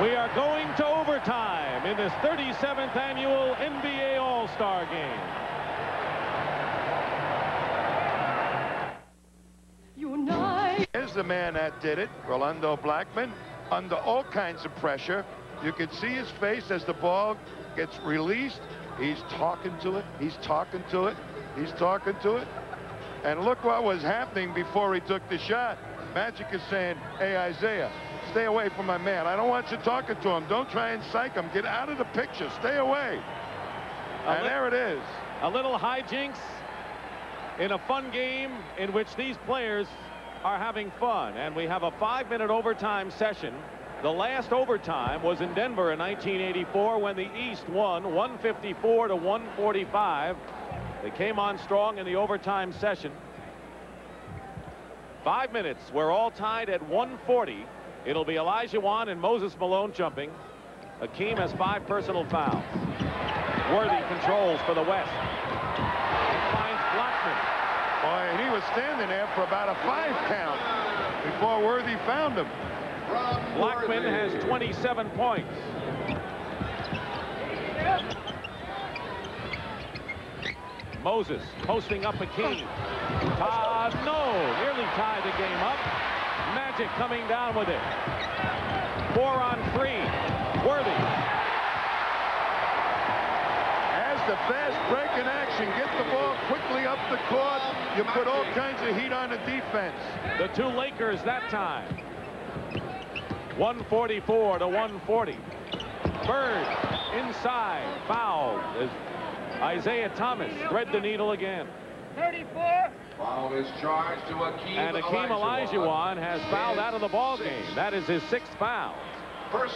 We are going to overtime in this 37th annual NBA All-Star Game. Here's the man that did it, Rolando Blackman, under all kinds of pressure. You could see his face as the ball gets released. He's talking to it. He's talking to it. He's talking to it. And look what was happening before he took the shot. Magic is saying, hey, Isaiah, stay away from my man. I don't want you talking to him. Don't try and psych him. Get out of the picture. Stay away. And there it is. A little hijinks in a fun game in which these players are having fun. And we have a 5-minute overtime session. The last overtime was in Denver in 1984 when the East won 154 to 145. They came on strong in the overtime session. 5 minutes. We're all tied at 140. It'll be Olajuwon and Moses Malone jumping. Hakeem has 5 personal fouls. Worthy controls for the West. He finds Blackman. Boy, and he was standing there for about a 5 count before Worthy found him. Blackman has 27 points. Moses posting up Hakeem. Nearly tied the game up. Magic coming down with it. 4 on 3. Worthy. As the fast break in action, get the ball quickly up the court. You put all kinds of heat on the defense. The 2 Lakers that time. 144 to 140. Bird inside, fouled as Isaiah Thomas thread the needle again. 34. Foul is charged to Hakeem. And Hakeem Olajuwon has fouled out of the ball game. That is his 6th foul.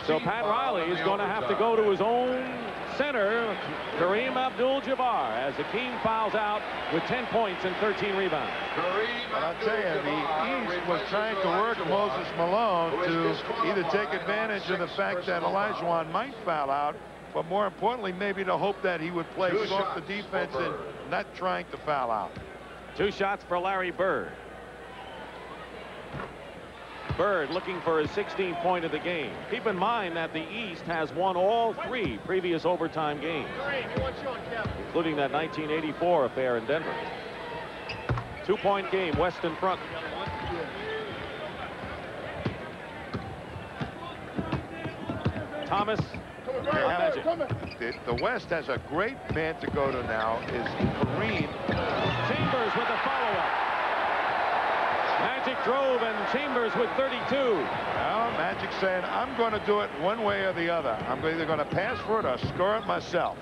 So Pat Riley is going to have to go to his own center, Kareem Abdul-Jabbar, as Hakeem fouls out with 10 points and 13 rebounds. But I'll tell you, the East was trying to work Moses Malone to either take advantage of the fact that Olajuwon might foul out, but more importantly, maybe to hope that he would play soft the defense and not trying to foul out. 2 shots for Larry Bird. Bird looking for his 16th point of the game. Keep in mind that the East has won all 3 previous overtime games, including that 1984 affair in Denver. 2-point game, West in front. Thomas. The West has a great man to go to now is Kareem. Chambers with a follow-up. Magic drove and Chambers with 32. Well, Magic saying, I'm going to do it one way or the other. I'm either going to pass for it or score it myself.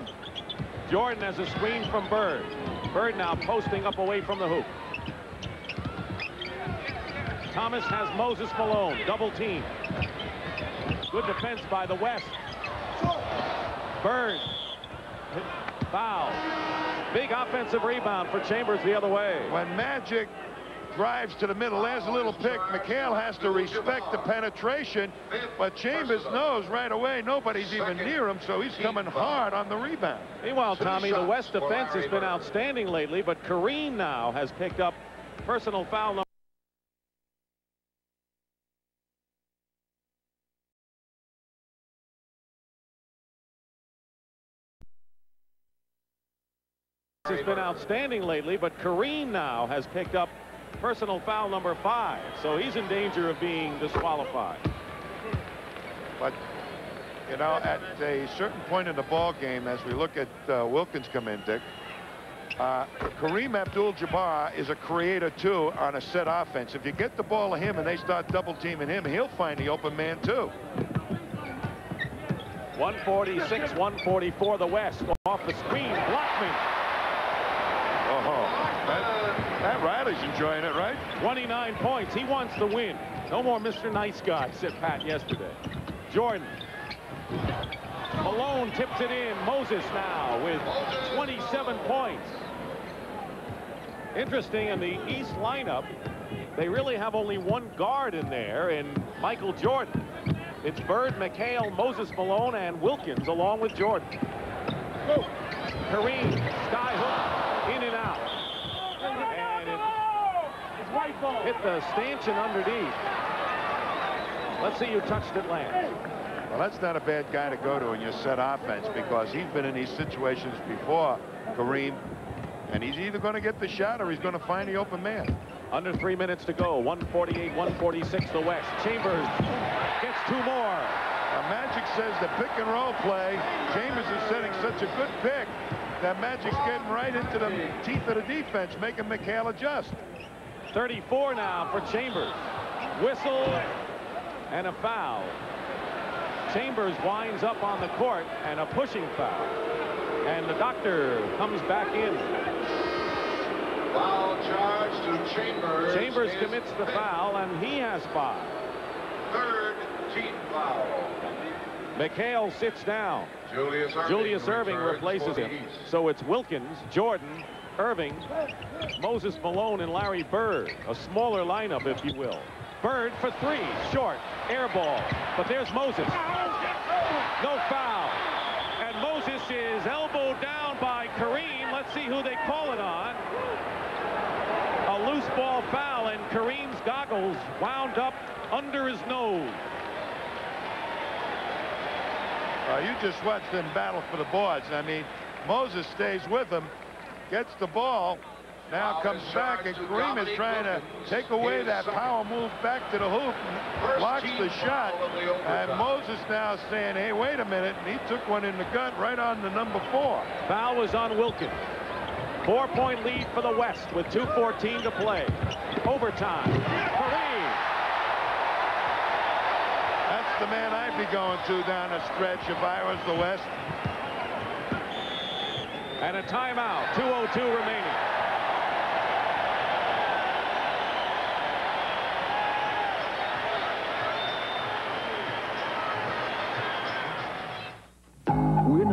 Jordan has a screen from Bird. Bird now posting up away from the hoop. Thomas has Moses Malone, double team. Good defense by the West. Bird. Foul. Big offensive rebound for Chambers the other way. When Magic drives to the middle, there's a little pick. McHale has to respect the penetration, but Chambers knows right away nobody's even near him, so he's coming hard on the rebound. Meanwhile, Tommy, the West defense has been outstanding lately, but Kareem now has picked up personal foul number. Has been outstanding lately, but Kareem now has picked up personal foul number 5, so he's in danger of being disqualified. But you know, at a certain point in the ball game, as we look at Wilkins come in, Dick, Kareem Abdul-Jabbar is a creator too on a set offense. If you get the ball to him and they start double teaming him, he'll find the open man too. 146-144 the West off the screen. Blackman. That Riley's enjoying it, right? 29 points. He wants to win. No more Mr. Nice Guy, said Pat yesterday. Jordan. Malone tips it in. Moses now with 27 points. Interesting, in the East lineup, they really have only one guard in there, in Michael Jordan. It's Bird, McHale, Moses Malone, and Wilkins along with Jordan. Kareem, sky hook, in and out. And it hit the stanchion underneath. Let's see who touched it last. Well, that's not a bad guy to go to in your set offense because he's been in these situations before, Kareem, and he's either going to get the shot or he's going to find the open man. Under 3 minutes to go. 148-146 the West. Chambers gets 2 more. Magic says the pick and roll play. Chambers is setting such a good pick that Magic's getting right into the teeth of the defense, making McHale adjust. 34 now for Chambers. Whistle and a foul. Chambers winds up on the court and a pushing foul. And the doctor comes back in. Foul charge to Chambers. Chambers commits the foul, and he has 5. Third team foul. McHale sits down. Julius Erving replaces him. So it's Wilkins, Jordan, Erving, Moses Malone, and Larry Bird. A smaller lineup, if you will. Bird for 3, short, air ball. But there's Moses. No foul. And Moses is elbowed down by Kareem. Let's see who they call it on. A loose ball foul, and Kareem's goggles wound up under his nose. You just watched them battle for the boards. I mean, Moses stays with him, gets the ball, now comes back, and Kareem is trying to take away that power move back to the hoop and blocks the shot. And Moses now saying, hey, wait a minute, and he took one in the gut right on the number 4. Foul was on Wilkins. 4-point lead for the West with 2:14 to play. Overtime. Kareem. That's the man I'd be going to down the stretch if I was the West. And a timeout. 2:02 remaining.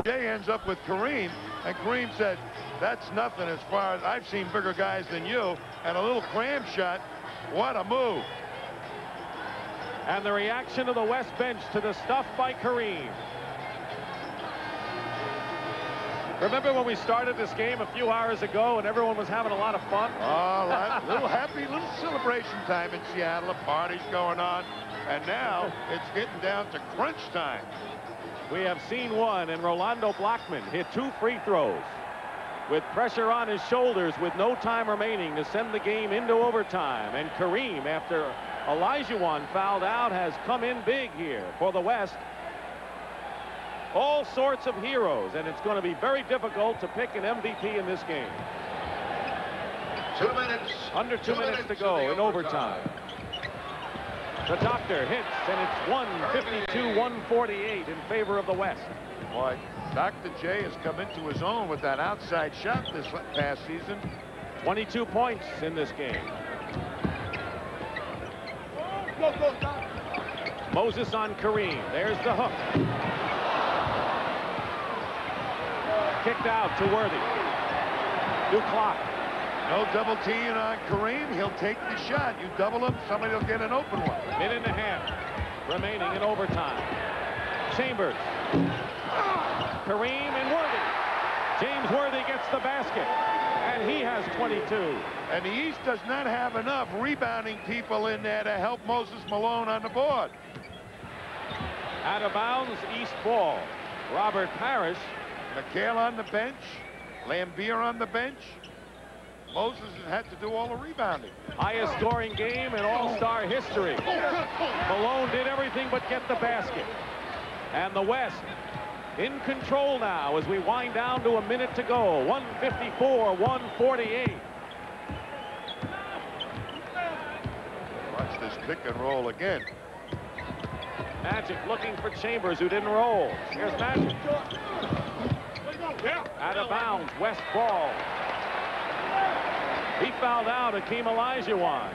Jay ends up with Kareem, and Kareem said, that's nothing as far as I've seen bigger guys than you, and a little cram shot. What a move. And the reaction of the West bench to the stuff by Kareem. Remember when we started this game a few hours ago and everyone was having a lot of fun? Oh, little happy, little celebration time in Seattle. A party's going on, and now it's getting down to crunch time. We have seen one, and Rolando Blackman hit 2 free throws with pressure on his shoulders with no time remaining to send the game into overtime. And Kareem, after Olajuwon fouled out, has come in big here for the West. All sorts of heroes, and it's going to be very difficult to pick an MVP in this game. 2 minutes. Under 2 minutes to go in overtime. The doctor hits, and it's 152-148 in favor of the West. Boy, Dr. J has come into his own with that outside shot this past season. 22 points in this game. Moses on Kareem. There's the hook. Kicked out to Worthy. New clock. No double teeing on Kareem. He'll take the shot. You double him, somebody will get an open one. Minute and a half remaining in overtime. Chambers. Kareem and Worthy. James Worthy gets the basket, and he has 22. And the East does not have enough rebounding people in there to help Moses Malone on the board. Out of bounds, East ball. Robert Parrish. McHale on the bench. Lambier on the bench. Moses has had to do all the rebounding. Highest scoring game in All-Star history. Malone did everything but get the basket. And the West in control now as we wind down to a minute to go. 154-148. Watch this pick and roll again. Magic looking for Chambers, who didn't roll. Here's Magic. Out of bounds, West ball. He fouled out Hakeem Olajuwon.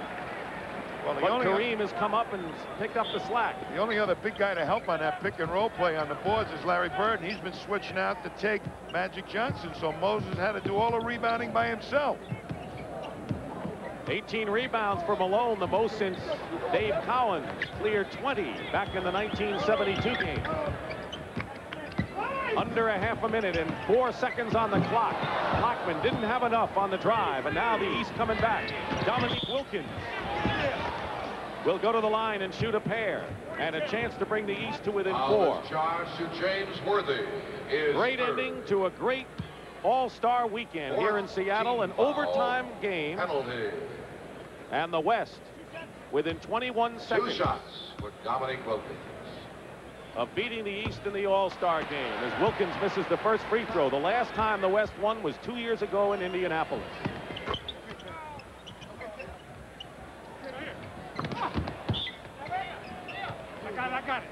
Well, but Kareem has come up and picked up the slack. The only other big guy to help on that pick and roll play on the boards is Larry Bird, and he's been switching out to take Magic Johnson, so Moses had to do all the rebounding by himself. 18 rebounds for Malone, the most since Dave Cowens cleared 20 back in the 1972 game. Under a half a minute and 4 seconds on the clock. Blackman didn't have enough on the drive, and now the East coming back. Dominique Wilkins. will go to the line and shoot a pair, and a chance to bring the East to within 4. Charge to James Worthy is great ending to a great All-Star weekend here in Seattle, an overtime game. Penalty. And the West, within 21 seconds. 2 shots for Dominic Wilkins. Of beating the East in the All-Star game as Wilkins misses the first free throw. The last time the West won was 2 years ago in Indianapolis. I got it.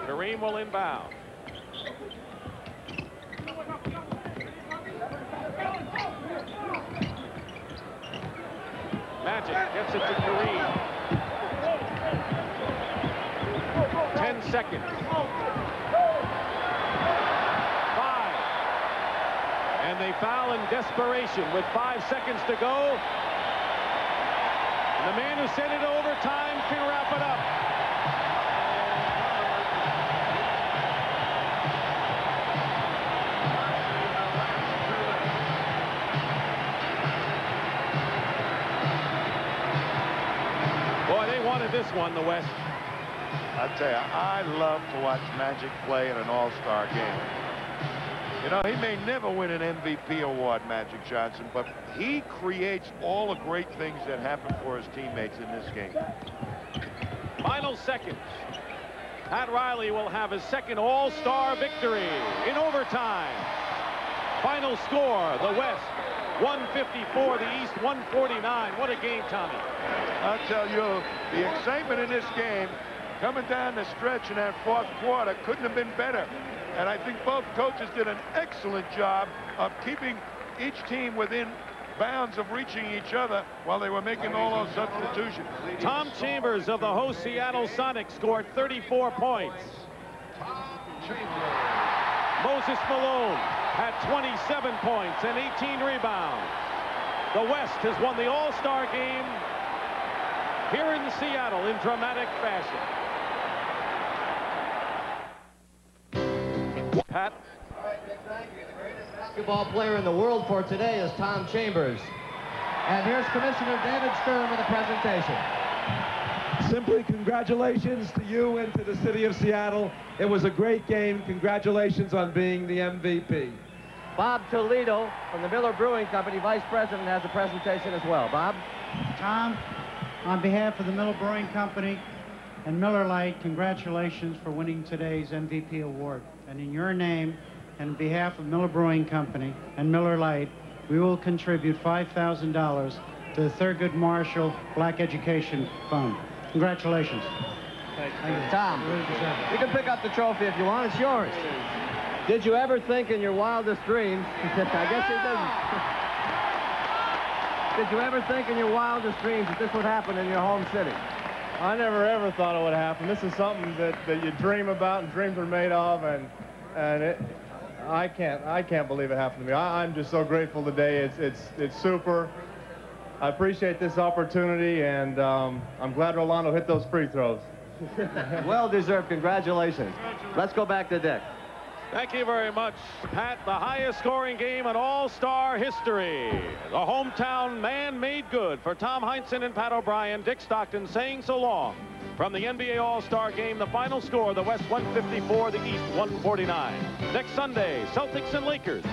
Kareem will inbound. Magic gets it to Kareem. 10 seconds. 5. And they foul in desperation with 5 seconds to go. And the man who sent it to overtime can wrap it up. Boy, they wanted this one, the West. I tell you, I love to watch Magic play in an All-Star game. You know, he may never win an MVP award, Magic Johnson, but he creates all the great things that happen for his teammates in this game. Final seconds. Pat Riley will have his second All-Star victory in overtime. Final score, the West 154, the East 149. What a game, Tommy. I'll tell you, the excitement in this game coming down the stretch in that 4th quarter couldn't have been better. And I think both coaches did an excellent job of keeping each team within bounds of reaching each other while they were making all those substitutions. Tom Chambers of the host Seattle Sonics scored 34 points. Moses Malone had 27 points and 18 rebounds. The West has won the All-Star game here in Seattle in dramatic fashion. Pat. Basketball player in the world for today is Tom Chambers. And here's Commissioner David Stern with a presentation. Simply congratulations to you and to the city of Seattle. It was a great game. Congratulations on being the MVP. Bob Toledo from the Miller Brewing Company, Vice President, has a presentation as well. Bob? Tom, on behalf of the Miller Brewing Company and Miller Lite, congratulations for winning today's MVP award. And in your name and on behalf of Miller Brewing Company and Miller Lite, we will contribute $5,000 to the Thurgood Marshall Black Education Fund. Congratulations. Thank you. Tom, you can pick up the trophy if you want. It's yours. Did you ever think in your wildest dreams, I guess you didn't. Did you ever think in your wildest dreams that this would happen in your home city? I never ever thought it would happen. This is something that you dream about and dreams are made of, and I can't believe it happened to me. I'm just so grateful today. It's super. I appreciate this opportunity, and I'm glad Rolando hit those free throws. Well deserved. Congratulations. Let's go back to Dick. Thank you very much, Pat. The highest scoring game in All-Star history. The hometown man made good for Tom Heinsohn and Pat O'Brien. Dick Stockton saying so long. From the NBA All-Star game, the final score, the West 154, the East 149. Next Sunday, Celtics and Lakers.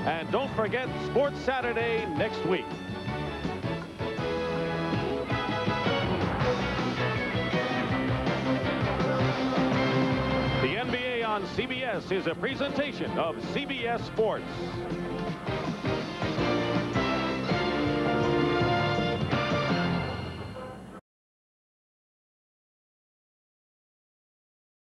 And don't forget Sports Saturday next week. The NBA on CBS is a presentation of CBS Sports.